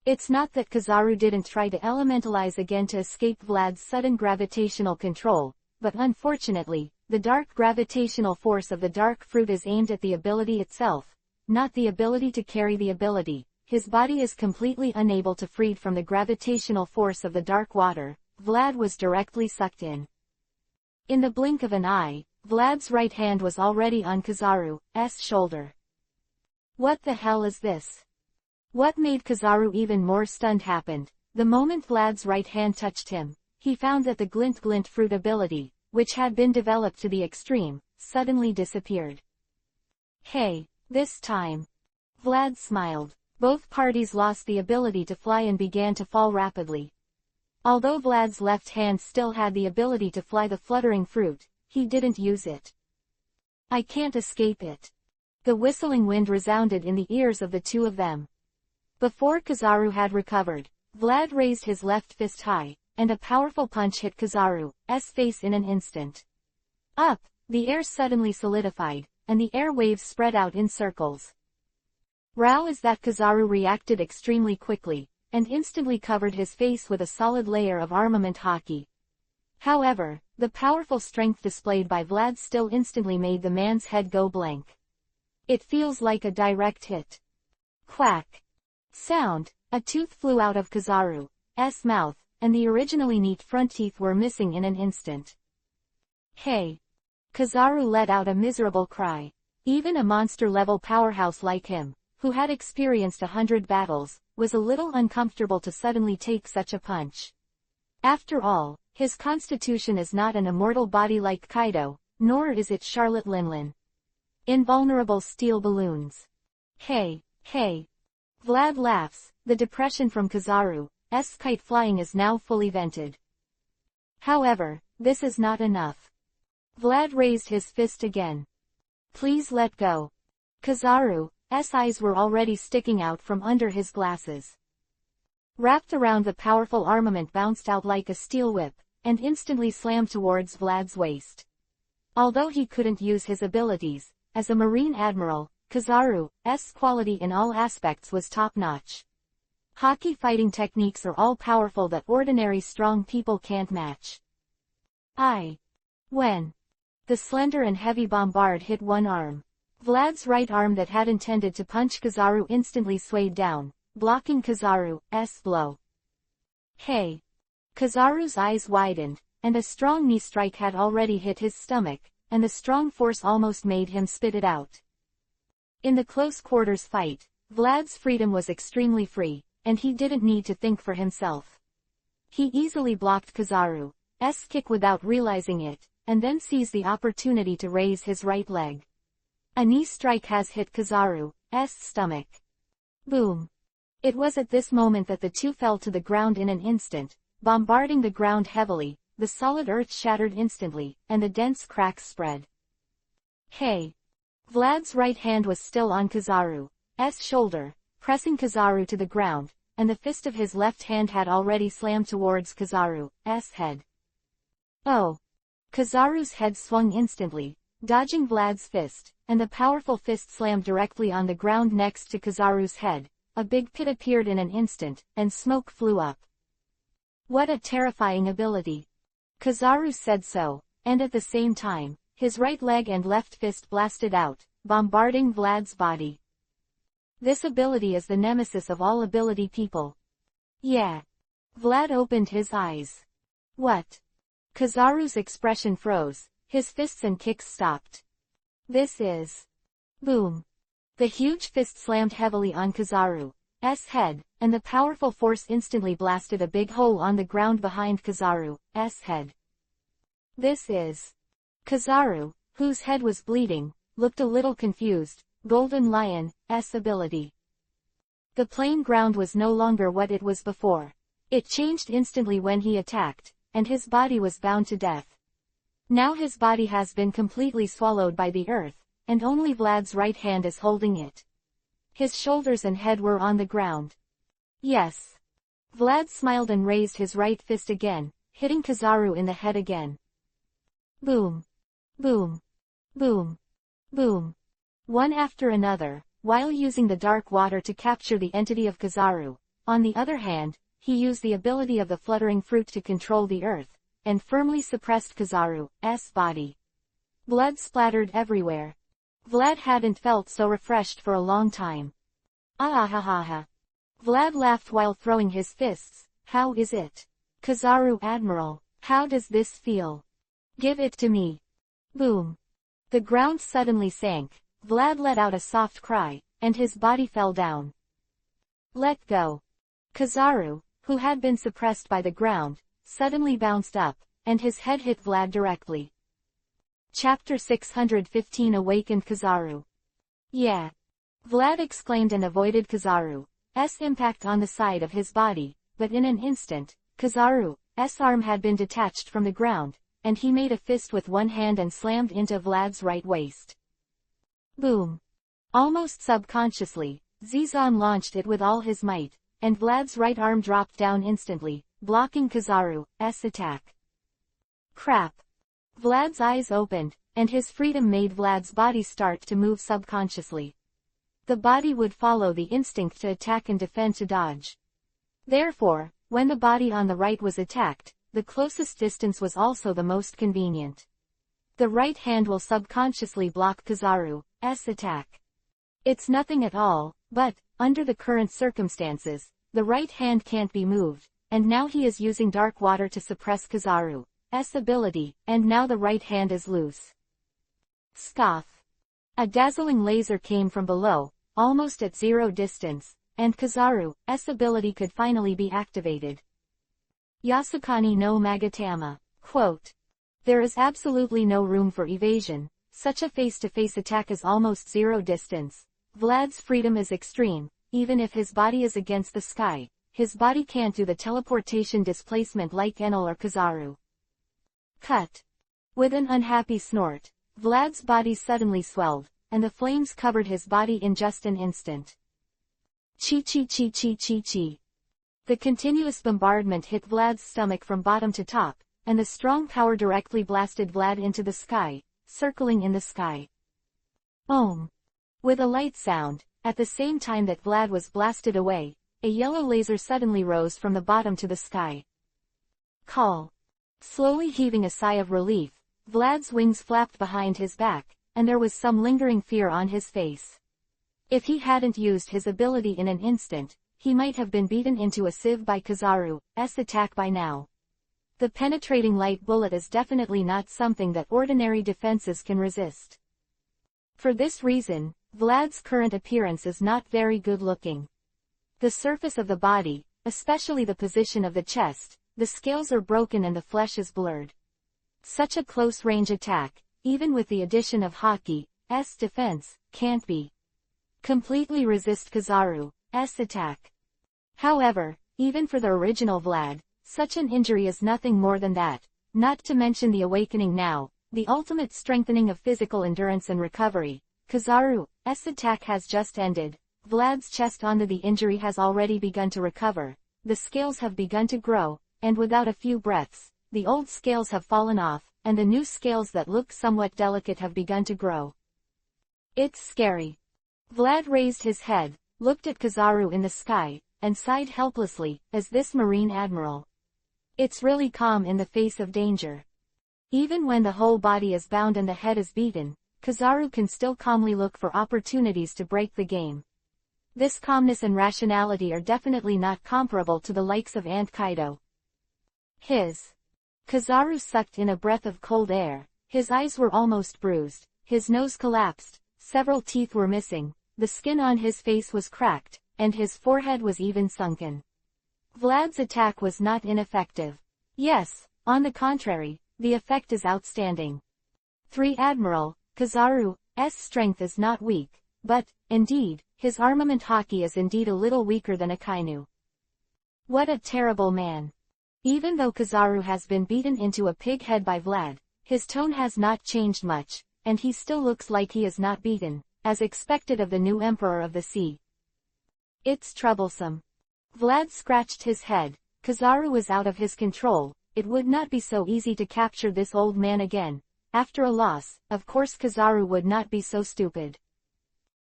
Speaker 1: It's not that Kizaru didn't try to elementalize again to escape Vlad's sudden gravitational control, but unfortunately, the dark gravitational force of the dark fruit is aimed at the ability itself, not the ability to carry the ability. His body is completely unable to free from the gravitational force of the dark water. Vlad was directly sucked in. In the blink of an eye, Vlad's right hand was already on Kizaru's shoulder. What the hell is this? What made Kizaru even more stunned happened. The moment Vlad's right hand touched him, he found that the glint fruit ability, which had been developed to the extreme, suddenly disappeared. Hey, this time. Vlad smiled. Both parties lost the ability to fly and began to fall rapidly. Although Vlad's left hand still had the ability to fly the fluttering fruit, he didn't use it. I can't escape it. The whistling wind resounded in the ears of the two of them. Before Kizaru had recovered, Vlad raised his left fist high, and a powerful punch hit Kizaru's face in an instant. Up, the air suddenly solidified, and the air waves spread out in circles. Row is that Kizaru reacted extremely quickly, and instantly covered his face with a solid layer of armament haki. However, the powerful strength displayed by Vlad still instantly made the man's head go blank. It feels like a direct hit. Quack! Sound, a tooth flew out of Kizaru's mouth, and the originally neat front teeth were missing in an instant. Hey! Kizaru let out a miserable cry. Even a monster-level powerhouse like him, who had experienced 100 battles, was a little uncomfortable to suddenly take such a punch. After all, his constitution is not an immortal body like Kaido, nor is it Charlotte Linlin. Invulnerable steel balloons. Hey, hey. Vlad laughs. The depression from Kizaru's kite flying is now fully vented. However, this is not enough. Vlad raised his fist again. Please let go. Kizaru's eyes were already sticking out from under his glasses. Wrapped around the powerful armament bounced out like a steel whip, and instantly slammed towards Vlad's waist. Although he couldn't use his abilities, as a Marine Admiral, Kizaru's quality in all aspects was top-notch. Haki fighting techniques are all-powerful that ordinary strong people can't match. When the slender and heavy bombard hit one arm, Vlad's right arm that had intended to punch Kizaru instantly swayed down, blocking Kizaru's blow. Hey! Kizaru's eyes widened, and a strong knee strike had already hit his stomach, and the strong force almost made him spit it out. In the close quarters fight, Vlad's freedom was extremely free, and he didn't need to think for himself. He easily blocked Kizaru's kick without realizing it, and then seized the opportunity to raise his right leg. A knee strike has hit Kizaru's stomach. Boom! It was at this moment that the two fell to the ground in an instant, bombarding the ground heavily. The solid earth shattered instantly, and the dense cracks spread. Hey! Vlad's right hand was still on Kizaru's shoulder, pressing Kizaru to the ground, and the fist of his left hand had already slammed towards Kizaru's head. Oh! Kizaru's head swung instantly, dodging Vlad's fist, and the powerful fist slammed directly on the ground next to Kizaru's head. A big pit appeared in an instant, and smoke flew up. What a terrifying ability! Kizaru said so, and at the same time, his right leg and left fist blasted out, bombarding Vlad's body. This ability is the nemesis of all ability people. Yeah. Vlad opened his eyes. What? Kizaru's expression froze, his fists and kicks stopped. This is... Boom. The huge fist slammed heavily on Kizaru's head, and the powerful force instantly blasted a big hole on the ground behind Kizaru's head. This is... Kizaru, whose head was bleeding, looked a little confused. Golden Lion's ability. The plain ground was no longer what it was before. It changed instantly when he attacked, and his body was bound to death. Now his body has been completely swallowed by the earth, and only Vlad's right hand is holding it. His shoulders and head were on the ground. Yes. Vlad smiled and raised his right fist again, hitting Kizaru in the head again. Boom. Boom. Boom. Boom. One after another, while using the dark water to capture the entity of Kizaru. On the other hand, he used the ability of the fluttering fruit to control the earth, and firmly suppressed Kizaru's body. Blood splattered everywhere. Vlad hadn't felt so refreshed for a long time. Ah. Vlad laughed while throwing his fists. How is it? Kizaru Admiral, how does this feel? Give it to me. Boom. The ground suddenly sank. Vlad let out a soft cry, and his body fell down. Let go. Kizaru, who had been suppressed by the ground, suddenly bounced up, and his head hit Vlad directly. Chapter 615 Awakened Kizaru. Yeah. Vlad exclaimed and avoided Kizaru's impact on the side of his body, but in an instant, Kizaru's arm had been detached from the ground, and he made a fist with one hand and slammed into Vlad's right waist. Boom. Almost subconsciously, Zizan launched it with all his might, and Vlad's right arm dropped down instantly, blocking Kizaru's attack. Crap. Vlad's eyes opened, and his freedom made Vlad's body start to move subconsciously. The body would follow the instinct to attack and defend to dodge. Therefore, when the body on the right was attacked, the closest distance was also the most convenient. The right hand will subconsciously block Kizaru's attack. It's nothing at all, but, under the current circumstances, the right hand can't be moved, and now he is using dark water to suppress Kizaru's ability, and now the right hand is loose. Scoff. A dazzling laser came from below, almost at zero distance, and Kizaru's ability could finally be activated. Yasukani no Magatama. Quote. There is absolutely no room for evasion. Such a face-to-face attack is almost zero distance. Vlad's freedom is extreme. Even if his body is against the sky, his body can't do the teleportation displacement like Enel or Kizaru. Cut. With an unhappy snort, Vlad's body suddenly swelled, and the flames covered his body in just an instant. Chi. The continuous bombardment hit Vlad's stomach from bottom to top, and the strong power directly blasted Vlad into the sky, circling in the sky. Om. With a light sound, at the same time that Vlad was blasted away, a yellow laser suddenly rose from the bottom to the sky. Call. Slowly heaving a sigh of relief, Vlad's wings flapped behind his back, and there was some lingering fear on his face. If he hadn't used his ability in an instant, he might have been beaten into a sieve by Kizaru's attack by now. The penetrating light bullet is definitely not something that ordinary defenses can resist. For this reason, Vlad's current appearance is not very good looking. The surface of the body, especially the position of the chest, the scales are broken and the flesh is blurred. Such a close-range attack, even with the addition of Haki's defense, can't be completely resist Kizaru's attack. However, even for the original Vlad, such an injury is nothing more than that, not to mention the awakening now, the ultimate strengthening of physical endurance and recovery. Kizaru's attack has just ended. Vlad's chest under the injury has already begun to recover, the scales have begun to grow, and without a few breaths, the old scales have fallen off, and the new scales that look somewhat delicate have begun to grow. It's scary. Vlad raised his head, looked at Kizaru in the sky, and sighed helplessly, as this Marine Admiral. It's really calm in the face of danger. Even when the whole body is bound and the head is beaten, Kizaru can still calmly look for opportunities to break the game. This calmness and rationality are definitely not comparable to the likes of Aunt Kaido. Kizaru sucked in a breath of cold air, his eyes were almost bruised, his nose collapsed, several teeth were missing, the skin on his face was cracked, and his forehead was even sunken. Vlad's attack was not ineffective. Yes, on the contrary, the effect is outstanding. 3 Admiral, Kizaru's strength is not weak, but, indeed, his armament Haki is indeed a little weaker than Akainu. What a terrible man. Even though Kizaru has been beaten into a pig head by Vlad, his tone has not changed much, and he still looks like he is not beaten, as expected of the new Emperor of the Sea. It's troublesome. Vlad scratched his head. Kizaru is out of his control, it would not be so easy to capture this old man again. After a loss, of course Kizaru would not be so stupid.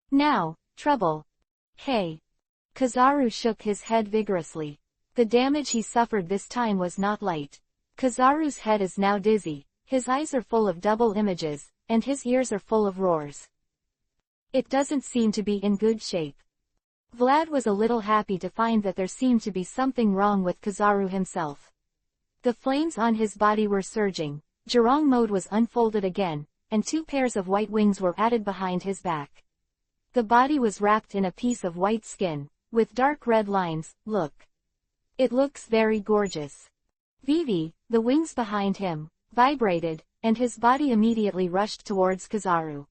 Speaker 1: Now, trouble. Hey. Kizaru shook his head vigorously. The damage he suffered this time was not light. Kizaru's head is now dizzy, his eyes are full of double images, and his ears are full of roars. It doesn't seem to be in good shape. Vlad was a little happy to find that there seemed to be something wrong with Kizaru himself. The flames on his body were surging, Jurong mode was unfolded again, and 2 pairs of white wings were added behind his back. The body was wrapped in a piece of white skin, with dark red lines. Look. It looks very gorgeous. Vivi, the wings behind him, vibrated, and his body immediately rushed towards Kizaru.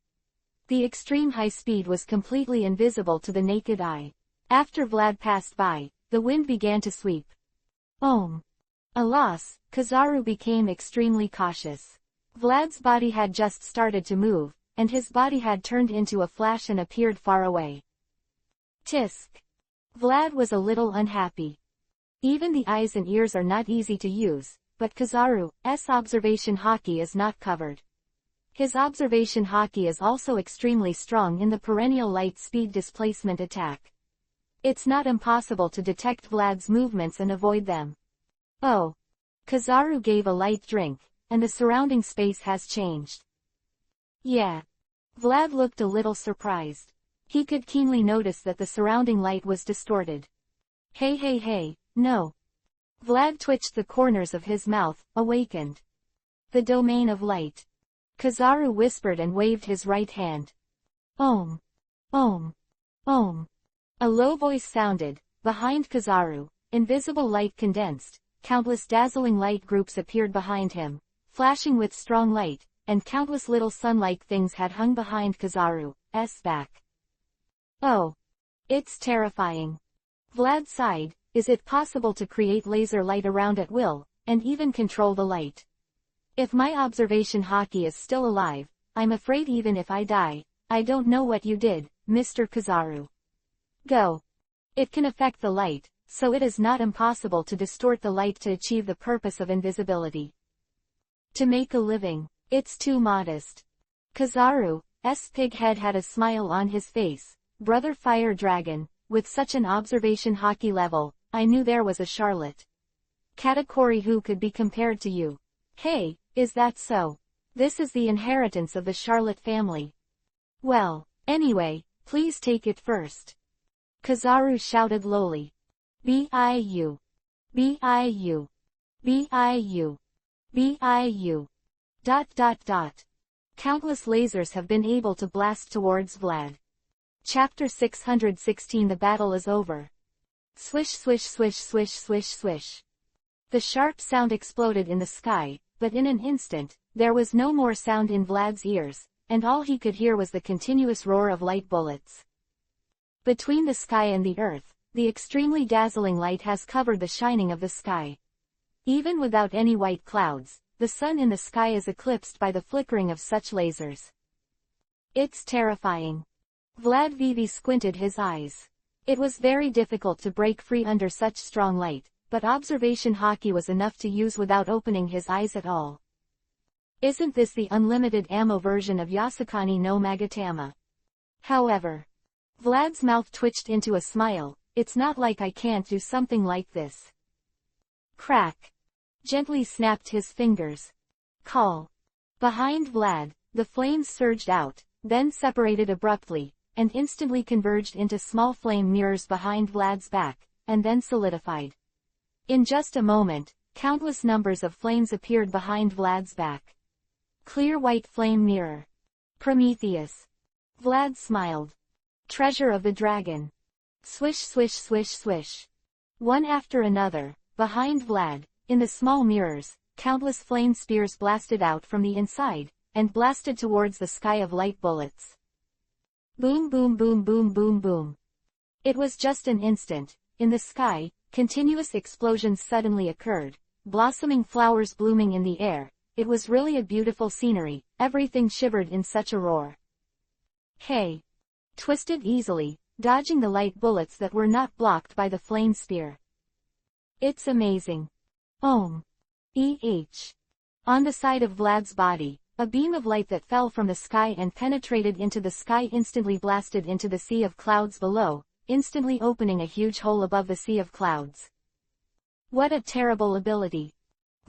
Speaker 1: The extreme high speed was completely invisible to the naked eye. After Vlad passed by, the wind began to sweep. Alas, Kizaru became extremely cautious. Vlad's body had just started to move, and his body had turned into a flash and appeared far away. Tisk. Vlad was a little unhappy. Even the eyes and ears are not easy to use, but Kizaru's observation Haki is not covered. His observation Haki is also extremely strong in the perennial light speed displacement attack. It's not impossible to detect Vlad's movements and avoid them. Oh. Kizaru gave a light drink, and the surrounding space has changed. Yeah. Vlad looked a little surprised. He could keenly notice that the surrounding light was distorted. Hey, no. Vlad twitched the corners of his mouth, awakened. The domain of light. Kizaru whispered and waved his right hand. Om. A low voice sounded. Behind Kizaru, invisible light condensed, countless dazzling light groups appeared behind him, flashing with strong light, and countless little sun-like things had hung behind Kizaru's back. Oh. It's terrifying. Vlad sighed. Is it possible to create laser light around at will, and even control the light? If my observation Haki is still alive, I'm afraid even if I die, I don't know what you did, Mr. Kizaru. Go. It can affect the light, so it is not impossible to distort the light to achieve the purpose of invisibility. To make a living, it's too modest. Kizaru's pig head had a smile on his face. Brother Fire Dragon, with such an observation Haki level, I knew there was a Charlotte Katakuri who could be compared to you. Hey, is that so? This is the inheritance of the Charlotte family. Well, anyway, please take it first. Kizaru shouted lowly. Biu. Biu. Biu. Biu. ... Countless lasers have been able to blast towards Vlad. Chapter 616 The battle is over. Swish swish swish swish swish swish. The sharp sound exploded in the sky, but in an instant, there was no more sound in Vlad's ears, and all he could hear was the continuous roar of light bullets. Between the sky and the earth, the extremely dazzling light has covered the shining of the sky. Even without any white clouds, the sun in the sky is eclipsed by the flickering of such lasers. It's terrifying. Vlad Vivi squinted his eyes. It was very difficult to break free under such strong light, but observation hockey was enough to use without opening his eyes at all. Isn't this the unlimited ammo version of Yasukani no Magatama? However, Vlad's mouth twitched into a smile. It's not like I can't do something like this. Crack. Gently snapped his fingers. Call. Behind Vlad, the flames surged out, then separated abruptly, and instantly converged into small flame mirrors behind Vlad's back, and then solidified. In just a moment, countless numbers of flames appeared behind Vlad's back. Clear white flame mirror. Prometheus. Vlad smiled. Treasure of the dragon. Swish swish swish swish. One after another, behind Vlad, in the small mirrors, countless flame spears blasted out from the inside, and blasted towards the sky of light bullets. Boom boom boom boom boom boom. It was just an instant. In the sky, continuous explosions suddenly occurred, blossoming flowers blooming in the air. It was really a beautiful scenery, everything shivered in such a roar. Hey! Twisted easily, dodging the light bullets that were not blocked by the flame spear. It's amazing. Om. On the side of Vlad's body, a beam of light that fell from the sky and penetrated into the sky instantly blasted into the sea of clouds below, instantly opening a huge hole above the sea of clouds. What a terrible ability!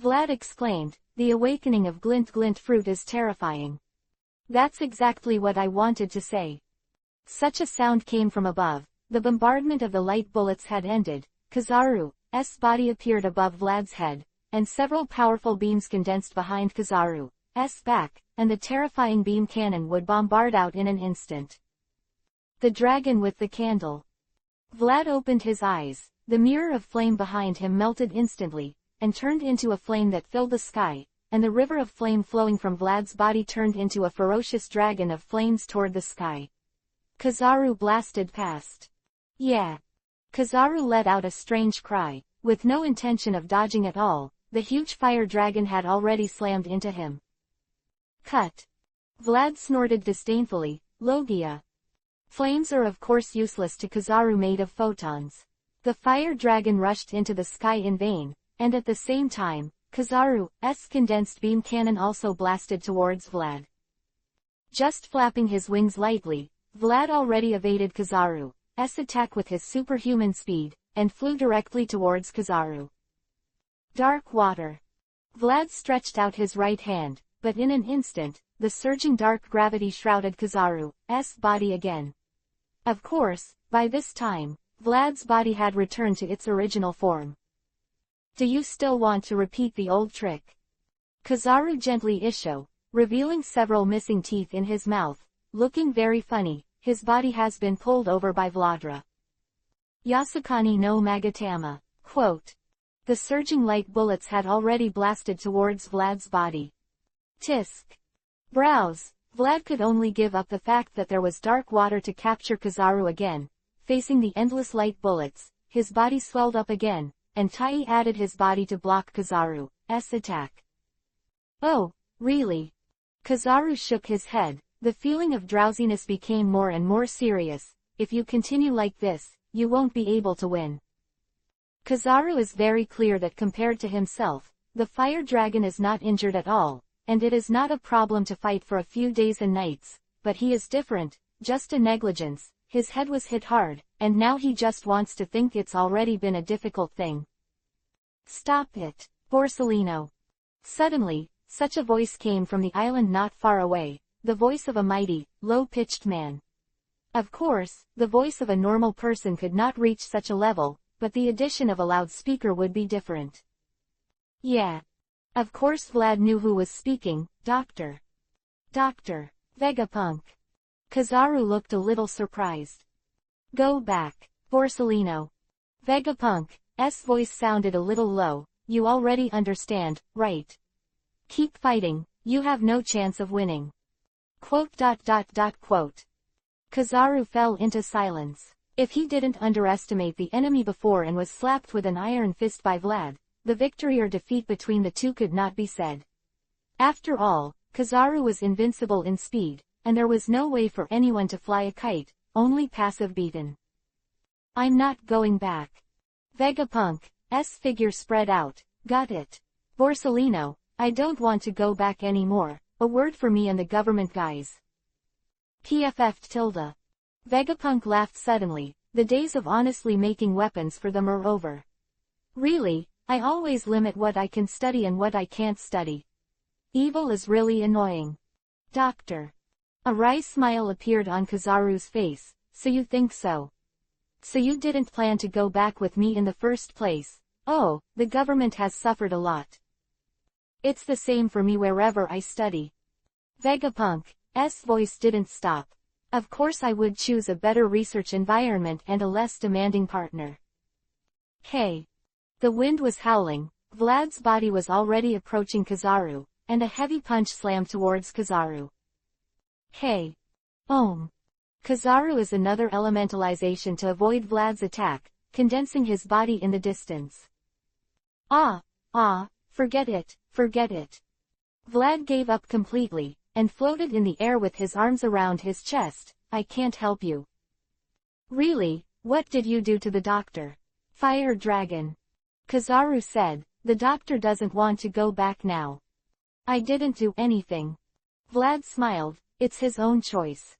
Speaker 1: Vlad exclaimed, the awakening of glint glint fruit is terrifying. That's exactly what I wanted to say. Such a sound came from above. The bombardment of the light bullets had ended. Kizaru's body appeared above Vlad's head, and several powerful beams condensed behind Kizaru's back, and the terrifying beam cannon would bombard out in an instant. The dragon with the candle. Vlad opened his eyes. The mirror of flame behind him melted instantly, and turned into a flame that filled the sky, and the river of flame flowing from Vlad's body turned into a ferocious dragon of flames toward the sky. Kizaru blasted past. Yeah. Kizaru let out a strange cry. With no intention of dodging at all, the huge fire dragon had already slammed into him. Cut. Vlad snorted disdainfully. Logia. Flames are of course useless to Kizaru made of photons. The fire dragon rushed into the sky in vain, and at the same time, Kizaru's condensed beam cannon also blasted towards Vlad. Just flapping his wings lightly, Vlad already evaded Kizaru's attack with his superhuman speed, and flew directly towards Kizaru. Dark water. Vlad stretched out his right hand, but in an instant, the surging dark gravity shrouded Kizaru's body again. Of course, by this time, Vlad's body had returned to its original form. Do you still want to repeat the old trick? Kizaru gently issued, revealing several missing teeth in his mouth, looking very funny. His body has been pulled over by Vladra. Yasukani no Magatama. Quote. The surging light bullets had already blasted towards Vlad's body. Tisk. Browse. Vlad could only give up the fact that there was dark water to capture Kizaru again. Facing the endless light bullets, his body swelled up again, and Tai added his body to block Kizaru's attack. Oh, really? Kizaru shook his head. The feeling of drowsiness became more and more serious. If you continue like this, you won't be able to win. Kizaru is very clear that compared to himself, the fire dragon is not injured at all, and it is not a problem to fight for a few days and nights, but he is different, just a negligence. His head was hit hard, and now he just wants to think it's already been a difficult thing. Stop it, Borsellino. Suddenly, such a voice came from the island not far away, the voice of a mighty, low-pitched man. Of course, the voice of a normal person could not reach such a level, but the addition of a loudspeaker would be different. Yeah. Of course Vlad knew who was speaking. Dr. Vegapunk. Kizaru looked a little surprised. Go back, Borsellino. Vegapunk's voice sounded a little low. You already understand, right? Keep fighting, you have no chance of winning. Quote. Kizaru fell into silence. If he didn't underestimate the enemy before and was slapped with an iron fist by Vlad, the victory or defeat between the two could not be said. After all, Kizaru was invincible in speed, and there was no way for anyone to fly a kite, only passive beaten. I'm not going back. Vegapunk's figure spread out. Got it. Borsellino, I don't want to go back anymore. A word for me and the government guys. PFF. Vegapunk laughed suddenly. The days of honestly making weapons for them are over. Really, I always limit what I can study and what I can't study. Evil is really annoying. Doctor. A wry smile appeared on Kizaru's face. So you think so? So you didn't plan to go back with me in the first place? Oh, the government has suffered a lot. It's the same for me wherever I study. Vegapunk's voice didn't stop. Of course I would choose a better research environment and a less demanding partner. Hey. The wind was howling, Vlad's body was already approaching Kizaru, and a heavy punch slammed towards Kizaru. Hey. Kizaru is another elementalization to avoid Vlad's attack, condensing his body in the distance. Forget it. Vlad gave up completely, and floated in the air with his arms around his chest. I can't help you. Really, what did you do to the doctor? Fire dragon. Kizaru said, the doctor doesn't want to go back now. I didn't do anything. Vlad smiled, it's his own choice.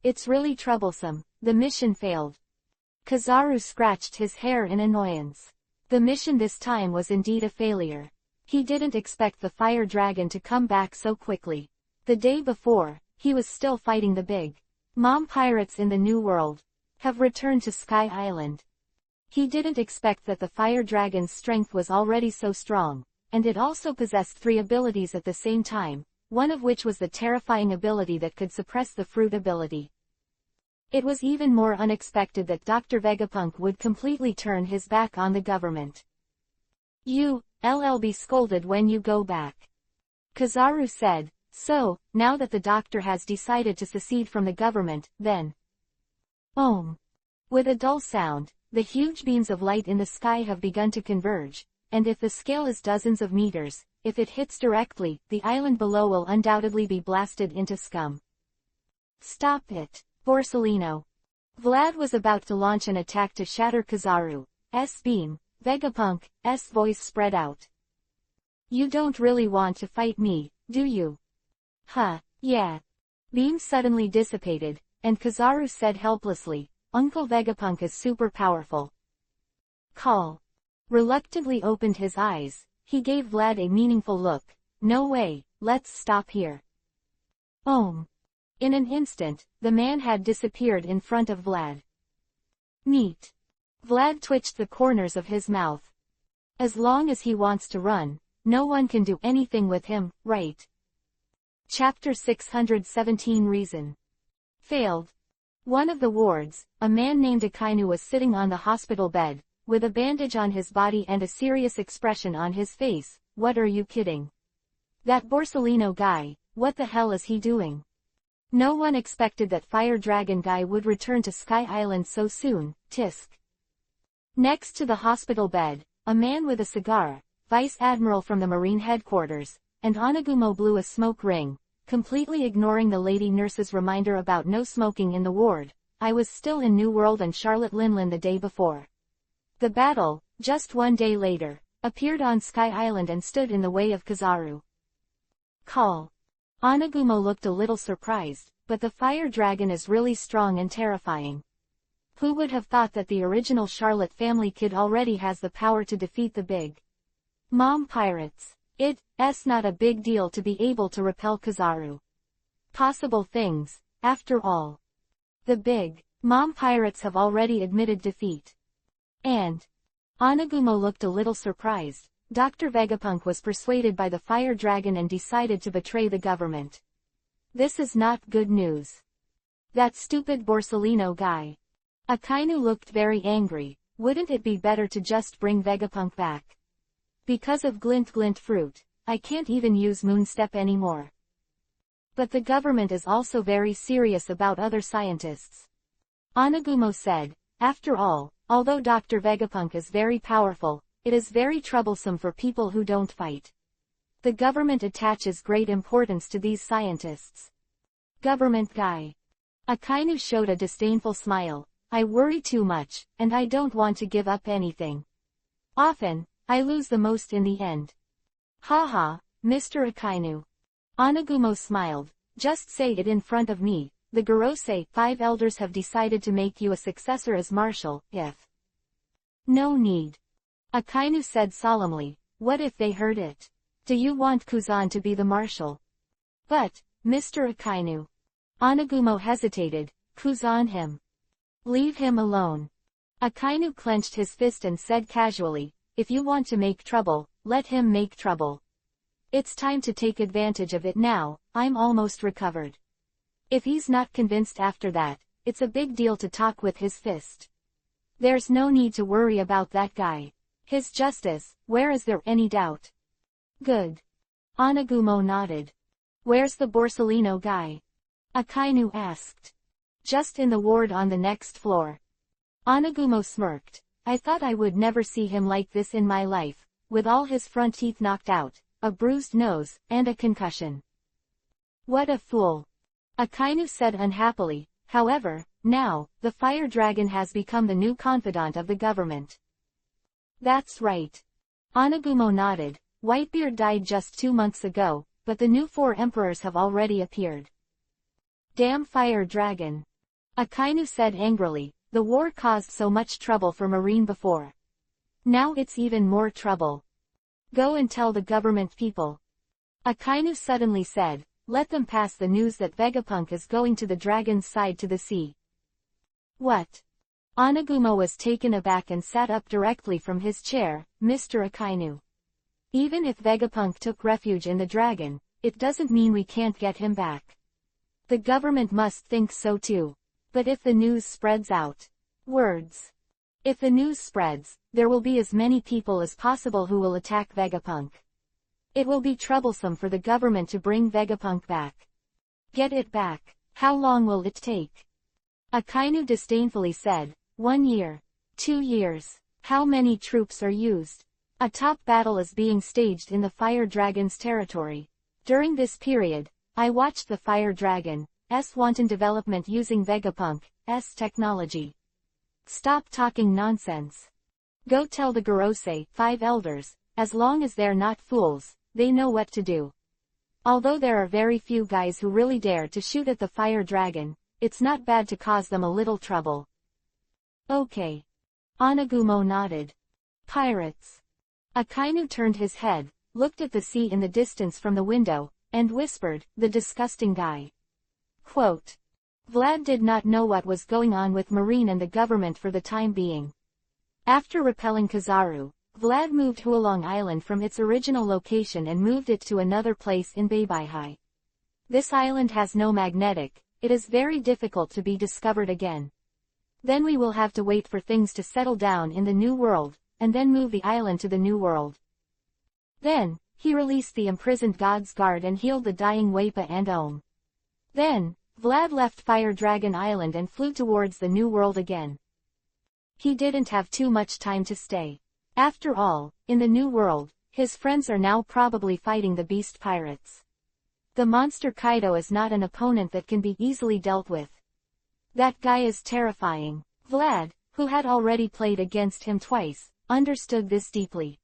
Speaker 1: It's really troublesome, the mission failed. Kizaru scratched his hair in annoyance. The mission this time was indeed a failure. He didn't expect the fire dragon to come back so quickly. The day before, he was still fighting the big mom pirates in the New World. Have returned to Sky Island. He didn't expect that the fire dragon's strength was already so strong, and it also possessed 3 abilities at the same time, one of which was the terrifying ability that could suppress the fruit ability. It was even more unexpected that Dr. Vegapunk would completely turn his back on the government. You'll be scolded when you go back. Kizaru said, so, now that the doctor has decided to secede from the government, then. With a dull sound, the huge beams of light in the sky have begun to converge, and if the scale is dozens of meters, if it hits directly, the island below will undoubtedly be blasted into scum. Stop it, Borsellino. Vlad was about to launch an attack to shatter Kizaru's beam. Vegapunk's voice spread out. You don't really want to fight me, do you? Yeah. Beam suddenly dissipated, and Kizaru said helplessly, Uncle Vegapunk is super powerful. Call. Reluctantly opened his eyes, he gave Vlad a meaningful look. No way, let's stop here. In an instant, the man had disappeared in front of Vlad. Neat. Vlad twitched the corners of his mouth. As long as he wants to run, no one can do anything with him, right? Chapter 617 Reason. Failed. One of the wards, a man named Akainu was sitting on the hospital bed, with a bandage on his body and a serious expression on his face. What are you kidding? That Borsellino guy, what the hell is he doing? No one expected that Fire Dragon guy would return to Sky Island so soon, tisk. Next to the hospital bed, a man with a cigar, Vice Admiral from the Marine Headquarters, and Onagumo blew a smoke ring, completely ignoring the lady nurse's reminder about no smoking in the ward. I was still in New World and Charlotte Linlin the day before. The battle, just 1 day later, appeared on Sky Island and stood in the way of Kizaru. Call. Onagumo looked a little surprised, but the fire dragon is really strong and terrifying. Who would have thought that the original Charlotte family kid already has the power to defeat the big mom pirates? It's not a big deal to be able to repel Kizaru. Possible things, after all. The big mom pirates have already admitted defeat. And Onagumo looked a little surprised. Dr. Vegapunk was persuaded by the fire dragon and decided to betray the government. This is not good news. That stupid Borsellino guy. Akainu looked very angry. Wouldn't it be better to just bring Vegapunk back? Because of Glint Glint Fruit, I can't even use Moonstep anymore. But the government is also very serious about other scientists. Anagumo said, after all, although Dr. Vegapunk is very powerful, it is very troublesome for people who don't fight. The government attaches great importance to these scientists. Government guy. Akainu showed a disdainful smile. I worry too much, and I don't want to give up anything. Often, I lose the most in the end. Haha, Mr. Akainu. Anagumo smiled. Just say it in front of me. The Gorosei 5 elders have decided to make you a successor as marshal, if. No need. Akainu said solemnly. What if they heard it? Do you want Kuzan to be the marshal? But, Mr. Akainu. Anagumo hesitated. Kuzan him. Leave him alone. Akainu clenched his fist and said casually, if you want to make trouble, let him make trouble. It's time to take advantage of it now, I'm almost recovered. If he's not convinced after that, it's a big deal to talk with his fist. There's no need to worry about that guy. His justice, where is there any doubt? Good. Anagumo nodded. Where's the Borsellino guy? Akainu asked. Just in the ward on the next floor. Anagumo smirked. I thought I would never see him like this in my life, with all his front teeth knocked out, a bruised nose, and a concussion. What a fool. Akainu said unhappily. However, now, the fire dragon has become the new confidant of the government. That's right. Anagumo nodded. Whitebeard died just 2 months ago, but the new 4 emperors have already appeared. Damn fire dragon. Akainu said angrily, the war caused so much trouble for Marine before. Now it's even more trouble. Go and tell the government people. Akainu suddenly said, let them pass the news that Vegapunk is going to the dragon's side to the sea. What? Anagumo was taken aback and sat up directly from his chair. Mr. Akainu. Even if Vegapunk took refuge in the dragon, it doesn't mean we can't get him back. The government must think so too. But if the news spreads out. Words. If the news spreads, there will be as many people as possible who will attack Vegapunk. It will be troublesome for the government to bring Vegapunk back. Get it back. How long will it take? Akainu disdainfully said, 1 year. 2 years. How many troops are used? A top battle is being staged in the Fire Dragon's territory. During this period, I watched the Fire Dragon's wanton development using Vegapunk's technology. Stop talking nonsense. Go tell the Gorosei 5 elders, as long as they're not fools, they know what to do. Although there are very few guys who really dare to shoot at the Fire Dragon, it's not bad to cause them a little trouble. Okay. Anagumo nodded. Pirates. Akainu turned his head, looked at the sea in the distance from the window, and whispered, the disgusting guy. Quote. Vlad did not know what was going on with Marine and the government for the time being. After repelling Kizaru, Vlad moved Hualong Island from its original location and moved it to another place in Baibihai. This island has no magnetic, it is very difficult to be discovered again. Then we will have to wait for things to settle down in the new world, and then move the island to the new world. Then, he released the imprisoned God's Guard and healed the dying Weipa and Ohm. Then, Vlad left Fire Dragon Island and flew towards the new world again. He didn't have too much time to stay. After all, in the new world, his friends are now probably fighting the beast pirates. The monster Kaido is not an opponent that can be easily dealt with. That guy is terrifying. Vlad, who had already played against him twice, understood this deeply.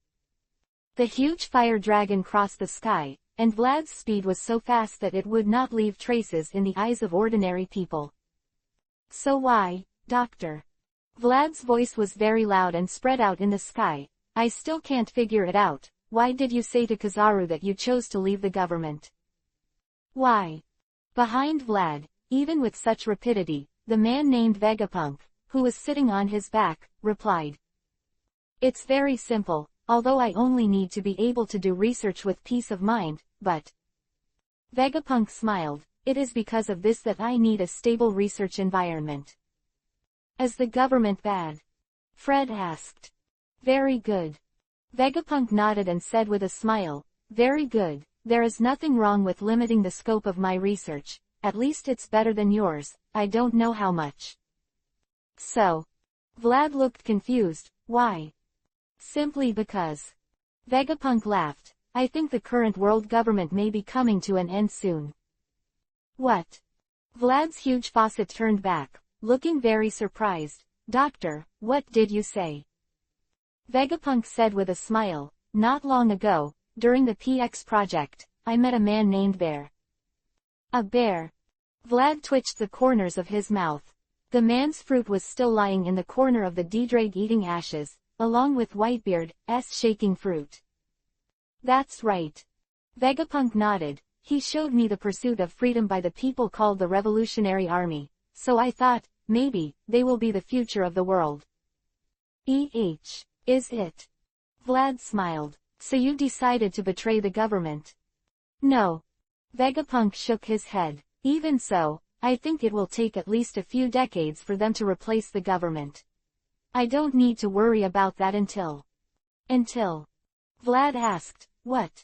Speaker 1: The huge fire dragon crossed the sky, and Vlad's speed was so fast that it would not leave traces in the eyes of ordinary people. So why, Doctor? Vlad's voice was very loud and spread out in the sky. I still can't figure it out. Why did you say to Kizaru that you chose to leave the government? Why? Behind Vlad, even with such rapidity, the man named Vegapunk, who was sitting on his back, replied. It's very simple, although I only need to be able to do research with peace of mind, but... Vegapunk smiled. It is because of this that I need a stable research environment. Is the government bad? Fred asked. Very good. Vegapunk nodded and said with a smile, very good, there is nothing wrong with limiting the scope of my research, at least it's better than yours, I don't know how much. So? Vlad looked confused, why? Simply because. Vegapunk laughed, I think the current world government may be coming to an end soon. What? Vlad's huge faucet turned back, looking very surprised. Doctor, what did you say? Vegapunk said with a smile, not long ago, during the PX project, I met a man named Bear. A bear? Vlad twitched the corners of his mouth. The man's fruit was still lying in the corner of the Dedrag eating ashes, along with Whitebeard's shaking fruit. That's right. Vegapunk nodded, he showed me the pursuit of freedom by the people called the Revolutionary Army, so I thought, maybe, they will be the future of the world. Is it? Vlad smiled. So you decided to betray the government? No. Vegapunk shook his head. Even so, I think it will take at least a few decades for them to replace the government. I don't need to worry about that until. Vlad asked, what?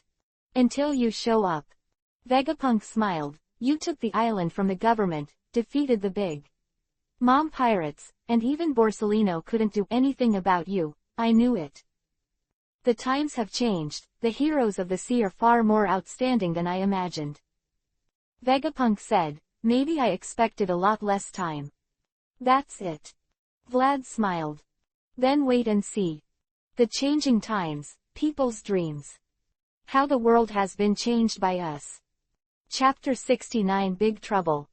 Speaker 1: Until you show up. Vegapunk smiled, you took the island from the government, defeated the big Mom pirates, and even Borsalino couldn't do anything about you, I knew it. The times have changed, the heroes of the sea are far more outstanding than I imagined. Vegapunk said, maybe I expected a lot less time. That's it. Vlad smiled. Then wait and see. The changing times, people's dreams. How the world has been changed by us. Chapter 69 Big Trouble.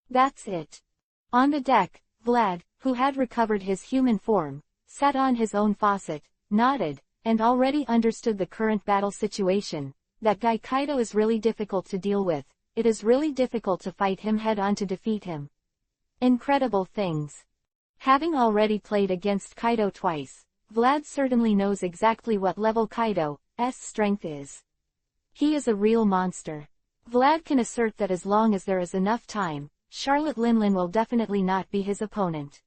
Speaker 1: That's it. On the deck, Vlad, who had recovered his human form, sat on his own faucet, nodded, and already understood the current battle situation. That guy Kaido is really difficult to deal with, it is really difficult to fight him head-on to defeat him. Incredible things. Having already played against Kaido twice, Vlad certainly knows exactly what level Kaido's strength is. He is a real monster. Vlad can assert that as long as there is enough time, Charlotte Linlin will definitely not be his opponent.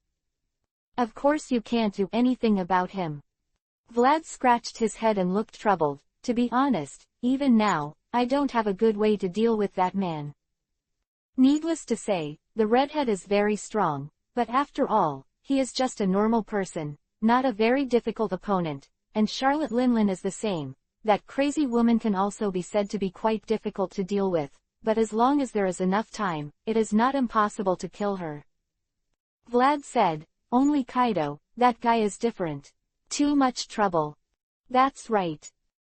Speaker 1: Of course you can't do anything about him. Vlad scratched his head and looked troubled. To be honest, even now, I don't have a good way to deal with that man. Needless to say, the redhead is very strong, but after all, he is just a normal person, not a very difficult opponent, and Charlotte Linlin is the same. That crazy woman can also be said to be quite difficult to deal with, but as long as there is enough time, it is not impossible to kill her. Vlad said, only Kaido, that guy is different. Too much trouble. That's right.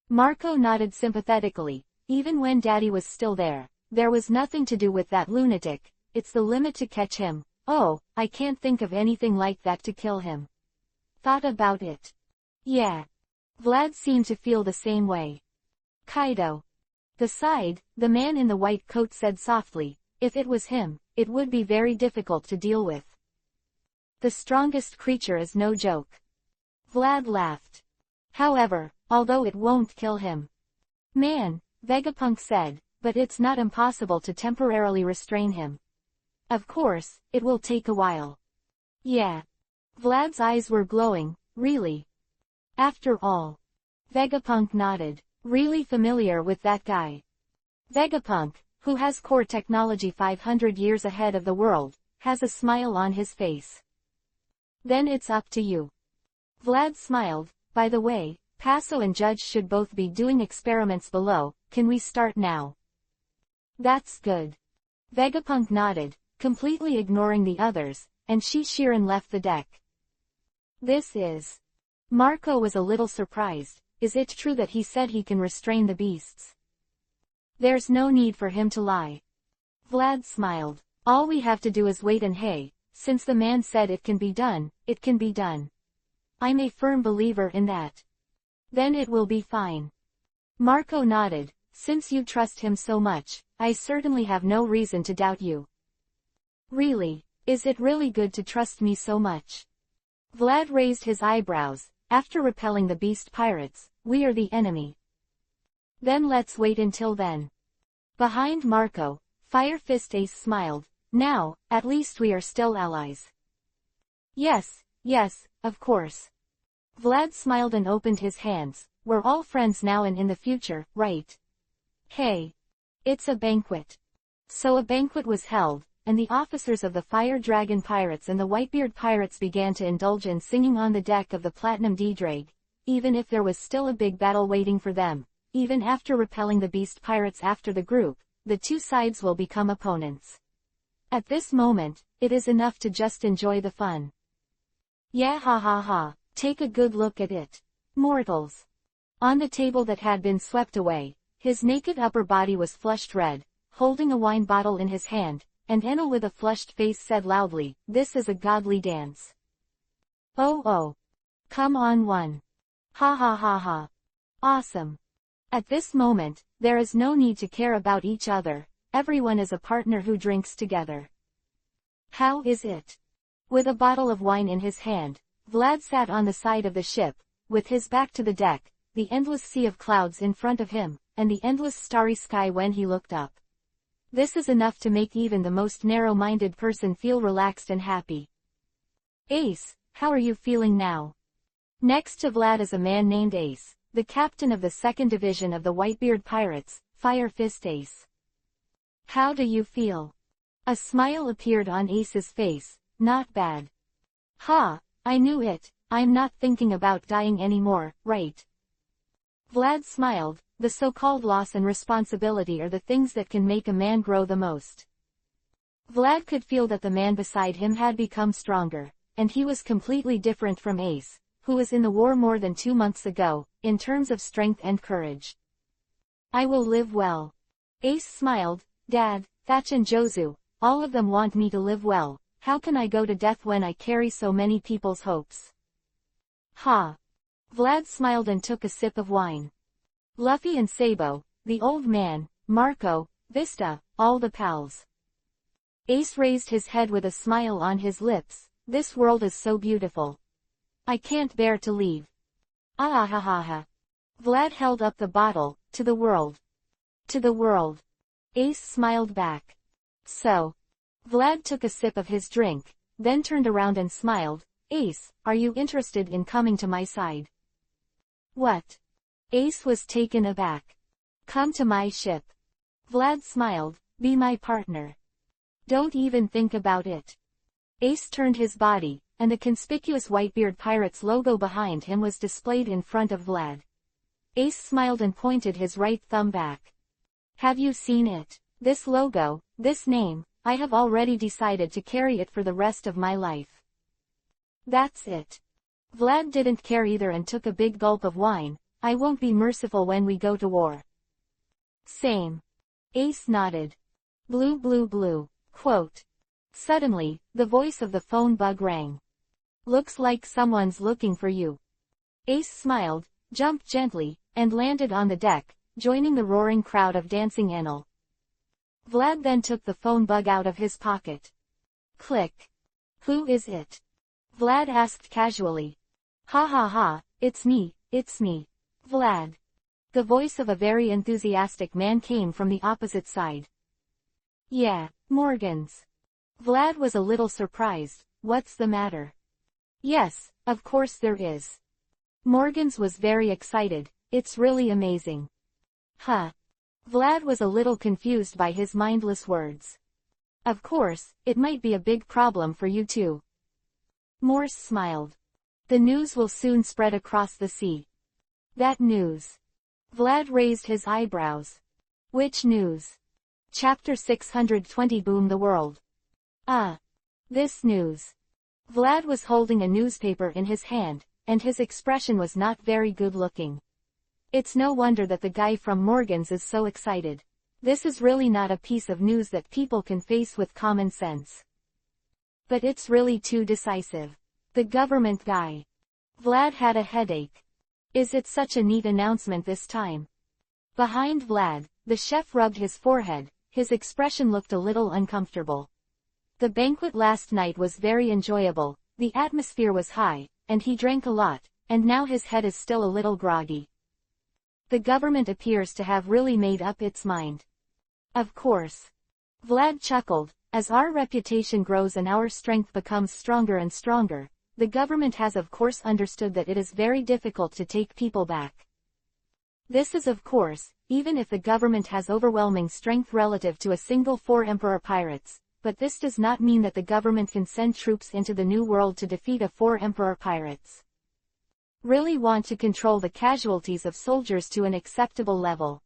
Speaker 1: Marco nodded sympathetically. Even when Daddy was still there was nothing to do with that lunatic, it's the limit to catch him. Oh, I can't think of anything like that to kill him. Thought about it. Yeah. Vlad seemed to feel the same way. Kaido. The man in the white coat said softly, if it was him, it would be very difficult to deal with. The strongest creature is no joke. Vlad laughed. However, although it won't kill him. Man, Vegapunk said, but it's not impossible to temporarily restrain him. Of course, it will take a while. Yeah. Vlad's eyes were glowing, really. After all. Vegapunk nodded, really familiar with that guy. Vegapunk, who has core technology 500 years ahead of the world, has a smile on his face. Then it's up to you. Vlad smiled, by the way, Passo and Judge should both be doing experiments below, can we start now? That's good. Vegapunk nodded, completely ignoring the others, and Shishirin left the deck. This is. Marco was a little surprised, is it true that he said he can restrain the beasts? There's no need for him to lie. Vlad smiled, all we have to do is wait and hey, since the man said it can be done, it can be done. I'm a firm believer in that. Then it will be fine. Marco nodded, since you trust him so much, I certainly have no reason to doubt you. Really, is it really good to trust me so much? Vlad raised his eyebrows, after repelling the beast pirates, we are the enemy. Then let's wait until then. Behind Marco, Fire Fist Ace smiled, now, at least we are still allies. Yes, of course. Vlad smiled and opened his hands. We're all friends now and in the future, right? Hey. It's a banquet. So a banquet was held, and the officers of the Fire Dragon Pirates and the Whitebeard Pirates began to indulge in singing on the deck of the Platinum D-Drake, even if there was still a big battle waiting for them. Even after repelling the Beast Pirates after the group, the two sides will become opponents. At this moment, it is enough to just enjoy the fun. Yeah, ha ha ha, take a good look at it. Mortals. On the table that had been swept away, his naked upper body was flushed red, holding a wine bottle in his hand, and Enel with a flushed face said loudly, "This is a godly dance." Oh oh. Come on one. Ha ha ha ha. Awesome. At this moment, there is no need to care about each other, everyone is a partner who drinks together. How is it? With a bottle of wine in his hand, Vlad sat on the side of the ship, with his back to the deck, the endless sea of clouds in front of him, and the endless starry sky when he looked up. This is enough to make even the most narrow-minded person feel relaxed and happy. Ace, how are you feeling now? Next to Vlad is a man named Ace, the captain of the 2nd Division of the Whitebeard Pirates, Fire Fist Ace. How do you feel? A smile appeared on Ace's face. Not bad. Ha, I knew it, I'm not thinking about dying anymore, right? Vlad smiled. The so-called loss and responsibility are the things that can make a man grow the most. Vlad could feel that the man beside him had become stronger, and he was completely different from Ace, who was in the war more than 2 months ago, in terms of strength and courage. I will live well. Ace smiled. Dad, Thatch and Jozu, all of them want me to live well. How can I go to death when I carry so many people's hopes? Ha. Vlad smiled and took a sip of wine. Luffy and Sabo, the old man, Marco, Vista, all the pals. Ace raised his head with a smile on his lips. This world is so beautiful. I can't bear to leave. Ah ha ha ha. Vlad held up the bottle. To the world. To the world. Ace smiled back. So. Vlad took a sip of his drink, then turned around and smiled. Ace, are you interested in coming to my side? What? Ace was taken aback. Come to my ship. Vlad smiled. Be my partner. Don't even think about it. Ace turned his body, and the conspicuous Whitebeard Pirates logo behind him was displayed in front of Vlad. Ace smiled and pointed his right thumb back. Have you seen it? This logo, this name, I have already decided to carry it for the rest of my life. That's it. Vlad didn't care either and took a big gulp of wine. I won't be merciful when we go to war. Same. Ace nodded. Blue blue blue. Quote. Suddenly, the voice of the phone bug rang. Looks like someone's looking for you. Ace smiled, jumped gently, and landed on the deck, joining the roaring crowd of dancing Enel. Vlad then took the phone bug out of his pocket. Click. Who is it? Vlad asked casually. Ha ha ha, it's me, Vlad. The voice of a very enthusiastic man came from the opposite side. Yeah, Morgan's. Vlad was a little surprised. What's the matter? Yes, of course there is. Morgan's was very excited. It's really amazing. Huh. Vlad was a little confused by his mindless words. Of course, it might be a big problem for you too. Morse smiled. The news will soon spread across the sea. That news. Vlad raised his eyebrows. Which news? Chapter 620 Boom the World. This news. Vlad was holding a newspaper in his hand, and his expression was not very good looking. It's no wonder that the guy from Morgan's is so excited. This is really not a piece of news that people can face with common sense. But it's really too decisive. The government guy. Vlad had a headache. Is it such a neat announcement this time? Behind Vlad, the chef rubbed his forehead. His expression looked a little uncomfortable. The banquet last night was very enjoyable, the atmosphere was high, and he drank a lot, and now his head is still a little groggy. The government appears to have really made up its mind. Of course. Vlad chuckled. As our reputation grows and our strength becomes stronger and stronger, the government has of course understood that it is very difficult to take people back. This is of course, even if the government has overwhelming strength relative to a single 4 emperor pirates, but this does not mean that the government can send troops into the New World to defeat a 4 emperor pirates. Really want to control the casualties of soldiers to an acceptable level.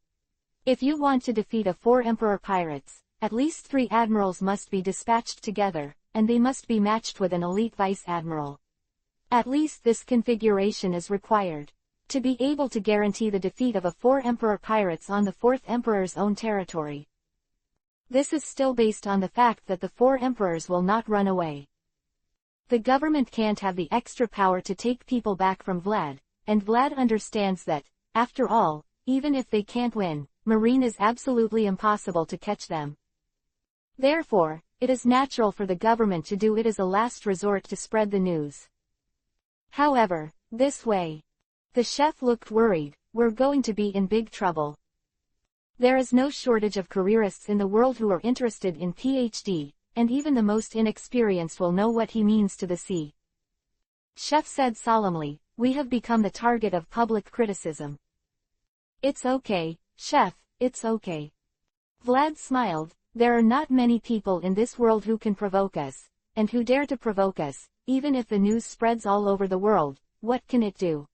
Speaker 1: If you want to defeat a 4 emperor pirates, at least 3 admirals must be dispatched together, and they must be matched with an elite vice admiral. At least this configuration is required to be able to guarantee the defeat of a 4 emperor pirates on the 4th emperor's own territory. This is still based on the fact that the 4 emperors will not run away. The government can't have the extra power to take people back from Vlad, and Vlad understands that, after all, even if they can't win, marine is absolutely impossible to catch them. Therefore, it is natural for the government to do it as a last resort to spread the news. However, this way. The chef looked worried, we're going to be in big trouble. There is no shortage of careerists in the world who are interested in PhD, and even the most inexperienced will know what he means to the sea. Chef said solemnly, we have become the target of public criticism. It's okay, Chef, it's okay. Vlad smiled, there are not many people in this world who can provoke us, and who dare to provoke us, even if the news spreads all over the world, what can it do?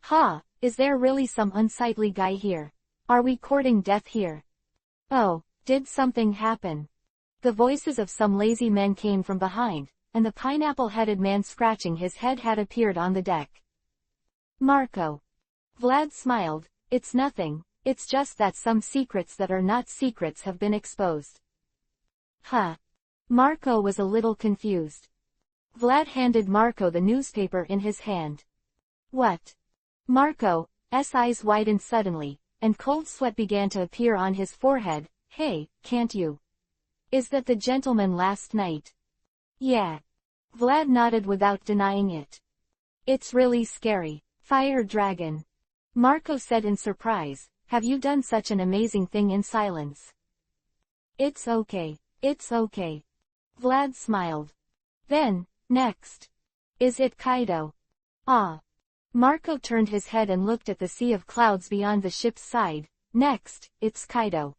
Speaker 1: Ha, is there really some unsightly guy here? Are we courting death here? Oh, did something happen? The voices of some lazy men came from behind, and the pineapple-headed man scratching his head had appeared on the deck. Marco. Vlad smiled, it's nothing, it's just that some secrets that are not secrets have been exposed. Huh. Marco was a little confused. Vlad handed Marco the newspaper in his hand. What? Marco's eyes widened suddenly, and cold sweat began to appear on his forehead. Hey, can't you? Is that the gentleman last night? Yeah. Vlad nodded without denying it. It's really scary. Fire dragon. Marco said in surprise, have you done such an amazing thing in silence? It's okay. It's okay. Vlad smiled. Then, next. Is it Kaido? Ah. Marco turned his head and looked at the sea of clouds beyond the ship's side. Next, it's Kaido.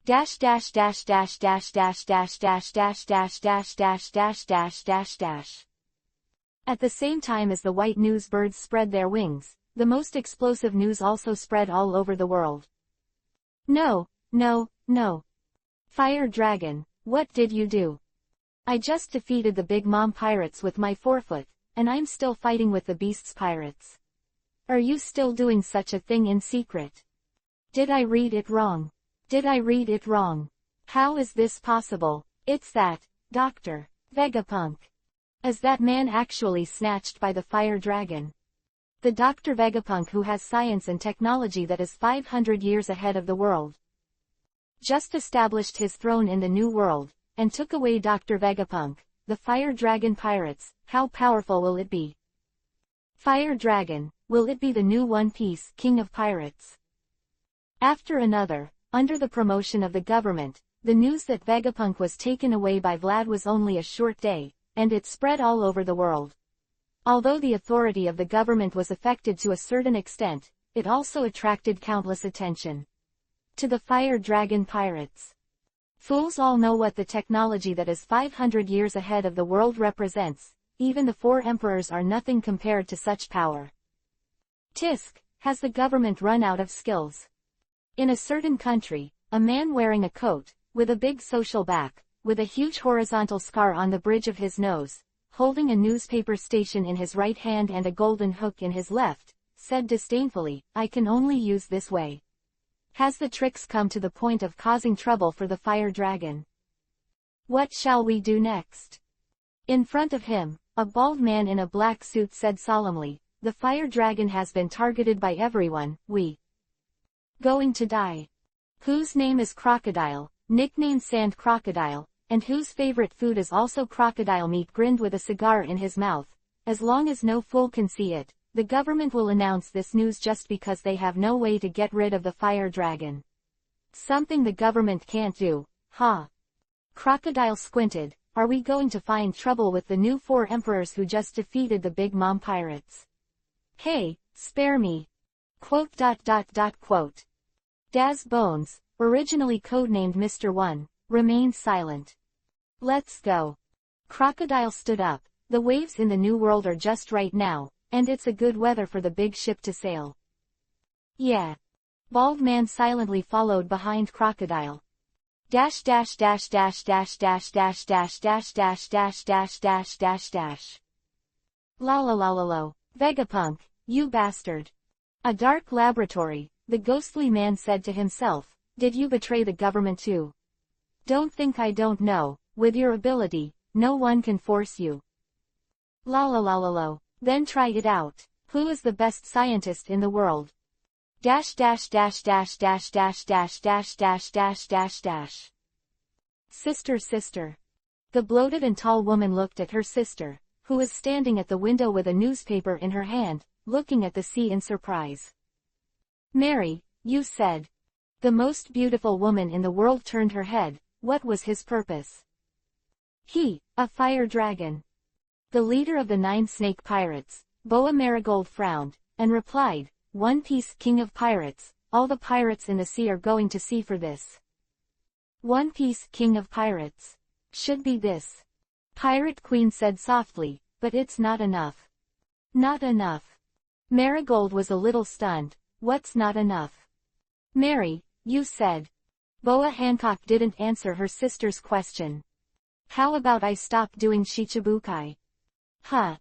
Speaker 1: Dash dash dash dash dash dash dash dash dash dash dash dash dash dash dash dash. At the same time as the white news birds spread their wings, the most explosive news also spread all over the world. No, no, no. Fire Dragon, what did you do? I just defeated the Big Mom pirates with my forefoot, and I'm still fighting with the Beasts pirates. Are you still doing such a thing in secret? Did I read it wrong? Did I read it wrong? How is this possible? It's that, Dr. Vegapunk. Is that man actually snatched by the Fire Dragon? The Dr. Vegapunk who has science and technology that is 500 years ahead of the world. Just established his throne in the New World, and took away Dr. Vegapunk, the Fire Dragon pirates. How powerful will it be? Fire Dragon, will it be the new One Piece King of Pirates? After another, under the promotion of the government, the news that Vegapunk was taken away by Vlad was only a short day, and it spread all over the world. Although the authority of the government was affected to a certain extent, it also attracted countless attention. To the Fire Dragon pirates. Fools all know what the technology that is 500 years ahead of the world represents. Even the 4 emperors are nothing compared to such power. Tisk, has the government run out of skills? In a certain country, a man wearing a coat, with a big social back, with a huge horizontal scar on the bridge of his nose, holding a newspaper station in his right hand and a golden hook in his left, said disdainfully, I can only use this way. Has the tricks come to the point of causing trouble for the Fire Dragon? What shall we do next? In front of him, a bald man in a black suit said solemnly, the Fire Dragon has been targeted by everyone, we going to die. Whose name is Crocodile, nicknamed Sand Crocodile, and whose favorite food is also crocodile meat, grinned with a cigar in his mouth. As long as no fool can see it, the government will announce this news just because they have no way to get rid of the Fire Dragon. Something the government can't do, huh? Crocodile squinted, are we going to find trouble with the new 4 emperors who just defeated the Big Mom pirates? Hey, spare me. Quote. Daz Bones, originally codenamed Mr. One, remained silent. Let's go. Crocodile stood up. The waves in the New World are just right now, and it's a good weather for the big ship to sail. Yeah. Bald Man silently followed behind Crocodile. Dash dash dash dash dash dash dash dash dash dash dash dash dash dash dash. La la la la la. Vegapunk, you bastard. A dark laboratory, the ghostly man said to himself, did you betray the government too? Don't think I don't know, with your ability, no one can force you. La la la la la. Then try it out. Who is the best scientist in the world? Dash dash dash dash dash dash dash dash dash dash dash dash. Sister. The bloated and tall woman looked at her sister, who was standing at the window with a newspaper in her hand, looking at the sea in surprise. Mary, you said. The most beautiful woman in the world turned her head. What was his purpose? He, a fire dragon. The leader of the 9 snake pirates, Boa Marigold frowned, and replied, One Piece King of Pirates, all the pirates in the sea are going to sea for this. One Piece King of Pirates. Should be this. Pirate Queen said softly, but it's not enough. Not enough. Marigold was a little stunned. What's not enough? Mary, you said. Boa Hancock didn't answer her sister's question. How about I stop doing shichibukai? Huh.